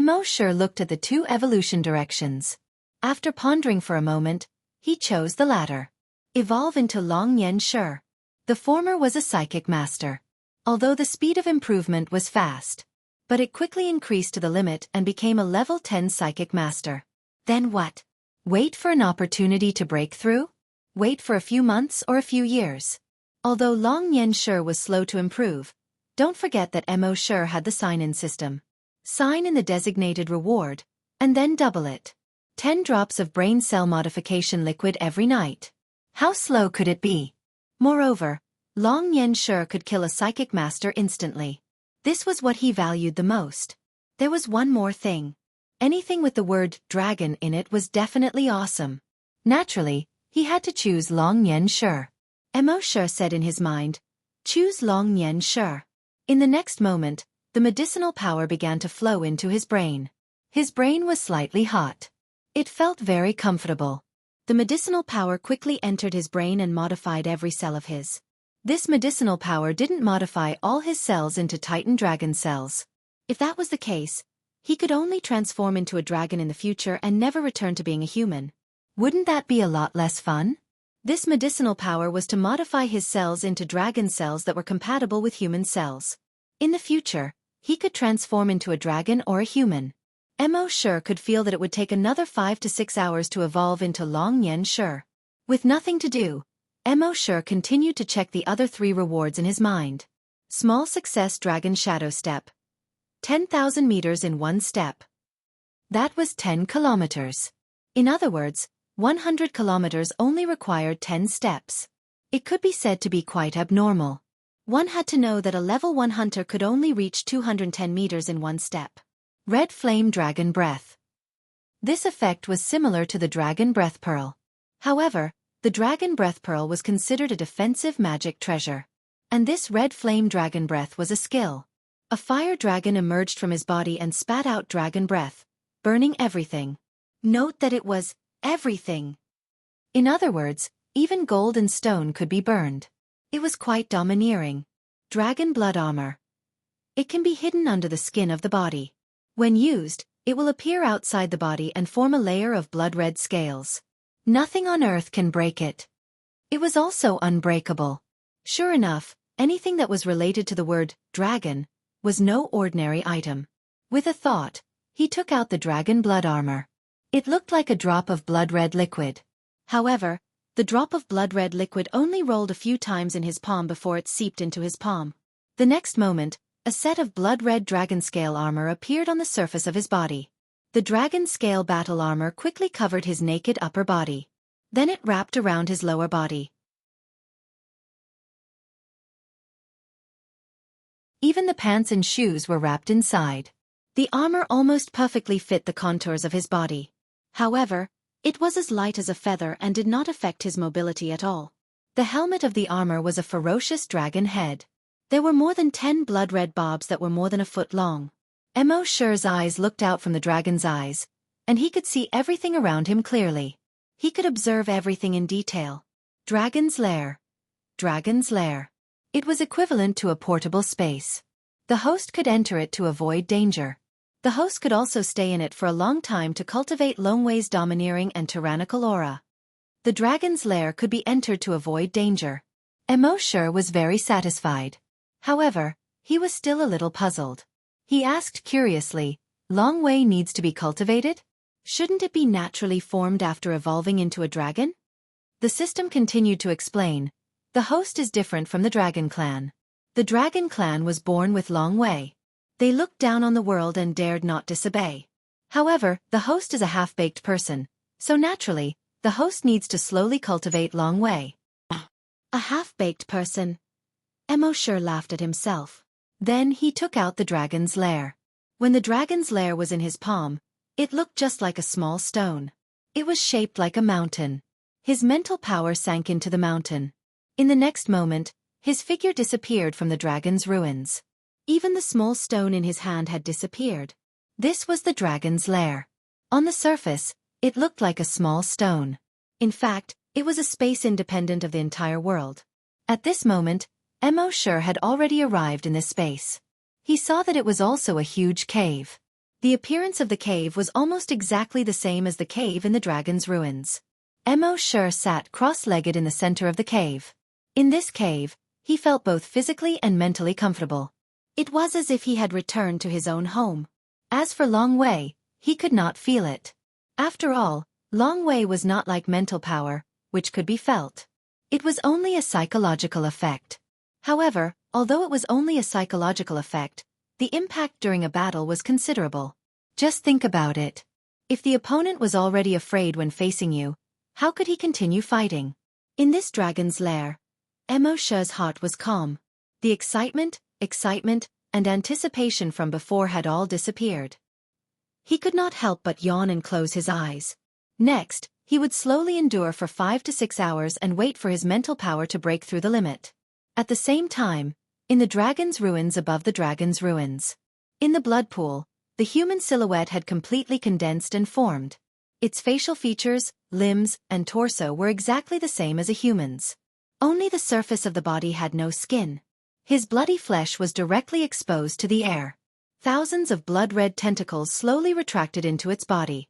Mo Shi looked at the two evolution directions. After pondering for a moment, he chose the latter. Evolve into Long Yen Shi. The former was a psychic master. Although the speed of improvement was fast, but it quickly increased to the limit and became a level 10 psychic master. Then what? Wait for an opportunity to break through? Wait for a few months or a few years? Although Long Yen Shi was slow to improve, don't forget that Mo Shi had the sign-in system. Sign in the designated reward, and then double it. 10 drops of brain cell modification liquid every night. How slow could it be? Moreover, Long Yen Shi could kill a psychic master instantly. This was what he valued the most. There was one more thing. Anything with the word dragon in it was definitely awesome. Naturally, he had to choose Long Yen Shi. Mo Shi said in his mind, choose Long Yen Shi. In the next moment, the medicinal power began to flow into his brain. His brain was slightly hot. It felt very comfortable. The medicinal power quickly entered his brain and modified every cell of his. This medicinal power didn't modify all his cells into Titan dragon cells. If that was the case, he could only transform into a dragon in the future and never return to being a human. Wouldn't that be a lot less fun? This medicinal power was to modify his cells into dragon cells that were compatible with human cells. In the future, he could transform into a dragon or a human. Mo Shi could feel that it would take another 5 to 6 hours to evolve into Long Yen Shi. With nothing to do, Mo Shi continued to check the other 3 rewards in his mind. Small success Dragon Shadow Step. 10,000 meters in 1 step. That was 10 kilometers. In other words, 100 kilometers only required 10 steps. It could be said to be quite abnormal. One had to know that a level 1 hunter could only reach 210 meters in 1 step. Red Flame Dragon Breath. This effect was similar to the Dragon Breath Pearl. However, the Dragon Breath Pearl was considered a defensive magic treasure. And this Red Flame Dragon Breath was a skill. A fire dragon emerged from his body and spat out dragon breath, burning everything. Note that it was everything. In other words, even gold and stone could be burned. It was quite domineering. Dragon Blood Armor. It can be hidden under the skin of the body. When used, it will appear outside the body and form a layer of blood-red scales. Nothing on earth can break it. It was also unbreakable. Sure enough, anything that was related to the word dragon was no ordinary item. With a thought, he took out the dragon blood armor. It looked like a drop of blood-red liquid. However, the drop of blood-red liquid only rolled a few times in his palm before it seeped into his palm. The next moment, a set of blood-red dragon scale armor appeared on the surface of his body. The dragon scale battle armor quickly covered his naked upper body. Then it wrapped around his lower body. Even the pants and shoes were wrapped inside. The armor almost perfectly fit the contours of his body. However, it was as light as a feather and did not affect his mobility at all. The helmet of the armor was a ferocious dragon head. There were more than 10 blood-red bobs that were more than a foot long. Mo Shi's eyes looked out from the dragon's eyes, and he could see everything around him clearly. He could observe everything in detail. Dragon's Lair. Dragon's Lair. It was equivalent to a portable space. The host could enter it to avoid danger. The host could also stay in it for a long time to cultivate Long Wei's domineering and tyrannical aura. The dragon's lair could be entered to avoid danger. Mo Shi was very satisfied. However, he was still a little puzzled. He asked curiously, Long Wei needs to be cultivated? Shouldn't it be naturally formed after evolving into a dragon? The system continued to explain. The host is different from the Dragon Clan. The Dragon Clan was born with Long Wei. They looked down on the world and dared not disobey. However, the host is a half-baked person, So naturally, the host needs to slowly cultivate Long Wei. A half-baked person. Emo sure laughed at himself. Then he took out the dragon's lair. When the dragon's lair was in his palm, it looked just like a small stone. It was shaped like a mountain. His mental power sank into the mountain. In the next moment, his figure disappeared from the dragon's ruins. Even the small stone in his hand had disappeared. This was the dragon's lair. On the surface, it looked like a small stone. In fact, it was a space independent of the entire world. At this moment, Emo sure had already arrived in this space. He saw that it was also a huge cave. The appearance of the cave was almost exactly the same as the cave in the dragon's ruins. Emo sure sat cross-legged in the center of the cave. In this cave, he felt both physically and mentally comfortable. It was as if he had returned to his own home. As for Long Wei, he could not feel it. After all, Long Wei was not like mental power, which could be felt. It was only a psychological effect. However, although it was only a psychological effect, the impact during a battle was considerable. Just think about it. If the opponent was already afraid when facing you, how could he continue fighting? In this dragon's lair, Emo Shu's heart was calm. The excitement, and anticipation from before had all disappeared. He could not help but yawn and close his eyes. Next, he would slowly endure for 5 to 6 hours and wait for his mental power to break through the limit. At the same time, in the dragon's ruins above the dragon's ruins. In the blood pool, the human silhouette had completely condensed and formed. Its facial features, limbs, and torso were exactly the same as a human's. Only the surface of the body had no skin. His bloody flesh was directly exposed to the air. Thousands of blood-red tentacles slowly retracted into its body.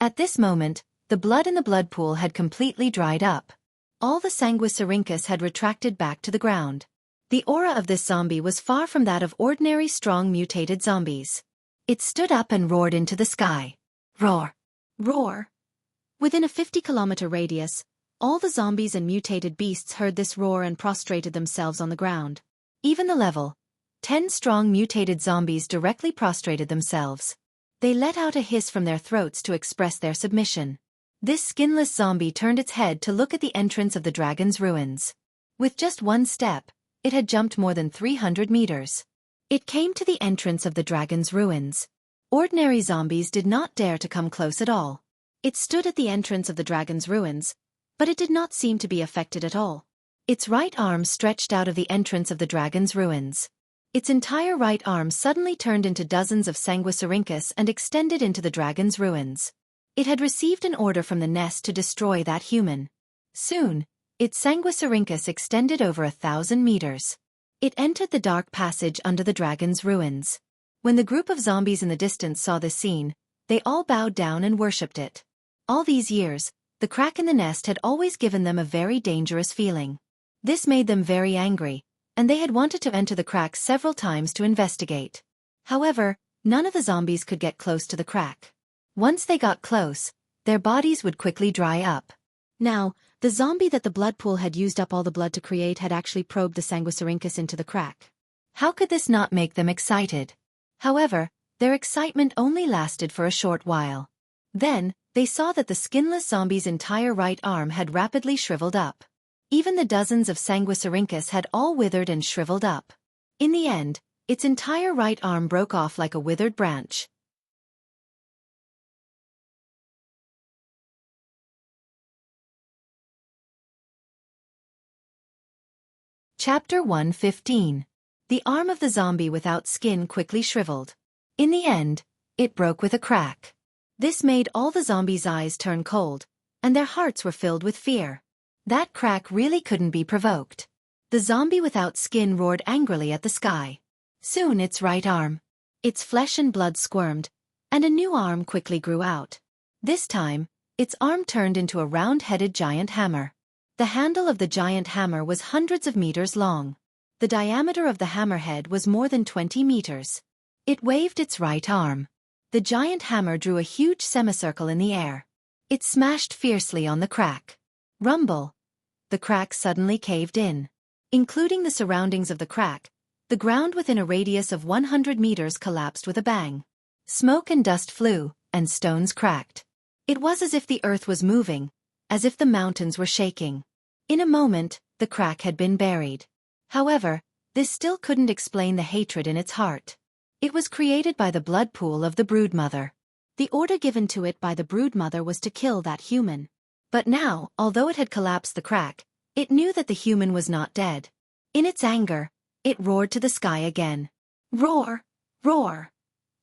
At this moment, the blood in the blood pool had completely dried up. All the sanguisurincus had retracted back to the ground. The aura of this zombie was far from that of ordinary strong mutated zombies. It stood up and roared into the sky. Roar! Roar! Within a 50-kilometer radius, all the zombies and mutated beasts heard this roar and prostrated themselves on the ground. Even the level 10 strong mutated zombies directly prostrated themselves. They let out a hiss from their throats to express their submission. This skinless zombie turned its head to look at the entrance of the dragon's ruins. With just one step, it had jumped more than 300 meters. It came to the entrance of the dragon's ruins. Ordinary zombies did not dare to come close at all. It stood at the entrance of the dragon's ruins, but it did not seem to be affected at all. Its right arm stretched out of the entrance of the dragon's ruins. Its entire right arm suddenly turned into dozens of sanguisurincus and extended into the dragon's ruins. It had received an order from the nest to destroy that human. Soon, its sanguisurincus extended over 1,000 meters. It entered the dark passage under the dragon's ruins. When the group of zombies in the distance saw this scene, they all bowed down and worshipped it. All these years, the crack in the nest had always given them a very dangerous feeling. This made them very angry, and they had wanted to enter the crack several times to investigate. However, none of the zombies could get close to the crack. Once they got close, their bodies would quickly dry up. Now, the zombie that the blood pool had used up all the blood to create had actually probed the sanguisurincus into the crack. How could this not make them excited? However, their excitement only lasted for a short while. Then, they saw that the skinless zombie's entire right arm had rapidly shriveled up. Even the dozens of sanguisurincus had all withered and shriveled up. In the end, its entire right arm broke off like a withered branch. Chapter 115. The arm of the zombie without skin quickly shriveled. In the end, it broke with a crack. This made all the zombies' eyes turn cold, and their hearts were filled with fear. That crack really couldn't be provoked. The zombie without skin roared angrily at the sky. Soon its right arm, its flesh and blood squirmed, and a new arm quickly grew out. This time, its arm turned into a round-headed giant hammer. The handle of the giant hammer was hundreds of meters long. The diameter of the hammerhead was more than 20 meters. It waved its right arm. The giant hammer drew a huge semicircle in the air. It smashed fiercely on the crack. Rumble! The crack suddenly caved in. Including the surroundings of the crack, the ground within a radius of 100 meters collapsed with a bang. Smoke and dust flew, and stones cracked. It was as if the earth was moving, as if the mountains were shaking. In a moment, the crack had been buried. However, this still couldn't explain the hatred in its heart. It was created by the blood pool of the broodmother. The order given to it by the broodmother was to kill that human. But now, although it had collapsed the crack, it knew that the human was not dead. In its anger, it roared to the sky again. Roar! Roar!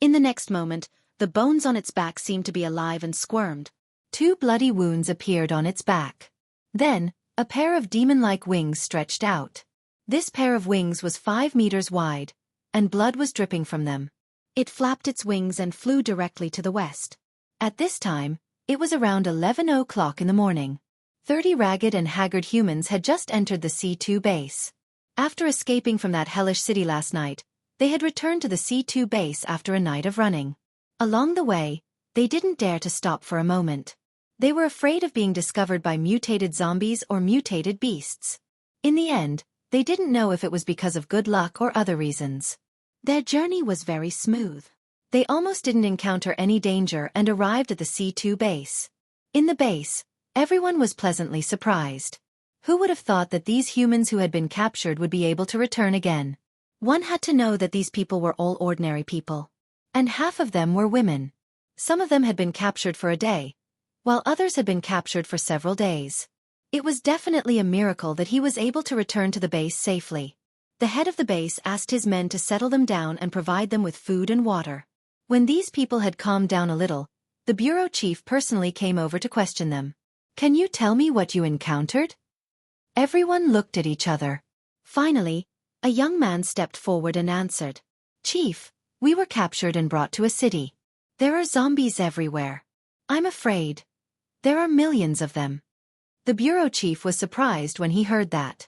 In the next moment, the bones on its back seemed to be alive and squirmed. 2 bloody wounds appeared on its back. Then, a pair of demon-like wings stretched out. This pair of wings was 5 meters wide, and blood was dripping from them. It flapped its wings and flew directly to the west. At this time, it was around 11 o'clock in the morning. 30 ragged and haggard humans had just entered the C2 base. After escaping from that hellish city last night, they had returned to the C2 base after a night of running. Along the way, they didn't dare to stop for a moment. They were afraid of being discovered by mutated zombies or mutated beasts. In the end, they didn't know if it was because of good luck or other reasons. Their journey was very smooth. They almost didn't encounter any danger and arrived at the C2 base. In the base, everyone was pleasantly surprised. Who would have thought that these humans who had been captured would be able to return again? One had to know that these people were all ordinary people. And half of them were women. Some of them had been captured for a day, while others had been captured for several days. It was definitely a miracle that he was able to return to the base safely. The head of the base asked his men to settle them down and provide them with food and water. When these people had calmed down a little, the bureau chief personally came over to question them. "Can you tell me what you encountered?" Everyone looked at each other. Finally, a young man stepped forward and answered. "Chief, we were captured and brought to a city. There are zombies everywhere. I'm afraid. There are millions of them." The bureau chief was surprised when he heard that.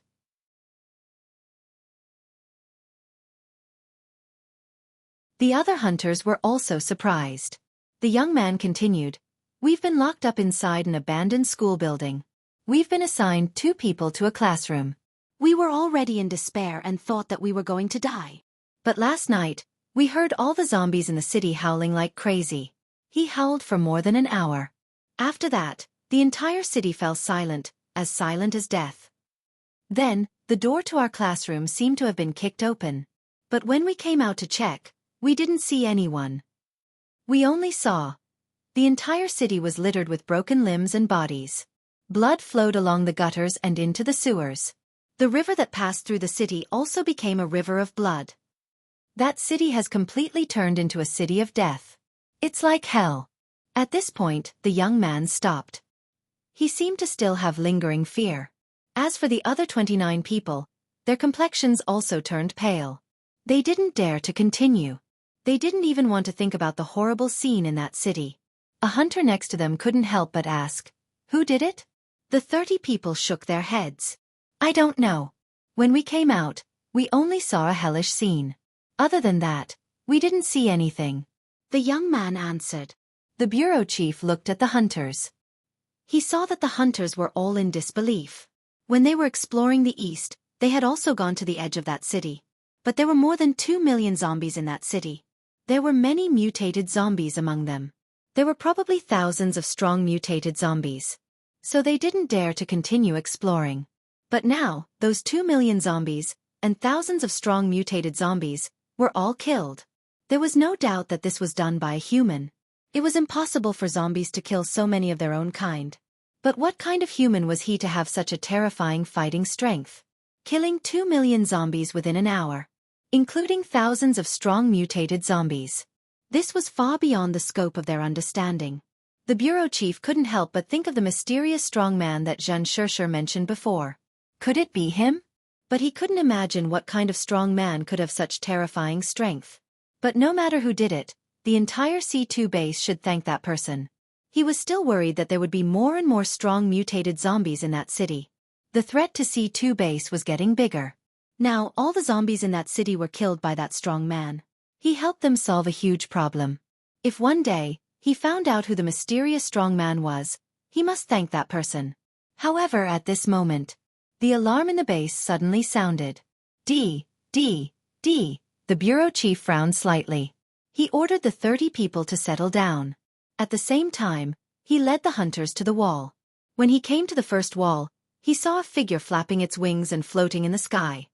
The other hunters were also surprised. The young man continued, "We've been locked up inside an abandoned school building. We've been assigned 2 people to a classroom. We were already in despair and thought that we were going to die. But last night, we heard all the zombies in the city howling like crazy." He howled for more than an hour. After that, the entire city fell silent as death. Then, the door to our classroom seemed to have been kicked open. But when we came out to check, we didn't see anyone. We only saw. The entire city was littered with broken limbs and bodies. Blood flowed along the gutters and into the sewers. The river that passed through the city also became a river of blood. That city has completely turned into a city of death. It's like hell. At this point, the young man stopped. He seemed to still have lingering fear. As for the other 29 people, their complexions also turned pale. They didn't dare to continue. They didn't even want to think about the horrible scene in that city. A hunter next to them couldn't help but ask, "Who did it?" The 30 people shook their heads. "I don't know. When we came out, we only saw a hellish scene. Other than that, we didn't see anything," the young man answered. The bureau chief looked at the hunters. He saw that the hunters were all in disbelief. When they were exploring the east, they had also gone to the edge of that city. But there were more than 2 million zombies in that city. There were many mutated zombies among them. There were probably thousands of strong mutated zombies. So they didn't dare to continue exploring. But now, those 2 million zombies, and thousands of strong mutated zombies, were all killed. There was no doubt that this was done by a human. It was impossible for zombies to kill so many of their own kind. But what kind of human was he to have such a terrifying fighting strength? Killing 2 million zombies within an hour, including thousands of strong mutated zombies. This was far beyond the scope of their understanding. The bureau chief couldn't help but think of the mysterious strong man that Zhen Shishir mentioned before. Could it be him? But he couldn't imagine what kind of strong man could have such terrifying strength. But no matter who did it, the entire C2 base should thank that person. He was still worried that there would be more and more strong mutated zombies in that city. The threat to C2 base was getting bigger. Now all the zombies in that city were killed by that strong man. He helped them solve a huge problem. If one day, he found out who the mysterious strong man was, he must thank that person. However, at this moment, the alarm in the base suddenly sounded. D. The bureau chief frowned slightly. He ordered the 30 people to settle down. At the same time, he led the hunters to the wall. When he came to the first wall, he saw a figure flapping its wings and floating in the sky.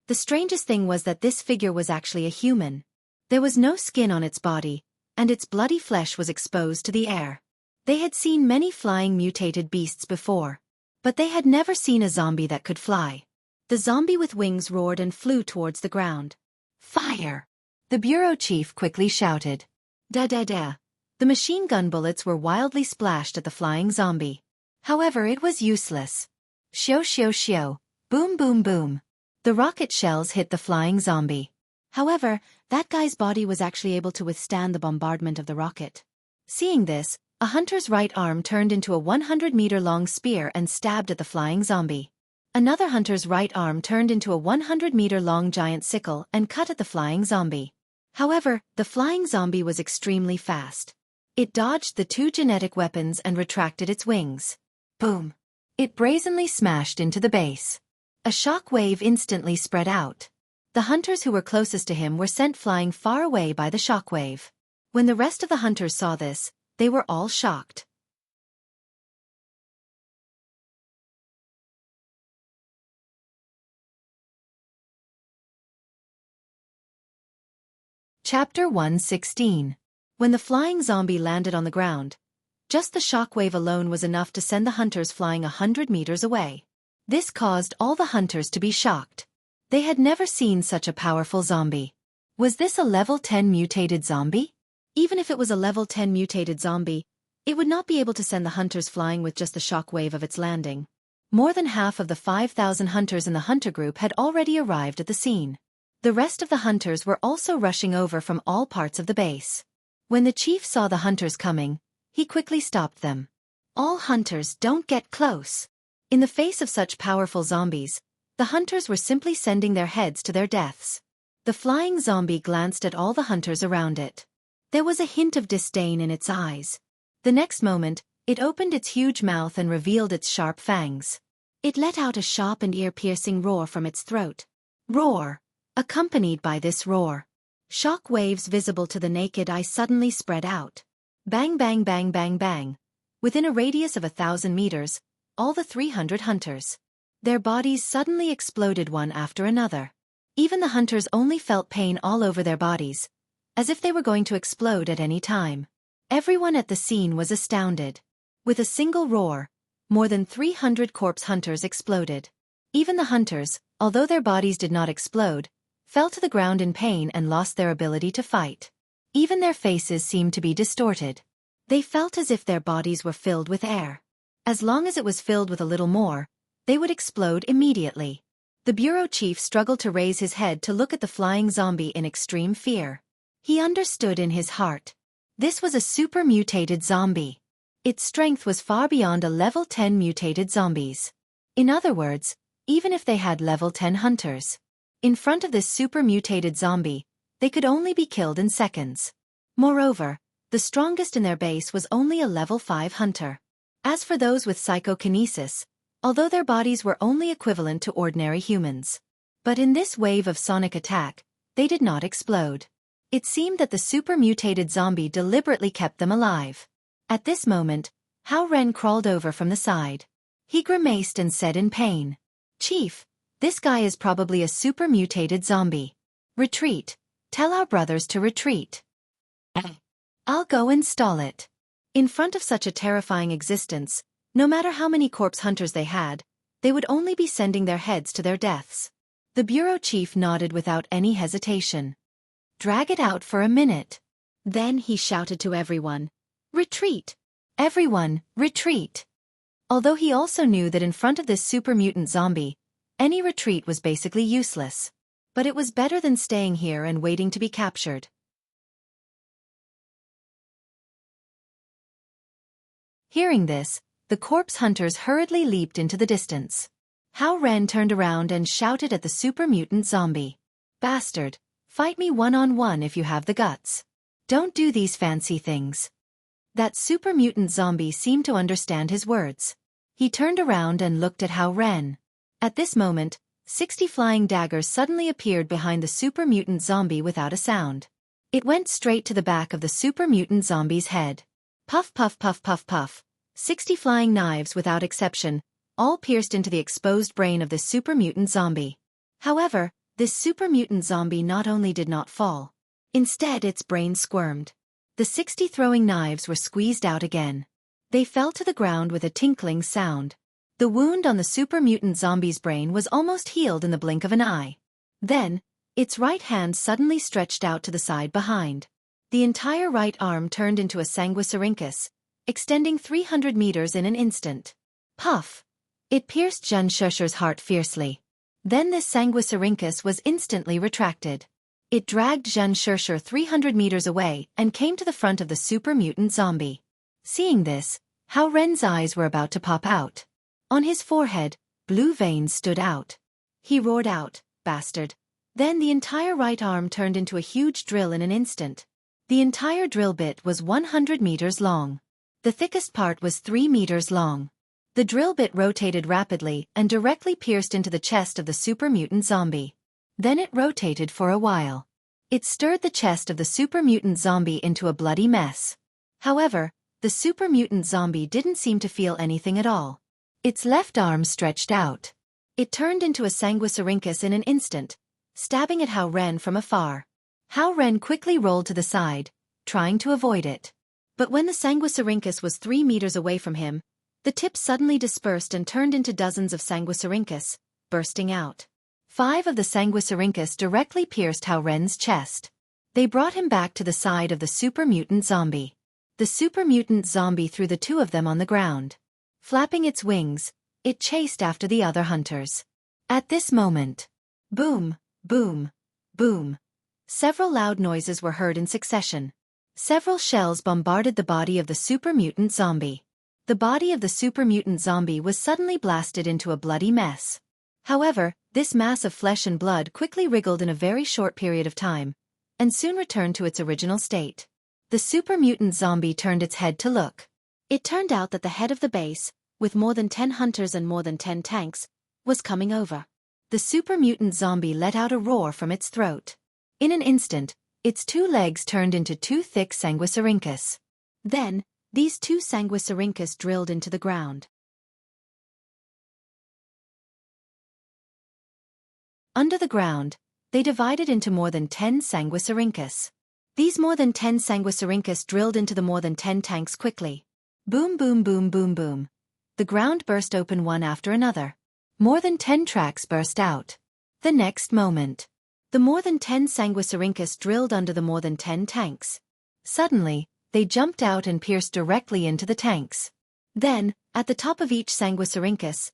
The strangest thing was that this figure was actually a human. There was no skin on its body, and its bloody flesh was exposed to the air. They had seen many flying mutated beasts before, but they had never seen a zombie that could fly. The zombie with wings roared and flew towards the ground. Fire! The bureau chief quickly shouted. Da-da-da. The machine gun bullets were wildly splashed at the flying zombie. However, it was useless. Xiao xiao xiao. Boom boom boom. The rocket shells hit the flying zombie. However, that guy's body was actually able to withstand the bombardment of the rocket. Seeing this, a hunter's right arm turned into a 100-meter-long spear and stabbed at the flying zombie. Another hunter's right arm turned into a 100-meter-long giant sickle and cut at the flying zombie. However, the flying zombie was extremely fast. It dodged the 2 genetic weapons and retracted its wings. Boom! It brazenly smashed into the base. A shock wave instantly spread out. The hunters who were closest to him were sent flying far away by the shock wave. When the rest of the hunters saw this, they were all shocked. Chapter 116. When the flying zombie landed on the ground, just the shockwave alone was enough to send the hunters flying 100 meters away. This caused all the hunters to be shocked. They had never seen such a powerful zombie. Was this a level 10 mutated zombie? Even if it was a level 10 mutated zombie, it would not be able to send the hunters flying with just the shockwave of its landing. More than half of the 5,000 hunters in the hunter group had already arrived at the scene. The rest of the hunters were also rushing over from all parts of the base. When the chief saw the hunters coming, he quickly stopped them. All hunters, don't get close. In the face of such powerful zombies, the hunters were simply sending their heads to their deaths. The flying zombie glanced at all the hunters around it. There was a hint of disdain in its eyes. The next moment, it opened its huge mouth and revealed its sharp fangs. It let out a sharp and ear-piercing roar from its throat. Roar! Accompanied by this roar, shock waves visible to the naked eye suddenly spread out. Bang bang bang bang bang. Within a radius of 1,000 meters, all the 300 hunters. Their bodies suddenly exploded one after another. Even the hunters only felt pain all over their bodies, as if they were going to explode at any time. Everyone at the scene was astounded. With a single roar, more than 300 corpse hunters exploded. Even the hunters, although their bodies did not explode, fell to the ground in pain and lost their ability to fight. Even their faces seemed to be distorted. They felt as if their bodies were filled with air. As long as it was filled with a little more, they would explode immediately. The bureau chief struggled to raise his head to look at the flying zombie in extreme fear. He understood in his heart. This was a super mutated zombie. Its strength was far beyond a level 10 mutated zombies. In other words, even if they had level 10 hunters, in front of this super mutated zombie, they could only be killed in seconds. Moreover, the strongest in their base was only a level 5 hunter. As for those with psychokinesis, although their bodies were only equivalent to ordinary humans. But in this wave of sonic attack, they did not explode. It seemed that the super mutated zombie deliberately kept them alive. At this moment, Hao Ren crawled over from the side. He grimaced and said in pain, "Chief, this guy is probably a super mutated zombie. Retreat. Tell our brothers to retreat. I'll go install it." In front of such a terrifying existence, no matter how many corpse hunters they had, they would only be sending their heads to their deaths. The bureau chief nodded without any hesitation. "Drag it out for a minute." Then he shouted to everyone, "Retreat! Everyone, retreat!" Although he also knew that in front of this super mutant zombie, any retreat was basically useless. But it was better than staying here and waiting to be captured. Hearing this, the corpse hunters hurriedly leaped into the distance. Hao Ren turned around and shouted at the super mutant zombie, "Bastard, fight me one-on-one if you have the guts. Don't do these fancy things." That super mutant zombie seemed to understand his words. He turned around and looked at Hao Ren. At this moment, 60 flying daggers suddenly appeared behind the super mutant zombie without a sound. It went straight to the back of the super mutant zombie's head. Puff puff puff puff puff. 60 flying knives without exception, all pierced into the exposed brain of this super mutant zombie. However, this super mutant zombie not only did not fall. Instead, its brain squirmed. The 60 throwing knives were squeezed out again. They fell to the ground with a tinkling sound. The wound on the super mutant zombie's brain was almost healed in the blink of an eye. Then, its right hand suddenly stretched out to the side behind. The entire right arm turned into a sanguisurincus, extending 300 meters in an instant. Puff! It pierced Zhen Shusher's heart fiercely. Then this sanguisurincus was instantly retracted. It dragged Zhen Shusher 300 meters away and came to the front of the super mutant zombie. Seeing this, Hao Ren's eyes were about to pop out. On his forehead, blue veins stood out. He roared out, "Bastard!" Then the entire right arm turned into a huge drill in an instant. The entire drill bit was 100 meters long. The thickest part was 3 meters long. The drill bit rotated rapidly and directly pierced into the chest of the super mutant zombie. Then it rotated for a while. It stirred the chest of the super mutant zombie into a bloody mess. However, the super mutant zombie didn't seem to feel anything at all. Its left arm stretched out. It turned into a sanguisurincus in an instant, stabbing at Hao Ren from afar. Hao Ren quickly rolled to the side, trying to avoid it. But when the sanguisurincus was 3 meters away from him, the tip suddenly dispersed and turned into dozens of sanguisurincus, bursting out. 5 of the sanguisurincus directly pierced Hao Ren's chest. They brought him back to the side of the super mutant zombie. The super mutant zombie threw the 2 of them on the ground. Flapping its wings, it chased after the other hunters. At this moment, boom, boom, boom. Several loud noises were heard in succession. Several shells bombarded the body of the super mutant zombie. The body of the super mutant zombie was suddenly blasted into a bloody mess. However, this mass of flesh and blood quickly wriggled in a very short period of time, and soon returned to its original state. The super mutant zombie turned its head to look. It turned out that the head of the base, with more than 10 hunters and more than 10 tanks, was coming over. The super mutant zombie let out a roar from its throat. In an instant, its 2 legs turned into 2 thick sanguisurincus. Then, these 2 sanguisurincus drilled into the ground. Under the ground, they divided into more than 10 sanguisurincus. These more than 10 sanguisurincus drilled into the more than 10 tanks quickly. Boom boom boom boom boom. The ground burst open one after another. More than 10 tracks burst out. The next moment, the more than 10 sanguisurincus drilled under the more than 10 tanks. Suddenly, they jumped out and pierced directly into the tanks. Then, at the top of each sanguisurincus,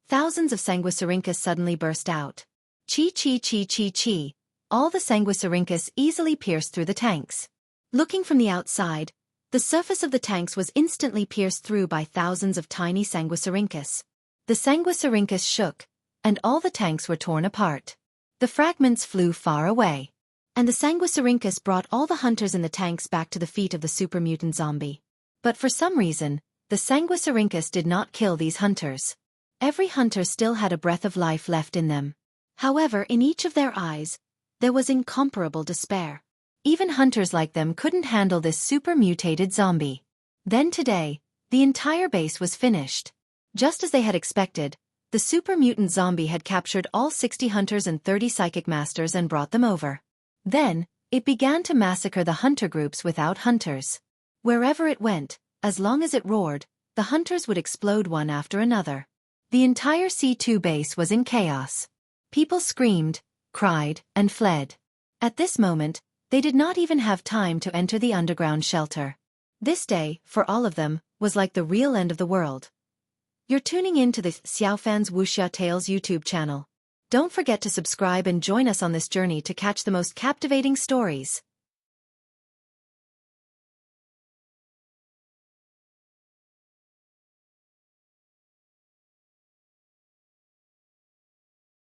thousands of sanguisurincus suddenly burst out. Chi chi chi chi chi. All the sanguisurincus easily pierced through the tanks. Looking from the outside, the surface of the tanks was instantly pierced through by thousands of tiny sanguisurincus. The sanguisurincus shook, and all the tanks were torn apart. The fragments flew far away. And the sanguisurincus brought all the hunters in the tanks back to the feet of the super mutant zombie. But for some reason, the sanguisurincus did not kill these hunters. Every hunter still had a breath of life left in them. However, in each of their eyes, there was incomparable despair. Even hunters like them couldn't handle this super mutated zombie. Then today, the entire base was finished. Just as they had expected, the super mutant zombie had captured all 60 hunters and 30 psychic masters and brought them over. Then, it began to massacre the hunter groups without hunters. Wherever it went, as long as it roared, the hunters would explode one after another. The entire C2 base was in chaos. People screamed, cried, and fled. At this moment, they did not even have time to enter the underground shelter. This day, for all of them, was like the real end of the world. You're tuning in to the Xiaofan's Wuxia Tales YouTube channel. Don't forget to subscribe and join us on this journey to catch the most captivating stories.